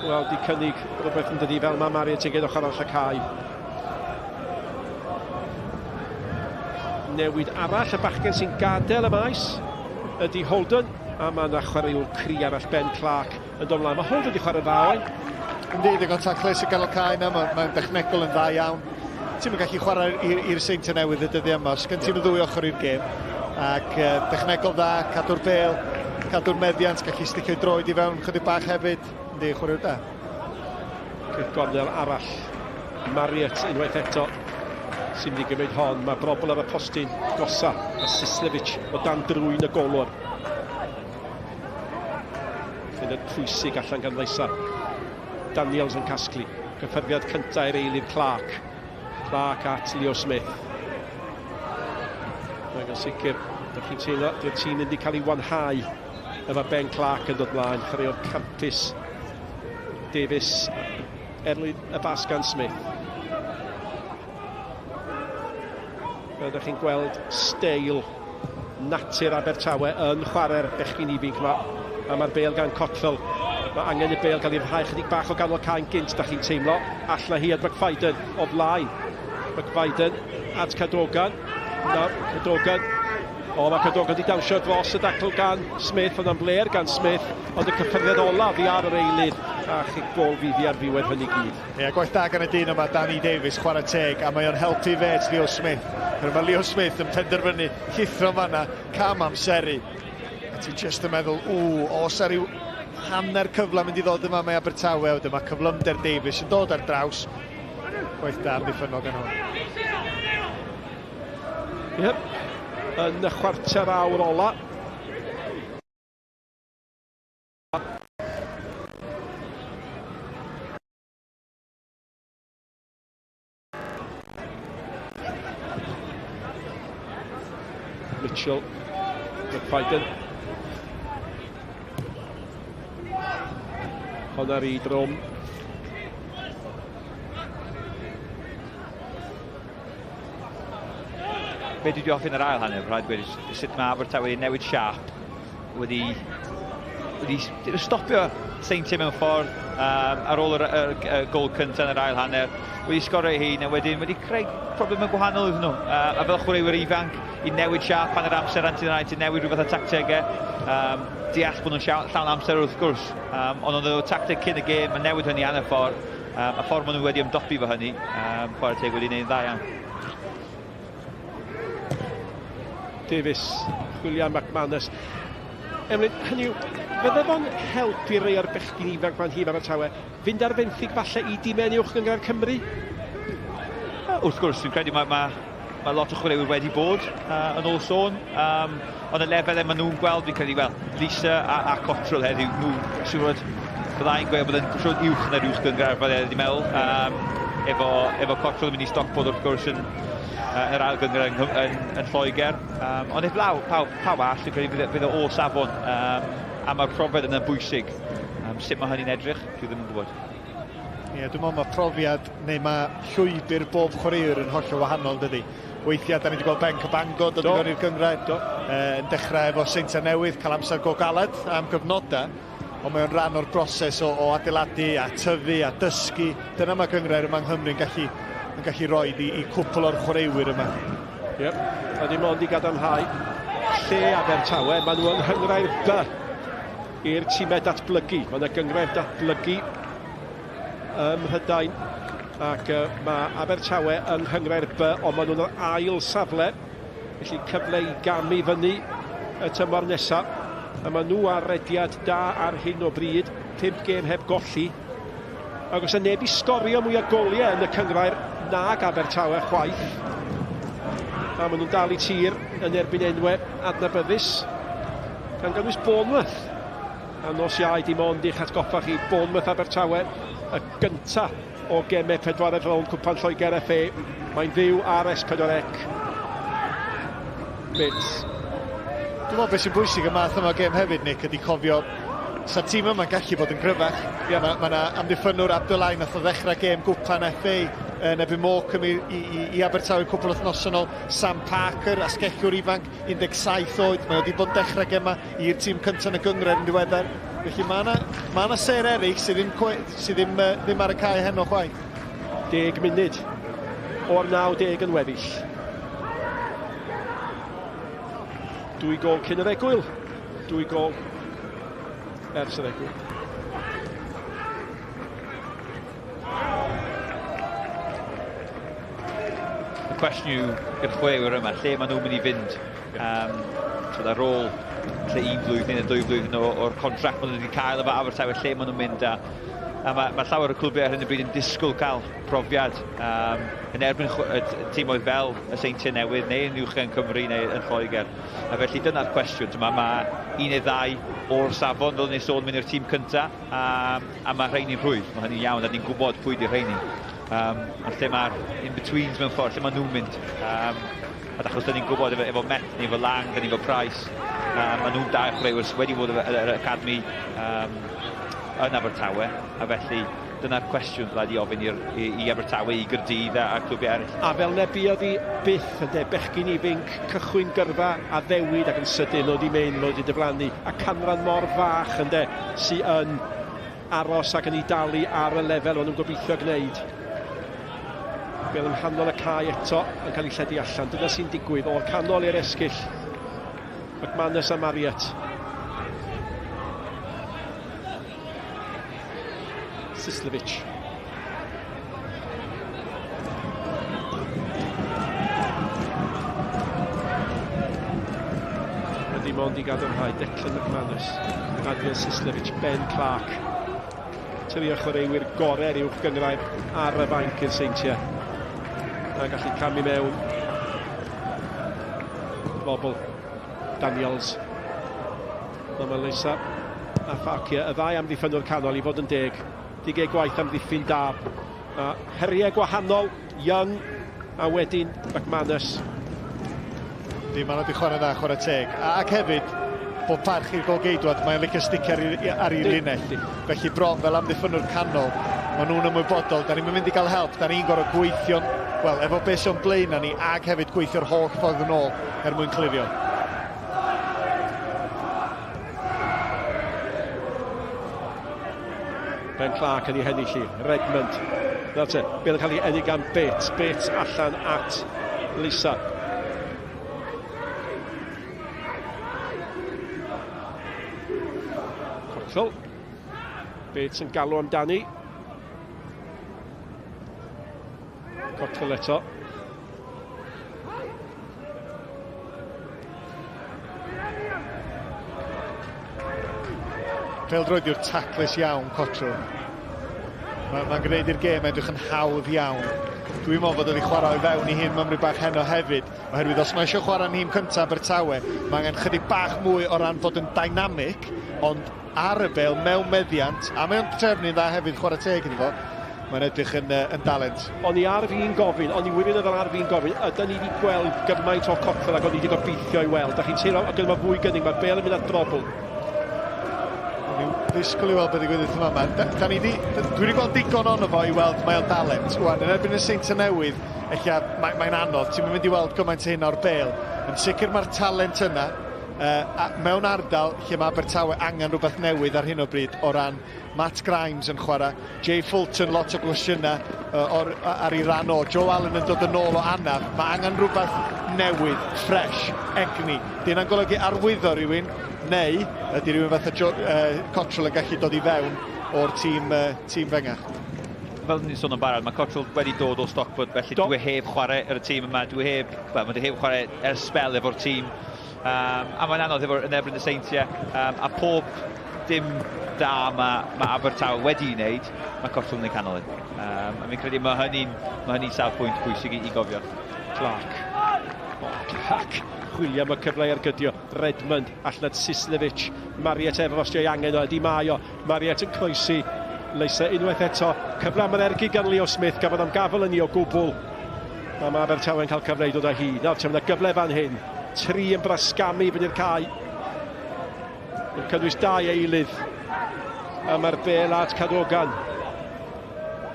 wel, di cynnig rhywbeth yn dydi fel mae Mariet yn gyd ochr arall y cae. Newid arall, y bachgen sy'n gadael y maes ydy Holden, a mae yna chwaraewr cri arall Ben Clark yn dod mlaen. Mae Holden wedi chwarae dda, Owain. Yndi, digon taclus y ganol cae yna, mae'n dechnegol yn dda iawn. Ti'n mynd gallu chwarae i'r Seintiau Newydd y dyddi yma, os gen ti'n ddwy ochr i'r gêm. Ac dechnegol dda, cadw'r bêl, cadw'r meddiant, gallu sticio droed i fewn, chydig bach hefyd. Yndi, chwaraewr da. Gornel arall, Mariet unwaith eto, sy'n mynd i gymryd hon. Mae brobl ar y postyn gosa, a Sislevic o dan drwy'n y golwr. Yn pwysig allan gan Leisa. Daniels yn casglu. Gyffyrddiad cyntaf i'r eilydd Clark. Clark at Leo Smith. Mae'n gan sicr, dych chi'n teimlo, di'r tîm wedi cael ei wanhau efo Ben Clark yn dod mlaen. Chwaraewr campus Davies, Erlyn y Basgan Smith. Ydych chi'n gweld steil natur Abertawe yn chwarae'r bechgyn ifanc yma. A mae'r bêl gan Cotfel. Mae angen y bêl gael ei rhai chydig bach o ganol caen gynt, da chi'n teimlo. Alla hi at McFadden o blaen. McFadden at Cadogan. Nawr, Cadogan. O, mae Cadogan wedi dawnsio dros y dacl gan Smith, ond am bler gan Smith, ond y cyffyrddiad olaf i ar yr eilydd. A chi gol fyddi ar ddiwedd hynny gyd. Ie, gwaith da gan y dyn yma, Danny Davies, chwarae teg, a mae o'n helpu fet Leo Smith. Mae Leo Smith yn penderfynu llithro fanna, cam amseru. A ti'n just yn meddwl, os ar ryw hanner cyfle mynd i ddod yma mae Abertawe, wedyn mae cyflymder Davies yn dod ar draws. Gwaith da amddiffynol gan hwn. Yep. Yn y chwarter awr ola. Mitchell, McFadden. Hon ar ei drwm. Be dwi ofyn yr ail hanner, rhaid gweud, sut mae Abertawe wedi newid siap, wedi stopio Seintiau mewn ffordd ar ôl y gol cyntaf yn yr ail hanner, wedi sgorio ei hun, a wedyn wedi creu problemau gwahanol iddyn nhw. A fel chwaraewyr ifanc, i newid siap pan yr amser Anthony Wright, i newid rhywbeth o tactegau, deall bod nhw'n llawn amser wrth gwrs, ond oedd y tacteg cyn y gêm, a newid hynny an y ffordd, a ffordd maen nhw wedi ymdopi fo hynny, chwarae teg wedi gwneud yn dda iawn. Davies, Julian McManus. Emlyn, hynny yw, fydde fo'n helpu rei o'r bechgyn ifanc fan hyn Abertawe fynd ar fenthyg falle i dimen uwch gyngor Cymru? Wrth gwrs, dwi'n credu mae lot o chwaraewyr wedi bod yn ôl sôn, ond y lefel maen nhw'n gweld, dwi'n credu, Lisa a Cottrell heddiw, nhw siwrod byddai'n gweud bod yn siwrod uwch na'r uwch gyngor fel wedi meddwl, efo Cottrell yn mynd i Stockport wrth gwrs yn yr ail gyngor yn Lloegr, ond heblaw, pawb all, dwi'n credu bydd o safon, a mae'r profiad yna'n bwysig. Sut mae hynny'n edrych, dwi ddim yn gwybod. Ie, dwi'n meddwl mae profiad, neu mae llwybr bob chwaraewr yn holl o wahanol, dydy. Weithiau, da ni wedi gweld Ben Cybango dod i fewn i'r gyngrair. Yn dechrau efo Seintiau Newydd, cael amser go galed am gyfnodau. Ond mae'n rhan o'r broses o adeiladu a tyfu a dysgu. Dyna mae gyngrair yma yng Nghymru'n gallu rhoi i cwpl o'r chwaraewyr yma. Ie, a dim ond i gadarnhau lle Abertawe, maen nhw yn hyngrair B i'r tîmau datblygu. Mae yna gyngrair datblygu ym Mhrydain ac mae Abertawe yn hyngrair B, ond maen nhw'n ail safle, felly cyfle i gamu fyny y tymor nesaf. A maen nhw ar rediad da ar hyn o bryd, 5 gêm heb golli. Ac os yna neb i sgorio mwy o goliau yn y cyngrair nag Abertawe chwaith. A maen nhw'n dal i tir yn erbyn enwau adnabyddus gan gynnwys Bournemouth. A nos iau dim ond i'ch atgoffa chi Bournemouth Abertawe, y gyntaf o gemau 4 rownd Cwpan Lloegr FA. Mae'n fyw ar S4C. Bydd. Dwi'n meddwl beth sy'n bwysig y math yma gêm hefyd, Nic, ydy cofio sa'r tîm yma'n gallu bod yn gryfach. Mae yna amddiffynwr Abdullahi nath o ddechrau gêm Cwpan FA yn ebyn Morecambe i Abertawe cwpl o wythnosau nôl. Sam Parker, asgellwr ifanc, 17 oed. Mae wedi bod yn dechrau gema i'r tîm cyntaf yn y gyngrair yn diweddar. Felly mae yna ser eraill sydd ddim ar y cae heno chwaith. 10 munud o'r 90 yn weddill. 2 gol cyn yr egwyl, 2 gol ers yr egwyl. Y cwestiwn yw i'r chwaraewyr yma, lle maen nhw'n mynd i fynd ar ôl lle 1 blwyddyn neu 2 blwyddyn o'r contract maen nhw wedi cael efo Abertawe, lle maen nhw'n mynd a mae llawer o clwbiau ar hyn o bryd yn disgwyl cael profiad yn erbyn tîmoedd fel y Seintiau Newydd neu yn uwch yn Cymru neu yn Lloegr. A felly dyna'r cwestiwn. Mae 1 neu 2 o'r safon fel ni'n sôn mynd i'r tîm cyntaf a mae rheini'n rhwydd. Mae hynny'n iawn a ni'n gwybod pwy di'r rheini. Ond lle mae'r in-betweens mewn ffordd, lle maen nhw'n mynd. A achos da ni'n gwybod efo Met, ni efo Lang, da ni efo Price, maen nhw'n 2 chwaraewyr wedi bod yr academi yn Abertawe, a felly dyna'r cwestiwn dylai di ofyn i Abertawe, i Gaerdydd a clwbiau eraill. A fel nebuodd i byth yn bechgyn ifanc, cychwyn gyrfa a ddewid ac yn sydyn o di mein fod i diflannu. A canran mor fach sy'n yn aros ac yn ei dalu ar y lefel o'n nhw'n gobeithio gwneud. Fel yn hanol y cae eto yn cael ei lledu allan. Dyna sy'n digwydd o'r canol i'r esgyll. McManus a Marriott. Sislevic. Wedi mond i gadarnhau Declan McManus, Nathaniel Sislevic, Ben Clark. Trio chwaraewyr gorau'r uwch gyngrair ar y fainc i'r Seintiau. A gallu camu mewn. Bobl. Daniels. Mamalisa a Farcia. Y ddau amddiffynwr canol i fod yn 10. Digau gwaith amddiffyn da. Heriau gwahanol, Young a wedyn McManus. Maen nhw wedi chwarae dda, chwarae teg. Ac hefyd, bod parch i'r golgeidwad, mae'n licio sticio ar ei linell. Felly bron fel amddiffynwr canol, maen nhw'n ymwybodol. Da ni'n mynd i gael help, da ni'n gorau gweithio, wel, efo beth sy'n blaen na ni, ac hefyd gweithio'r holl ffordd yn ôl mwyn clirio. Ben Clark yn ei hennill i, Redmond. That's it, bydd yn cael ei ennill gan Bit. Bit allan at Lisa. Cottrell. Bit yn galw amdani. Cottrell eto. Pêl-droed yw'r taclus iawn, Cottrell. Mae'n gwneud i'r gêm edrych yn hawdd iawn. Dwi'n meddwl fod wedi chwarae i fewn i hyn mewn rhyw bach heno hefyd. Oherwydd os mae eisiau chwarae'n nhîm cyntaf Abertawe, mae angen chydig bach mwy o ran fod yn dynamic, ond ar y bêl, mewn meddiant, a mewn trefnu'n dda hefyd chwarae teg iddo fo, mae'n edrych yn dalent. O'n i ar fi'n gofyn, o'n i wirioneddol ar fi'n gofyn, ydyn ni wedi gweld gymaint o Cottrell ac o'n i wedi gobeithio i weld. Da chi'n teimlo, ac yma fwy gynnig, mae'r bêl yn mynd at drobl. ddisgwyl i weld beth ddigwydd wrth yma. Dwi wedi gweld digon ono fo i weld mae o'n dalent. Wan, yn erbyn y Seintiau Newydd, mae'n anodd. Ti'n mynd i weld gymaint hyn o'r bêl. Yn sicr mae'r talent yna. Mewn ardal lle mae Abertawe angen rhywbeth newydd ar hyn o bryd o ran Matt Grimes yn chwarae, Jay Fulton lot o gwestiynau ar ei ran o, Joe Allen yn dod yn ôl o anaf. Mae angen rhywbeth newydd, ffresh, egni. Di yna'n golygu arwyddo rhywun, neu ydy rhywun fath o Cottrell yn gallu dod i fewn o'r tîm fengach. Fel ni'n sôn yn barod, mae Cottrell wedi dod o Stockport, felly dwi heb chwarae ar y tîm yma, mae heb chwarae ers spel efo'r tîm. A mae'n anodd yn erbyn y Seintiau, a pob dim da mae Abertawe wedi wneud, mae Cottrell yn ei canol hyn. A mi'n credu mae hynny'n safbwynt pwysig i gofio. Clark chwilio am y cyfle ar gydio. Redmond, allan at Sisnevich. Mariet efo os ei angen o, ydi mae o. Mariet yn croesi. Leisa unwaith eto. Cyfle am yr ergi gan Leo Smith, gafodd am gafel yn ni o gwbl. A mae Abertawe yn cael cyfle i dod â hi. Nawr, ti'n mynd gyfle fan hyn. 3 yn brasgamu fyny'r cae. Yn cynnwys 2 eilydd. A mae'r bêl at Cadogan.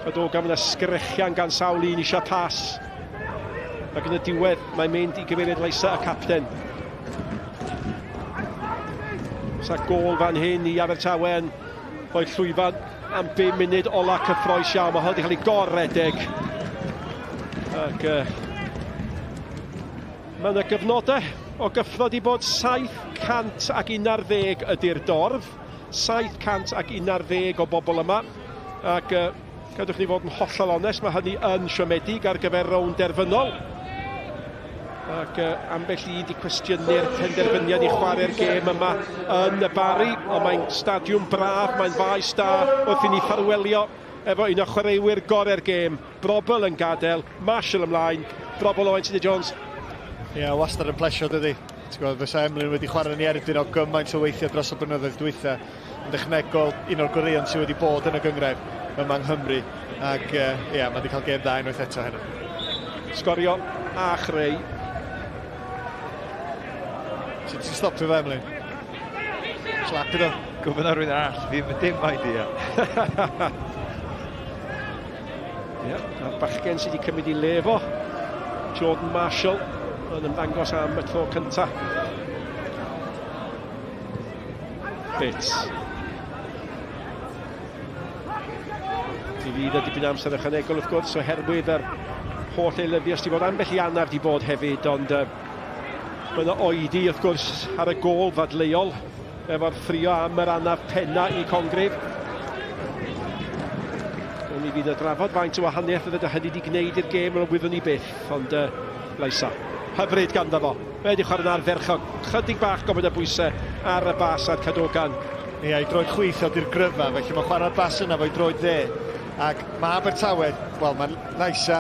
Cadogan yn ysgrechian gan sawl un eisiau pas. Ac yn y diwedd, mae'n mynd i gyfeiriad Leisa y capten. Sa gôl fan hyn i Abertawe yn rhoi llwyfan am 5 munud ola cyffroes iawn. Mae hwn wedi cael ei gorredeg. Ac mae yna gyfnodau o gyffro wedi bod 711 ydy'r dorf. 711 o bobl yma. Ac gadwch ni fod yn hollol onest, mae hynny yn siomedig ar gyfer rownd derfynol. Ac ambell i wedi cwestiynu'r penderfyniad i chwarae'r gêm yma yn y Barri. Ond mae'n stadiwm braf, mae'n faes da wrth i ni ffarwelio efo un o chwaraewyr gorau'r gêm. Brobl yn gadael, Marshall ymlaen, Brobl Owain Tudur Jones. Wastad yn plesio, dydy. Fysa Emlyn wedi chwarae ni erbyn o gymaint o weithiau dros y blynyddoedd dwytha. Yn dechnegol, un o'r gwirion sydd wedi bod yn y gyngref yma yng Nghymru. Ac mae wedi cael gêm da unwaith eto heno. Sgorio a chreu. Ti'n stopio fe, Emlyn? Slap iddo. Gwybod ar rhywun arall, fi'n dim idea. A'r bachgen sydd wedi cymryd i lefo. Jordan Marshall yn ymddangos am y tro cyntaf. Bits. Fi fydd y dipyn amser ychanegol wrth gwrs oherwydd yr holl eilyddios wedi bod ambell i anaf wedi bod hefyd, ond mae yna oedi wrth gwrs ar y gôl ddadleuol efo'r ffrio am yr anaf penna i Congrif. Mi fydd y drafod faint o wahaniaeth ydy hynny wedi gwneud i'r gêm yn wyddwn ni byth, ond Leisa, hyfryd ganddo fo. Fe wedi chwarae'n arferchog, chydig bach gofod y bwysau ar y bas a'r Cadogan. I droed chwith o'r gryfa, felly mae chwarae'r bas yna fo'i droed dde. Ac mae Abertawe, wel mae Leisa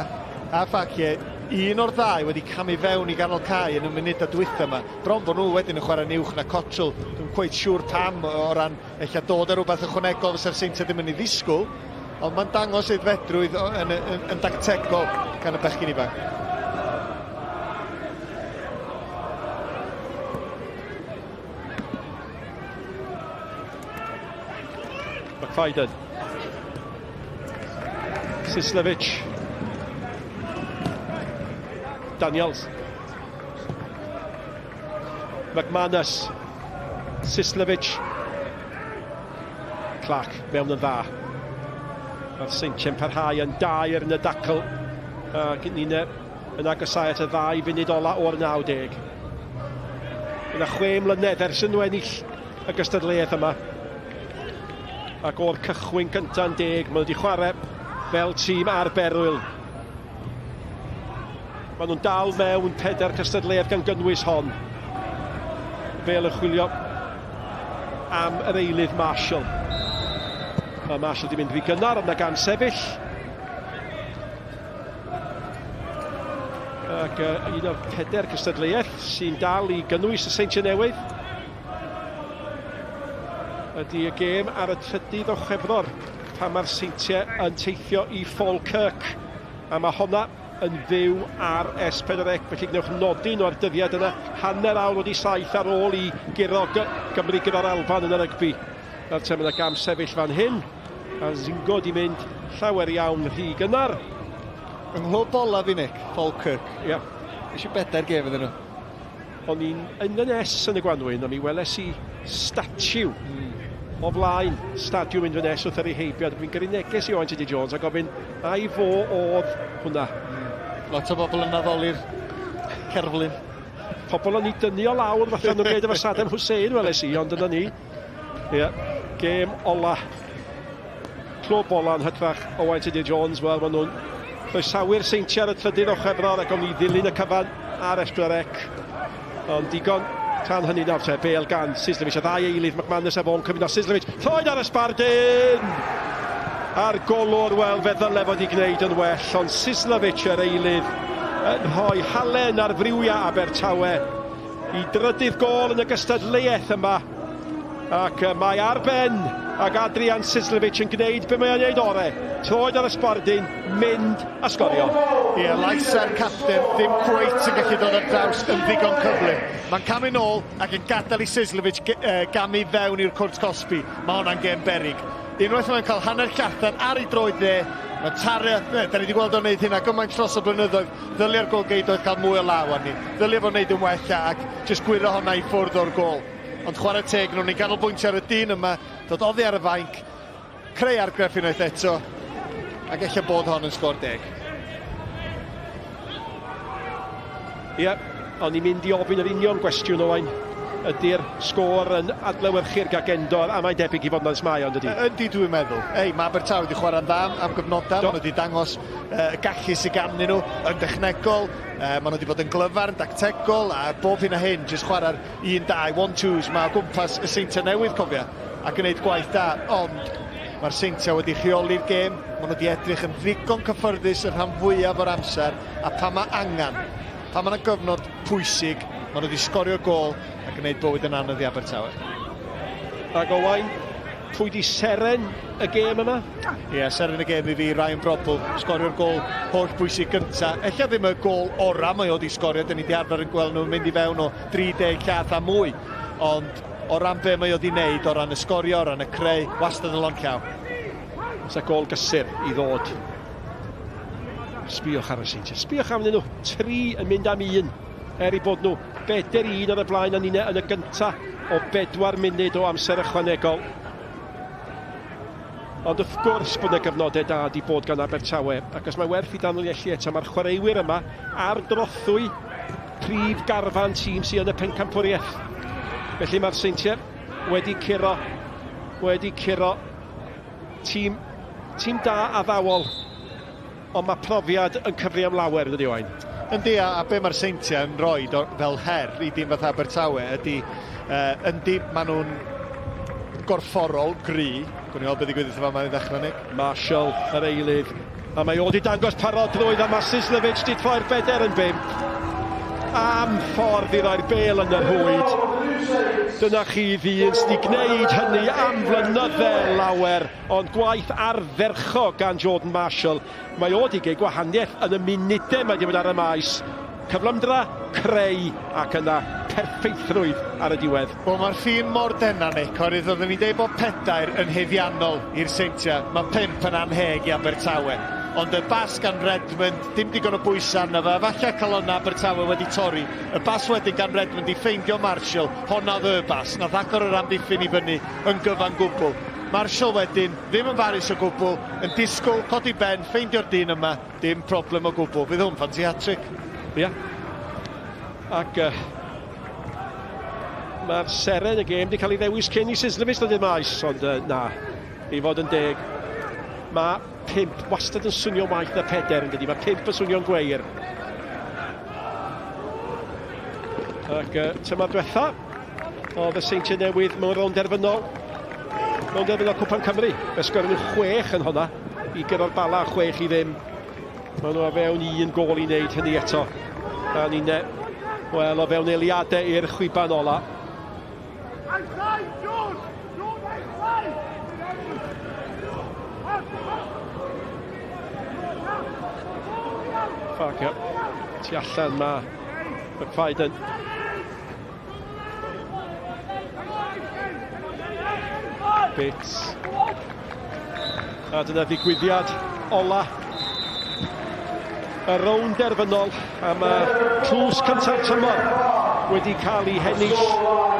a Facie, un o'r ddau wedi camu fewn i ganol cae yn y munud a dwytha yma. Bron bod nhw wedyn yn chwarae'n uwch na Cottrell. Dwi'n cweith siŵr pam o ran eich dod ar rhywbeth ychwanegol fysa'r Seintiau ddim yn ei ddisgwyl. Ond mae'n dangos aeddfedrwydd yn dactegol gan y bechgyn ifanc. McFadden. Sisnevich. Daniels. McManus. Sisnevich. Clark mewn yn dda. Mae'r Seintiau'n parhau yn dair yn y dacl. Ac ni'n yn agosau at y 2 funud ola o'r 90. Yna 6 mlynedd ers yn ennill y gystadleuaeth yma. Ac o'r cychwyn cynta'n 10, maen nhw wedi chwarae fel tîm arberwyl. Maen nhw'n dal mewn 4 cystadleuaeth gan gynnwys hon. Fel yn chwilio am yr eilydd Marshall. Mae Marshall wedi mynd rhy gynnar, ond na gan sefyll. Ac un o'r 4 cystadleuaeth sy'n dal i gynnwys y Seintiau Newydd ydy y gêm ar y 3 o Chwefror pan mae'r Seintiau yn teithio i Falkirk, a mae honna yn fyw ar S4C, felly gnewch nodyn o'r dyddiad yna. 1/2 awr wedi 7 ar ôl i giro Gymru gyda'r Alban yn y rygbi. Ar te mae'n gam sefyll fan hyn. A Zingo di mynd llawer iawn rhy gynnar. Yng nghlwb ola fi, Nic, Falkirk. Ia. Eisiau bedair gef iddyn nhw. O'n i'n yn y nes yn y Gwanwyn, o'n i weles i statue o flaen Stadiwm Inverness wrth ar ei heibiad. Fi'n gyrru neges i Owain Tudur Jones a gofyn a i fo oedd hwnna. Lot o bobl yn addoli'r cerflun. Pobl yn ei dynnu o lawr fatha nhw'n gwneud efo Saddam Hussein weles i, ond yna ni. Ia, gêm ola. Clwb ola yn hytrach Owain Tudur Jones, wel maen nhw'n croesawu'r Seintiau ar y trydydd o Chwefror ac o'n i ddilyn y cyfan ar Esbrec. Ond digon tan hynny nawr te, bêl gan Sislevich a ddau eilydd McManus efo o'n cyfnod Sislevich. Throed ar ysbardyn! A'r golwr, wel, fe ddyle fod i gwneud yn well, ond Sislevich yr eilydd yn rhoi halen ar friwia Abertawe i drydydd gol yn y gystadleuaeth yma. Ac mae ar ben ac Adrian Sislevich yn gwneud be mae'n gwneud ore. Troed ar ysbardyn, mynd a sgorio. Ie, laisa'r capten ddim cweit yn gallu dod ar draws yn ddigon cyflym. Mae'n camu nôl ac yn gadael i Sislevich gamu fewn i'r cwrt cosbi. Mae hwnna'n gêm berig. Unwaith mae'n cael hanner llartan ar ei droed dde, mae Tara, da ni wedi gweld o'n neud hynna gymaint dros o blynyddoedd, ddylia'r golgeidoedd cael mwy o law arni. Ddylia fo'n neud yn wella ac jyst gwiro honna i ffwrdd o'r gol. Ond chwarae teg, nhw'n ni'n ganolbwyntio ar y dyn yma, dod oddi ar y fainc, creu argraff unwaith eto, ac eich bod hon yn sgor deg. Ie, o'n i'n mynd i ofyn yr union gwestiwn Owain. Ydy'r sgôr yn adlewyrchu'r gagendor, a mae'n debyg i fod yn smai ond ydy? Ydy dwi'n meddwl. Mae Abertawe wedi chwarae'n dda am gyfnodau, maen nhw wedi dangos gallu sy'n ganddyn nhw yn dechnegol, maen nhw wedi bod yn glyfar, yn dactegol, a bob hyn a hyn, jyst chwarae'r 1-2, 1-2s, mae o gwmpas y Seintiau Newydd, cofia, ac yn gwneud gwaith da, ond mae'r Seintiau wedi rheoli'r gêm, maen nhw wedi edrych yn ddigon cyffyrddus y rhan fwyaf o'r amser, a pa mae angen, pa mae'n gyfnod pwysig, maen nhw wedi sgorio gol ac yn gwneud bywyd yn anodd i Abertawe. Ac Owain, pwy di seren y gêm yma? Ie, seren y gêm i fi, Ryan Brobl, sgorio'r gol holl bwysig gynta. Ella ddim y gol ora mae o di sgorio, dyn ni di arfer yn gweld nhw'n mynd i fewn o 30 llath a mwy. Ond o ran be mae o di wneud, o ran y sgorio, o ran y creu, wastad yn lon llaw. Oes gol gysur i ddod. Sbiwch ar y Seintiau, sbiwch am nhw. 3 yn mynd am 1. I bod nhw 4-1 ar y blaen yn y gyntaf o 4 munud o amser ychwanegol. Ond wrth gwrs bod y gyfnodau da di bod gan Abertawe, ac os mae werth i danliellu eto, mae'r chwaraewyr yma ar drothwy prif garfan tîm sy'n yn y pencampwriaeth. Felly mae'r Seintiau wedi curo tîm da a ddawol, ond mae profiad yn cyfri am lawer, dydy Owain. Yndi, a be mae'r Seintiau yn rhoi fel her i dîm fath Abertawe ydy, maen nhw'n gorfforol, gry, gwni o beth i gwyddoedd yma mae'n ddechrau Nic. Marshall, yr eilydd, a mae o wedi dangos parodrwydd a mae Sislevich di troi'r 4 yn 5. Am ffordd i roi'r bêl yn yr hwyd. Dyna chi ddyn sydd wedi gwneud hynny am flynyddau lawer, ond gwaith ardderchog gan Jordan Marshall. Mae o wedi gwneud gwahaniaeth yn y munudau mae wedi bod ar y maes. Cyflymdra, creu, ac yna perffeithrwydd ar y diwedd. Wel, mae'r ffin mor dena, Nic, oherwydd oedden ni'n deud bod 4 yn heddiannol i'r Seintiau. Mae 5 yn anheg i Abertawe. Ond y bas gan Redmond, dim digon o bwysau arno fe, falle cael hwnna Abertawe wedi torri. Y bas wedyn gan Redmond i ffeindio Marshall, honna oedd y bas, nath agor yr amddiffyn i fyny yn gyfan gwbl. Marshall wedyn, ddim yn farus o gwbl, yn disgwyl, codi ben, ffeindio'r dyn yma, dim problem o gwbl. Fydd hwn ffansi hat-trick. Ia. Ac mae'r seren y gêm wedi cael ei ddewis cyn i Sislevich ddod i'r maes, ond na, i fod yn deg. Mae 5 wastad yn swnio waith na 4 yn dydi, mae 5 yn swnio'n gweir. Ac tymor diwetha, oedd y Seintiau Newydd mewn rownd derfynol. Rownd derfynol Cwpan Cymru. Fe sgorio nhw 6 yn honna, i gyro'r bala 6 i ddim. Mae nhw a fewn 1 gol i wneud hynny eto. A ni'n wel, o fewn eiliadau i'r chwiban ola. Fuck up. Tu allan ma McFadden. bits. A dyna ddigwyddiad ola y rownd derfynol am y tlws cynta'r tymor wedi cael ei hennill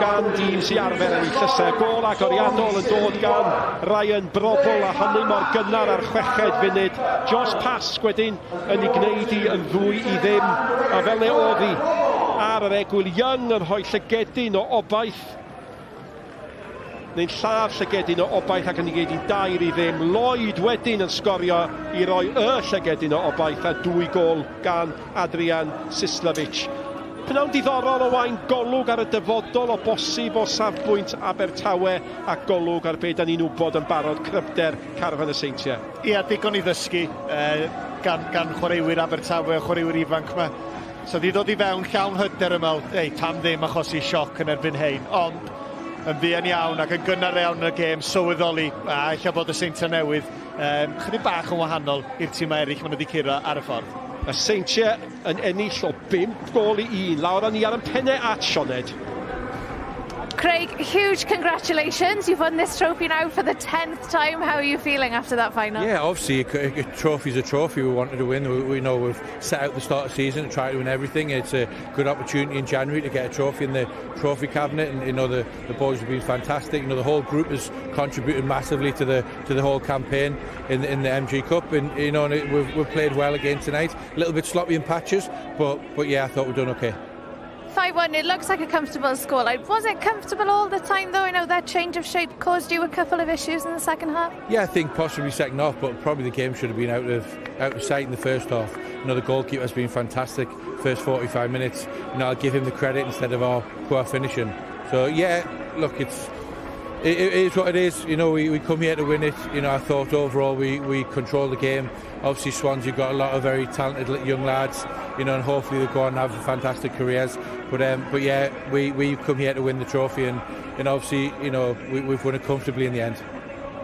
gan dîm sy'n arfer ennill llysau. Gol agoriadol yn dod gan Ryan Brobl a hynny mor gynnar ar 6 funud. Jos Pasg wedyn yn ei gwneud hi yn 2-0 a fel e oedd hi ar yr egwyl Young yn rhoi llygedyn o obaith neu'n lladd llygedyn o obaith ac yn ei gyd i'n 2-0. Lloyd wedyn yn sgorio i roi y llygedyn o obaith a 2 gol gan Adrian Sislevich. Pnawn diddorol Owain, golwg ar y dyfodol o bosib o safbwynt Abertawe a golwg ar be da ni'n wybod yn barod cryfder carfan y Seintiau. Ia, digon i ddysgu gan chwaraewyr Abertawe a chwaraewyr ifanc yma. So di dod i fewn llawn hyder yma, pam ddim achosi sioc yn erbyn hein, ond yn fuan iawn ac yn gynnar iawn yn y gêm, sylweddoli, a eich bod y Seintiau Newydd chydig bach yn wahanol i'r tîmau eraill maen nhw wedi curo ar y ffordd. Y Seintiau yn ennill o 5 gol i 1. Lawr ni ar y pennau at Sioned. Craig, huge congratulations. You've won this trophy now for the 10th time. How are you feeling after that final? Yeah, obviously a trophy's a trophy. We wanted to win. We know we've set out the start of the season to try to win everything. It's a good opportunity in January to get a trophy in the trophy cabinet, and you know the boys have been fantastic. You know the whole group has contributed massively to the whole campaign in the MG Cup, and you know we've played well again tonight. A little bit sloppy in patches, but yeah, I thought we've done okay. 5-1, it looks like a comfortable scoreline. Was it comfortable all the time though? I know that change of shape caused you a couple of issues in the second half. Yeah, I think possibly second half, but probably the game should have been out of sight in the first half. You know, the goalkeeper has been fantastic first 45 minutes. You know, I'll give him the credit instead of our poor finishing. So yeah, look, it is what it is. You know, we come here to win it. You know, I thought overall we controlled the game. Obviously Swansea got a lot of very talented young lads, you know, and hopefully they go on and have fantastic careers. But yeah, we come here to win the trophy, and obviously, you know, we've won it comfortably in the end.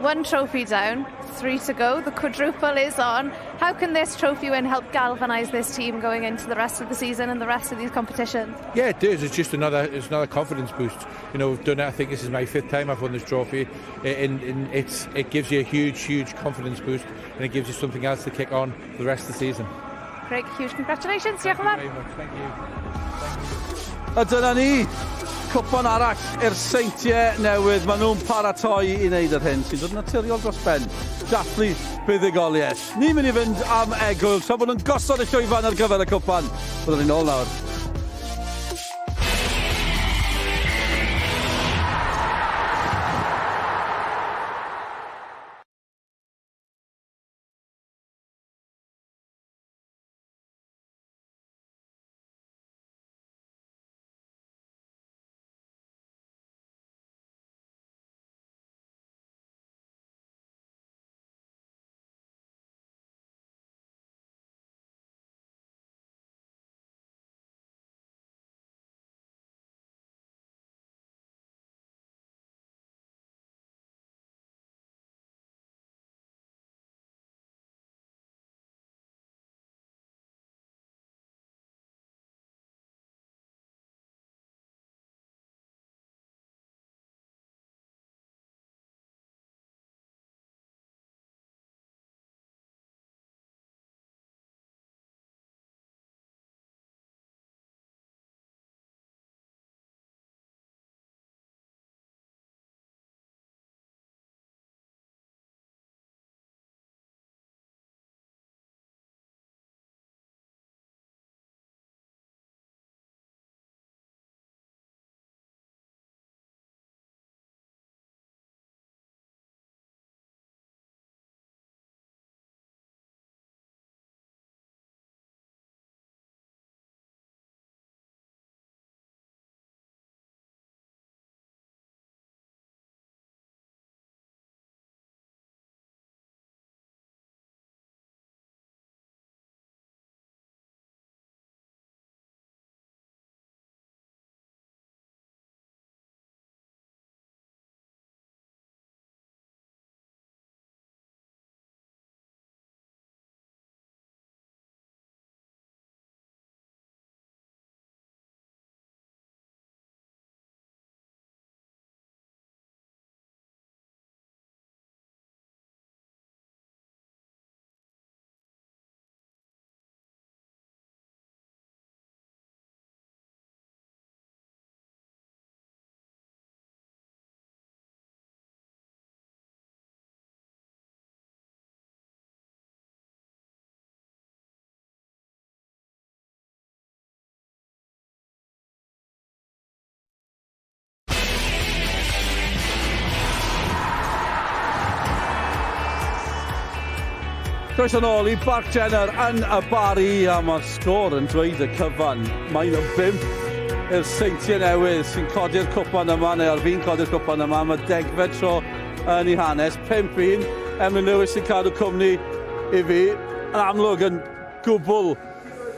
1 trophy down, 3 to go. The quadruple is on. How can this trophy win help galvanise this team going into the rest of the season and the rest of these competitions? Yeah, it does. It's just another confidence boost. You know, we've done it. I think this is my 5th time I've won this trophy. It gives you a huge confidence boost, and it gives you something else to kick on for the rest of the season. Craig, huge congratulations. Thank you very much. Thank you. A dyna ni, cwpan arall i'r Seintiau Newydd. Maen nhw'n paratoi i wneud yr hyn sy'n dod yn naturiol dros ben. Dathlu buddigoliaeth. Ni'n mynd i fynd am egwyl tra bod nhw'n gosod y llwyfan ar gyfer y cwpan. Byddwn ni'n ôl nawr. Croeso nôl i Barc Jenner yn y Barry a mae'r sgôr yn dweud y cyfan. Mae'n 5 i'r Seintiau Newydd sy'n codi'r cwpan yma, neu ar fi'n codi'r cwpan yma. Mae 10 tro yn ei hanes, 5-1. Emlyn Lewis sy'n cadw cwmni i fi. Yn amlwg yn gwbl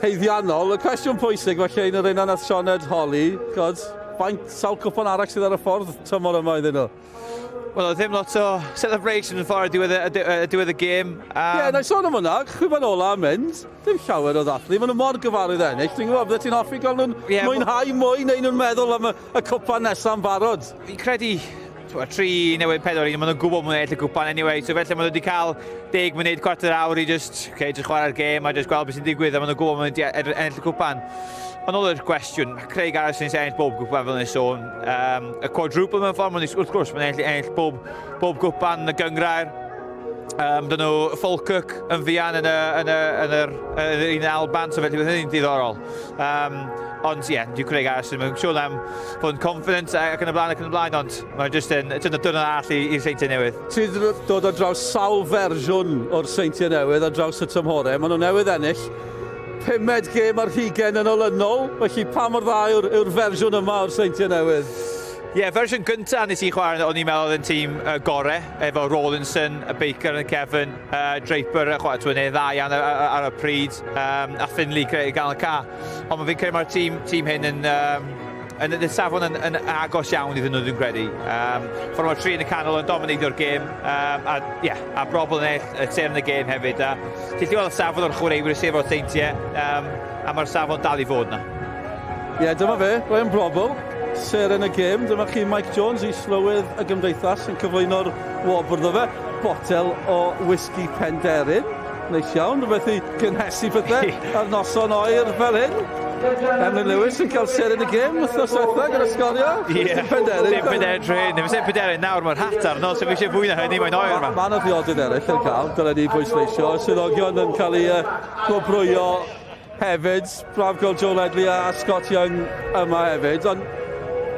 heiddiannol. Y cwestiwn pwysig felly un o'r un nath Sioned holi. God, faint sawl cwpan arall sydd ar y ffordd tymor yma iddyn nhw? Wel, ddim lot o celebration yn ffordd diwedd y gêm. Ie, na i sôn am hwnna, chwpan ola yn mynd, ddim llawer o ddathlu, maen nhw mor gyfarwydd ennill. Dwi'n gwybod, bydde ti'n hoffi gael nhw'n mwynhau mwy neu nhw'n meddwl am y cwpan nesaf barod? Fi'n credu 3 newid 4, maen nhw'n gwybod mwyn ennill y cwpan anyway, so felly maen nhw wedi cael 10 munud, cwarter awr i just chwarae'r gêm a just gweld beth sy'n digwydd a maen nhw'n gwybod mwyn ennill y cwpan. Ond ôl yr cwestiwn, Craig Harrison sy'n ennill bob gwpan fel yn sôn. Y quadruple mewn ffordd, wrth gwrs, mae'n ennill bob gwpan yn y gyngrair. Dyn nhw Falkirk yn fian yn yr un Alban, so felly bydd hynny'n diddorol. Ond ie, dwi'n Craig Harrison, mae'n siŵr am fod yn confident ac yn y blaen, ond mae'n just yn dyrnod arall i'r Seintiau Newydd. Ti'n dod ar draws sawl fersiwn o'r Seintiau Newydd ar draws y tymhorau. Maen nhw newydd ennill 5 gêm ar 20 yn olynol, felly pa mor dda yw'r fersiwn yma o'r Seintiau Newydd? Ie, fersiwn gyntaf nes i chwarae, o'n i'n meddwl yn tîm gorau, efo Rawlinson, Baker yn Kevin, Draper, dwi'n dda iawn ar y pryd, a Finley gael y ca. Ond fi'n credu mae'r tîm hyn yn safon yn agos iawn iddyn nhw, dwi'n credu. Ffordd mae'r 3 yn y canol yn dominidio'r gêm, a brobl yn ennill y term y gêm hefyd. Ti'n gweld y safon o'r chwaraewyr sef o'r Seintiau, a mae'r safon dal i fod yna. Ie, dyma fe, rwy'n brobl. Ser yn y gêm, dyma chi Mike Jones i slywydd y gymdeithas yn cyflwyno'r wobr ddo fe. Botel o whisky Penderyn. Neis iawn, rhywbeth i gynhesu pethau ar noson oer fel hyn. Emlyn Lewis yn cael ser yn y gêm wythnos diwetha gyda sgorio. Ie, dim Penderyn trin. Ddim yn Penderyn nawr, mae'r hat arno, so fi eisiau fwy na hynny, mae'n oer yma. Mae yna ddiodydd eraill yn cael, dylen ni bwysleisio. Swyddogion yn cael ei gwobrwyo hefyd. Braf gweld Joe Ledley a Scott Young yma hefyd. Ond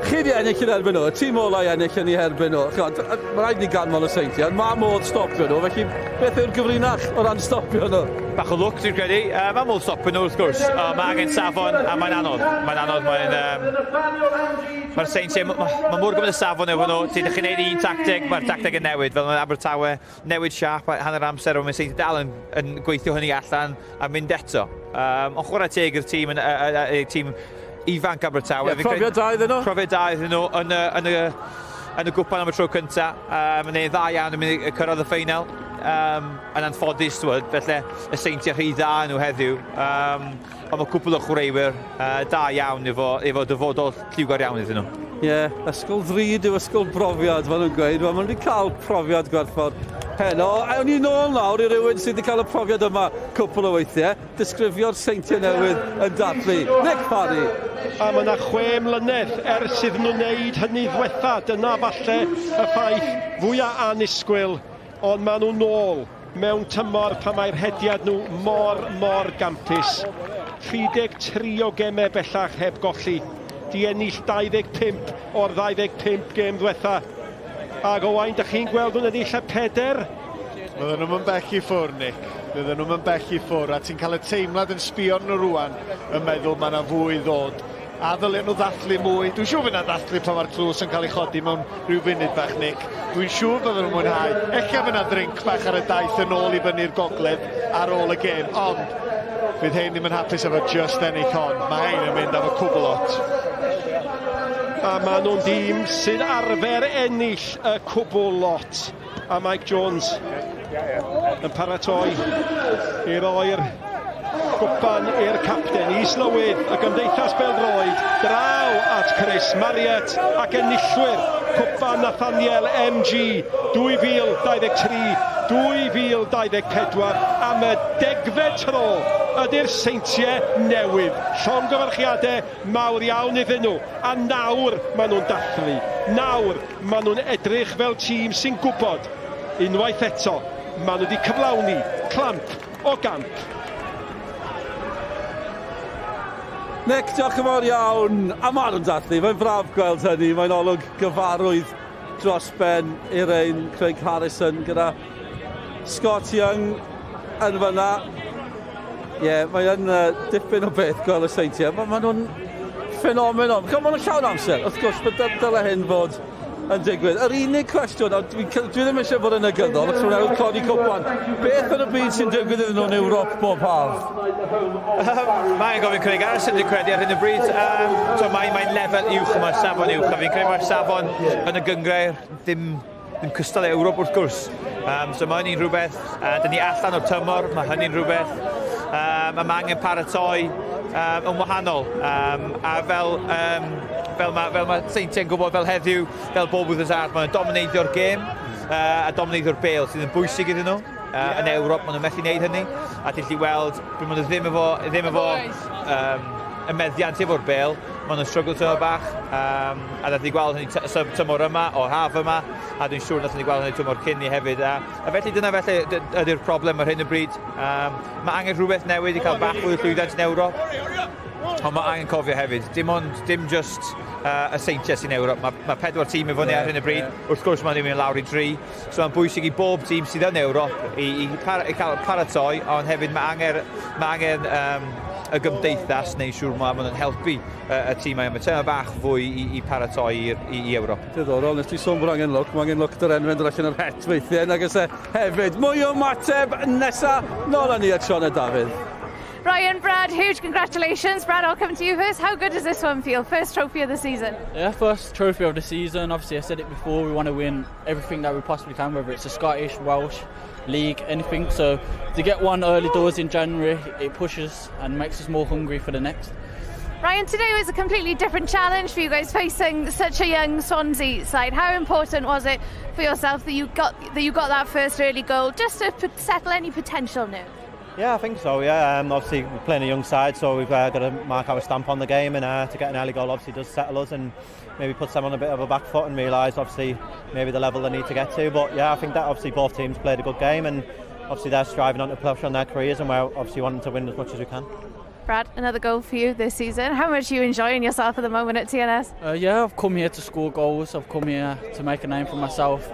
chi di ennill yn erbyn nhw, y tîm olau ennill yn ei herbyn nhw. Mae rhaid ni ganmol y Seintiau, ond mae modd stopio nhw, felly beth yw'r gyfrinach o ran stopio nhw? Bach o lwc, dwi'n credu. Mae modd stopio nhw, wrth gwrs, mae angen safon a mae'n anodd. Mae'r Seintiau, mae mor gymaint y safon efo nhw. Ti'n chi'n neud un tactig, mae'r tactig yn newid, fel yn Abertawe, newid siap, hanner amser, ond mae'r Seintiau dal yn gweithio hynny allan a mynd eto. Ond chwarae teg i'r tîm ifanc Abertawe. Profiad da iddyn nhw? Profiad da iddyn nhw yn y gwpan am y tro cyntaf. Mae'n ei dda iawn yn mynd i cyrraedd y ffeinal. Yn anffodus, felly y Seintiau rhy dda nhw heddiw. Ond mae cwpl o chwaraewyr da iawn efo dyfodol lliwgar iawn iddyn nhw. Ie, ysgol ddrud yw ysgol brofiad, fel nhw'n gweud. Maen nhw wedi cael profiad gwerthfawr heno. Awn ni nôl nawr i rywun sydd wedi cael y profiad yma cwpl o weithiau. Disgrifio'r Seintiau Newydd yn dathlu. Nic Parry. A mae yna 6 mlynedd ers iddyn nhw'n wneud hynny ddiwetha. Dyna falle y ffaith fwyaf annisgwyl. Ond maen nhw'n nôl mewn tymor pan mae'r hediad nhw mor gampus. 33 o gemau bellach heb golli. Di ennill 25 o'r 25 gêm ddiwetha. Ac Owain, da chi'n gweld nhw'n ennill y 4? Bydden nhw'n bell i ffwr, Nic. Bydden nhw'n bell i ffwr. A ti'n cael y teimlad yn sbio nhw rwan yn meddwl mae yna fwy ddod. A ddylen nhw ddathlu mwy. Dwi'n siŵr fydd yna ddathlu pan mae'r tlws yn cael ei chodi mewn rhyw funud bach, Nic. Dwi'n siŵr bydden nhw'n mwynhau. Ella fydd yna drinc bach ar y daith yn ôl i fyny'r gogledd ar ôl y gêm. Ond fydd hein ddim yn hapus efo just ennill hon. Mae hein yn mynd am y cwbl lot. A maen nhw'n dîm sy'n arfer ennill y cwbl lot. A Mike Jones yn paratoi i roi'r cwpan i'r capten. I slywydd y gymdeithas Pêl-droed draw at Chris Marriott ac enillwyr cwpan Nathaniel MG 2023, 2024 am y 10fed tro ydy'r Seintiau Newydd. Llongyfarchiadau mawr iawn iddyn nhw. A nawr maen nhw'n dathlu. Nawr maen nhw'n edrych fel tîm sy'n gwybod unwaith eto maen nhw wedi cyflawni clamp o gamp. Nic, diolch yn fawr iawn. A maen nhw'n dathlu. Mae'n braf gweld hynny. Mae'n olwg gyfarwydd dros ben i'r ein Craig Harrison gyda Scott Young yn fyna. Mae'n dipyn o beth gweld y Seintiau. Mae nhw'n ffenomenol. Mae nhw'n llawn amser. Wrth gwrs, dyle hyn fod yn digwydd. Yr unig cwestiwn, dwi ddim eisiau fod yn negyddol, achos mae'n awr codi Cwpan. Beth yn y byd sy'n digwydd iddyn nhw'n Ewrop bob haf? Mae'n gofyn cynnig ar sy'n credu ar hyn y bryd. Mae'n lefel uwch, mae'n safon uwch. A fi'n credu mae'r safon yn y gyngreir ddim cystal Ewrop wrth gwrs. So mae hynny'n rhywbeth. Dyn ni allan o'r tymor, mae hynny'n rhywbeth. Mae angen paratoi yn wahanol. A fel mae Seintiau'n gwybod fel heddiw, fel bob wythnos arall, mae'n domineidio'r gêm a domineidio'r bêl sydd yn bwysig iddyn nhw. Yn Ewrop, maen nhw'n methu wneud hynny. A dyllu weld, maen nhw ddim efo y meddiant efo'r bêl, maen nhw'n struggle tymor bach. A dyllu gweld hynny tymor yma, o'r haf yma, a dwi'n siŵr dyllu gweld hynny tymor cyn ni hefyd. A felly dyna felly ydy'r problem ar hyn y bryd. Mae angen rhywbeth newydd i cael bach fwy o llwyddiant yn Ewrop. Ond mae angen cofio hefyd, dim just y Seintiau sy'n Ewrop. Mae 4 tîm efo ni ar hyn y bryd. Wrth gwrs mae'n mynd lawr i 3. So mae'n bwysig i bob tîm sydd yn Ewrop i cael paratoi, ond hefyd mae angen y gymdeithas neu siŵr maen nhw'n helpu y tîmau yma. Tyma bach fwy i paratoi i Ewrop. Diddorol, nes ti sôn bod angen lwc. Mae angen lwc dy'r enwyn allan yr het weithiau. Nag ys hefyd mwy o mateb nesaf. Nôl â ni at Sioned Dafydd. Ryan, Brad, huge congratulations. Brad, I'll come to you first. How good does this one feel? First trophy of the season? Yeah, first trophy of the season. Obviously, I said it before, we want to win everything that we possibly can, whether it's a Scottish, Welsh, League, anything. So to get one early doors in January, it pushes and makes us more hungry for the next. Ryan, today was a completely different challenge for you guys facing such a young Swansea side. How important was it for yourself that you got that first early goal just to settle any potential now? Yeah, I think so, yeah. Obviously, we're playing a young side, so we've got to mark our stamp on the game, and to get an early goal obviously does settle us and maybe puts them on a bit of a back foot and realise, obviously, maybe the level they need to get to. But yeah, I think that obviously both teams played a good game, and obviously they're striving on to push on their careers, and we're obviously wanting to win as much as we can. Brad, another goal for you this season. How much are you enjoying yourself at the moment at TNS? Yeah, I've come here to score goals. I've come here to make a name for myself.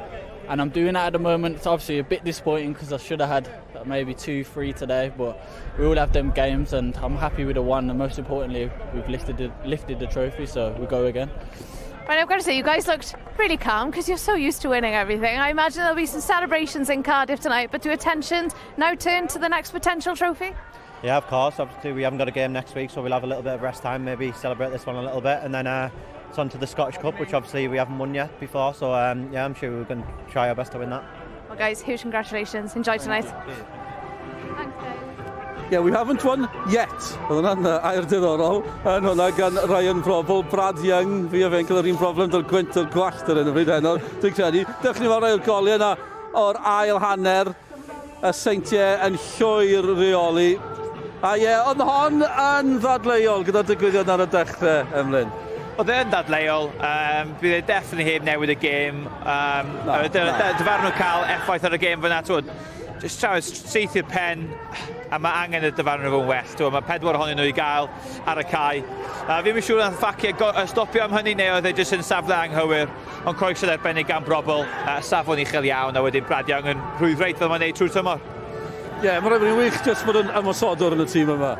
And I'm doing that at the moment. It's obviously a bit disappointing because I should have had maybe 2-3 today, but we all have them games and I'm happy with the one, and most importantly we've lifted the trophy, so we go again. Right, I've got to say, you guys looked really calm because you're so used to winning everything. I imagine there'll be some celebrations in Cardiff tonight, but do attentions now turn to the next potential trophy? Yeah, of course. Obviously we haven't got a game next week, so we'll have a little bit of rest time, maybe celebrate this one a little bit, and then it's on to the Scottish Cup, which obviously we haven't won yet before, so yeah, I'm sure we're going to try our best to win that. Well guys, huge congratulations. Enjoy tonight. Thanks guys. Yeah, we haven't won yet. Oedd hwnna'n air diddorol. Yn hwnna gan Ryan Frobl, Brad Young, fi a fe'n cael yr un broblem dy'r gwynt o'r gwallt ar hyn o bryd heno. Dwi'n credu, dych chi'n fawr o'r goliau yna o'r ail hanner. Y Seintiau yn llwyr reoli. A ie, oedd hon yn ddadleuol gyda'r digwyddiad ar y dechrau, Emlyn. Oedd e'n dadleuol, bydd e definitely heb newid y gêm. Dyfar nhw cael effaith ar y gêm fyna, just trawyd seithio'r pen, a mae angen y dyfar nhw fo'n well. Mae 4 ohonyn nhw i gael ar y cae. Fi'n siŵr nath Facia stopio am hynny, neu oedd e jyst yn safle anghywir, ond croeso arbennig gan Brobl, safon uchel iawn, a wedyn Brad Young yn rhwydd fel mae'n neud trwy'r tymor. Ie, mae'n rhaid bod ni'n wych jyst bod yn ymosodwr yn y tîm yma.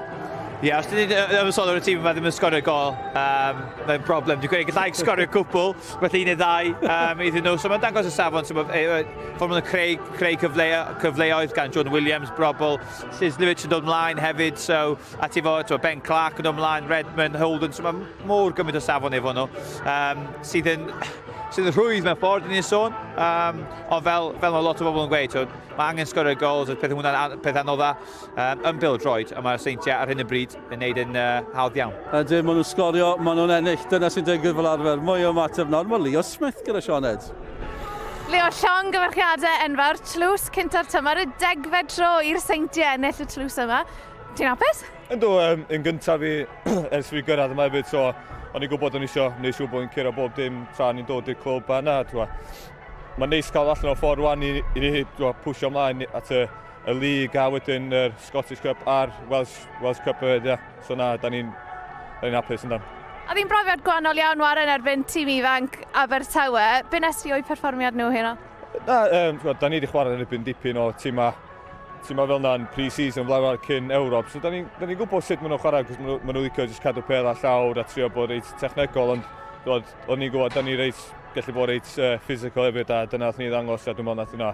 Ie, os dyn ni'n ymosodwr yn y tîm yma ddim yn sgorio gol, mae'n broblem. Dwi'n gweud gallai sgorio cwpl, felly 1 neu 2 iddyn nhw. So mae'n dangos y safon, ffordd ma'n creu cyfleoedd gan John Williams, Brobl, Lewis yn dod ymlaen hefyd, so a ti fo Ben Clark yn dod ymlaen, Redmond, Holden, so mae'n mor gymaint o safon efo nhw, sydd yn rhwydd mewn ffordd ni'n sôn, ond fel mae lot o bobl yn gweud, mae angen sgorio gols, peth anodda yn Pêl-droed, a mae'r Seintiau ar hyn y bryd yn neud yn hawdd iawn. Ydyn, maen nhw'n sgorio, maen nhw'n ennill, dyna sy'n digwydd fel arfer, mwy o mateb nawr, mae Leo Smith gyda Sioned. Leo, Sion, gyfarchiadau enfawr, tlws cynta'r tymor, y 10fed tro i'r Seintiau ennill y tlws yma. Ti'n hapus? Ynddo, yn gyntaf fi, ers fi gyrraedd yma hefyd, so o'n i'n gwybod o'n eisiau gwneud siŵr bod yn curo bob dim tra ni'n dod i'r clwb yna. Mae'n neis cael allan o'r ffordd rwan i ni pwysio ymlaen at y League a wedyn yr Scottish Cup a'r Welsh Cup hefyd, ia. So na, da ni'n hapus yn dan. A ddi'n brofiad gwahanol iawn war yn erbyn tîm ifanc Abertawe. Be nes ti o'i perfformiad nhw heno? Da ni wedi chwarae yn erbyn dipyn o tîmau tîmau fel yna'n pre-season fel cyn Ewrop. So da ni'n gwybod sut maen nhw'n chwarae, cos maen nhw'n licio jyst cadw pêl a llawr a trio bod reit technegol, ond o'n ni'n gwybod da ni reit gallu bod reit physical hefyd, a dyna nath ni ddangos, a dwi'n meddwl nath yna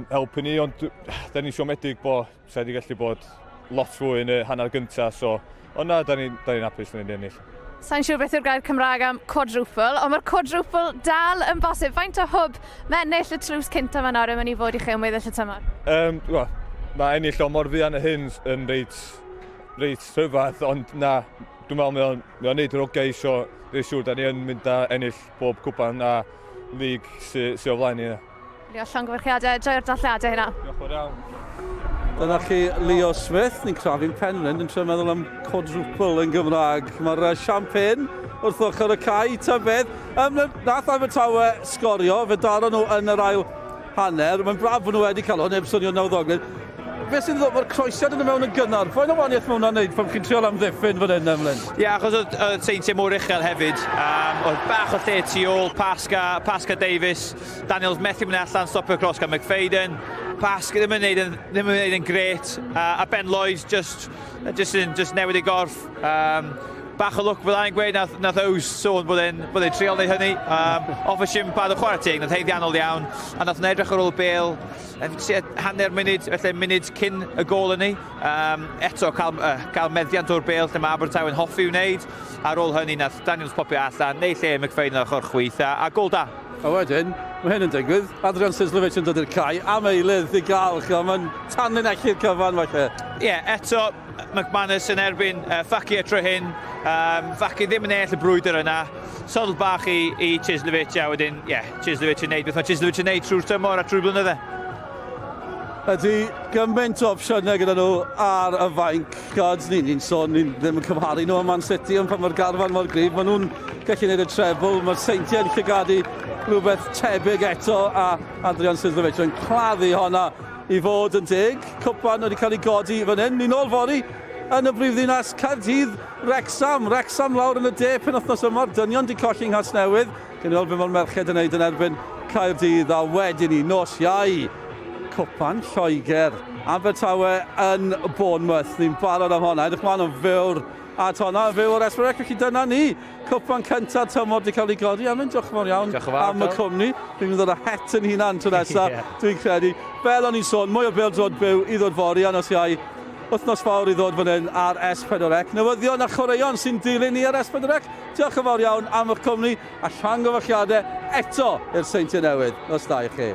helpu ni, ond da ni'n siomedig bod se wedi gallu bod lot fwy yn y hanner gyntaf, so ond na, da ni'n hapus yn ennill. Sa'n siŵr beth yw'r gair Cymraeg am quadruple, ond mae'r quadruple dal yn bosib. Faint o hwb mae ennill y tlws cyntaf yn orau mynd i fod i chi am weddill y tymor? Mae ennill o mor fuan y hyn yn reit rhyfadd, ond na, dwi'n meddwl mae o'n neud yr geisio, dwi'n siŵr da ni yn mynd a ennill bob cwpan a lig sy'n o flaen ni. Diolch am gyfarchiadau, joio'r darlliadau hynna. Diolch yn iawn. Dyna chi Leo Smith, ni'n crafu'n penlyn, yn trio meddwl am quadruple yn Gymraeg. Mae'r champagne wrth ochr y cae, tybedd. Nath Abertawe sgorio, fe daro nhw yn yr ail hanner. Mae'n braf bod nhw wedi cael o, neb swnio nawddoglyd. Beth sy'n ddod, mae'r croesiad yn y mewn yn gynnar. Faint o waniaeth mae hwnna'n neud pan chi'n triol amddiffyn fan hyn, Emlyn? Ie, achos oedd Seintiau mor uchel hefyd. Oedd bach o lle tu ôl, Pasca Davies. Daniel's methu mynd allan, stopio cross gan McFadden. Pasca ddim yn neud yn gret. A Ben Lloyd just newid ei gorff. Bach o look fel a'n gweud, nath Ows sôn bod e'n triol neud hynny. Off y simpad o chwarae teg, nath heiddiannol iawn. A nath yn edrych ar ôl Bêl. Hanner munud, felly munud cyn y gol yn ni. Eto cael meddiant o'r Bêl lle mae Abertawe yn hoffi wneud. Ar ôl hynny, nath Daniel's popio allan, neu lle McFadden ochr chwith, a gol da. A wedyn, mae hyn yn digwydd. Adrian Sislevich yn dod i'r cae, am eilydd i gael. Mae'n tanlu'n echu'r cyfan, falle. Ie, eto, McManus yn erbyn Faki eto hyn. Faki ddim yn ennill y brwydr yna. Sodl bach i Sislevich, a wedyn, Sislevich yn neud beth mae Sislevich yn neud trwy'r tymor a trwy'r blynydde. Ydy gymaint o opsiynau gyda nhw ar y fainc. Gods, ni'n sôn, ni ddim yn cymharu nhw am Man City, ond pan mae'r garfan mor gryf, maen nhw'n gallu gwneud y treble. Mae'r Seintiau'n llygadu rhywbeth tebyg eto, a Adrian Sislevich yn claddu honna i fod yn dig. Cwpan wedi cael ei godi fan hyn. Ni'n ôl fori yn y brifddinas Caerdydd, Wrexham lawr yn y de penwythnos yma. Dynion di colli Nghas Newydd. Gen i weld beth mae'r merched yn neud yn erbyn Caerdydd, a wedyn ni nos Iau. Cwpan, Lloegr, Abertawe yn Bournemouth. Ni'n barod am honna. Edrych ma'n o'n fawr at honna, fyw o'r Esbrec, felly dyna ni. Cwpan cyntaf tymor wedi cael ei godi. Emlyn, diolch yn fawr iawn am y cwmni. Dwi'n mynd o'r het yn hunan tro nesaf, dwi'n credu. Fel o'n i'n sôn, mwy o Pêl-droed byw i ddod fori, a nos Iau wythnos fawr i ddod fan hyn ar S4C. Newyddion a chwaraeon sy'n dilyn ni ar S4C. Diolch yn fawr iawn am eich cwmni, a llongyfarchiadau eto i'r Seintiau Newydd. Nos da i chi.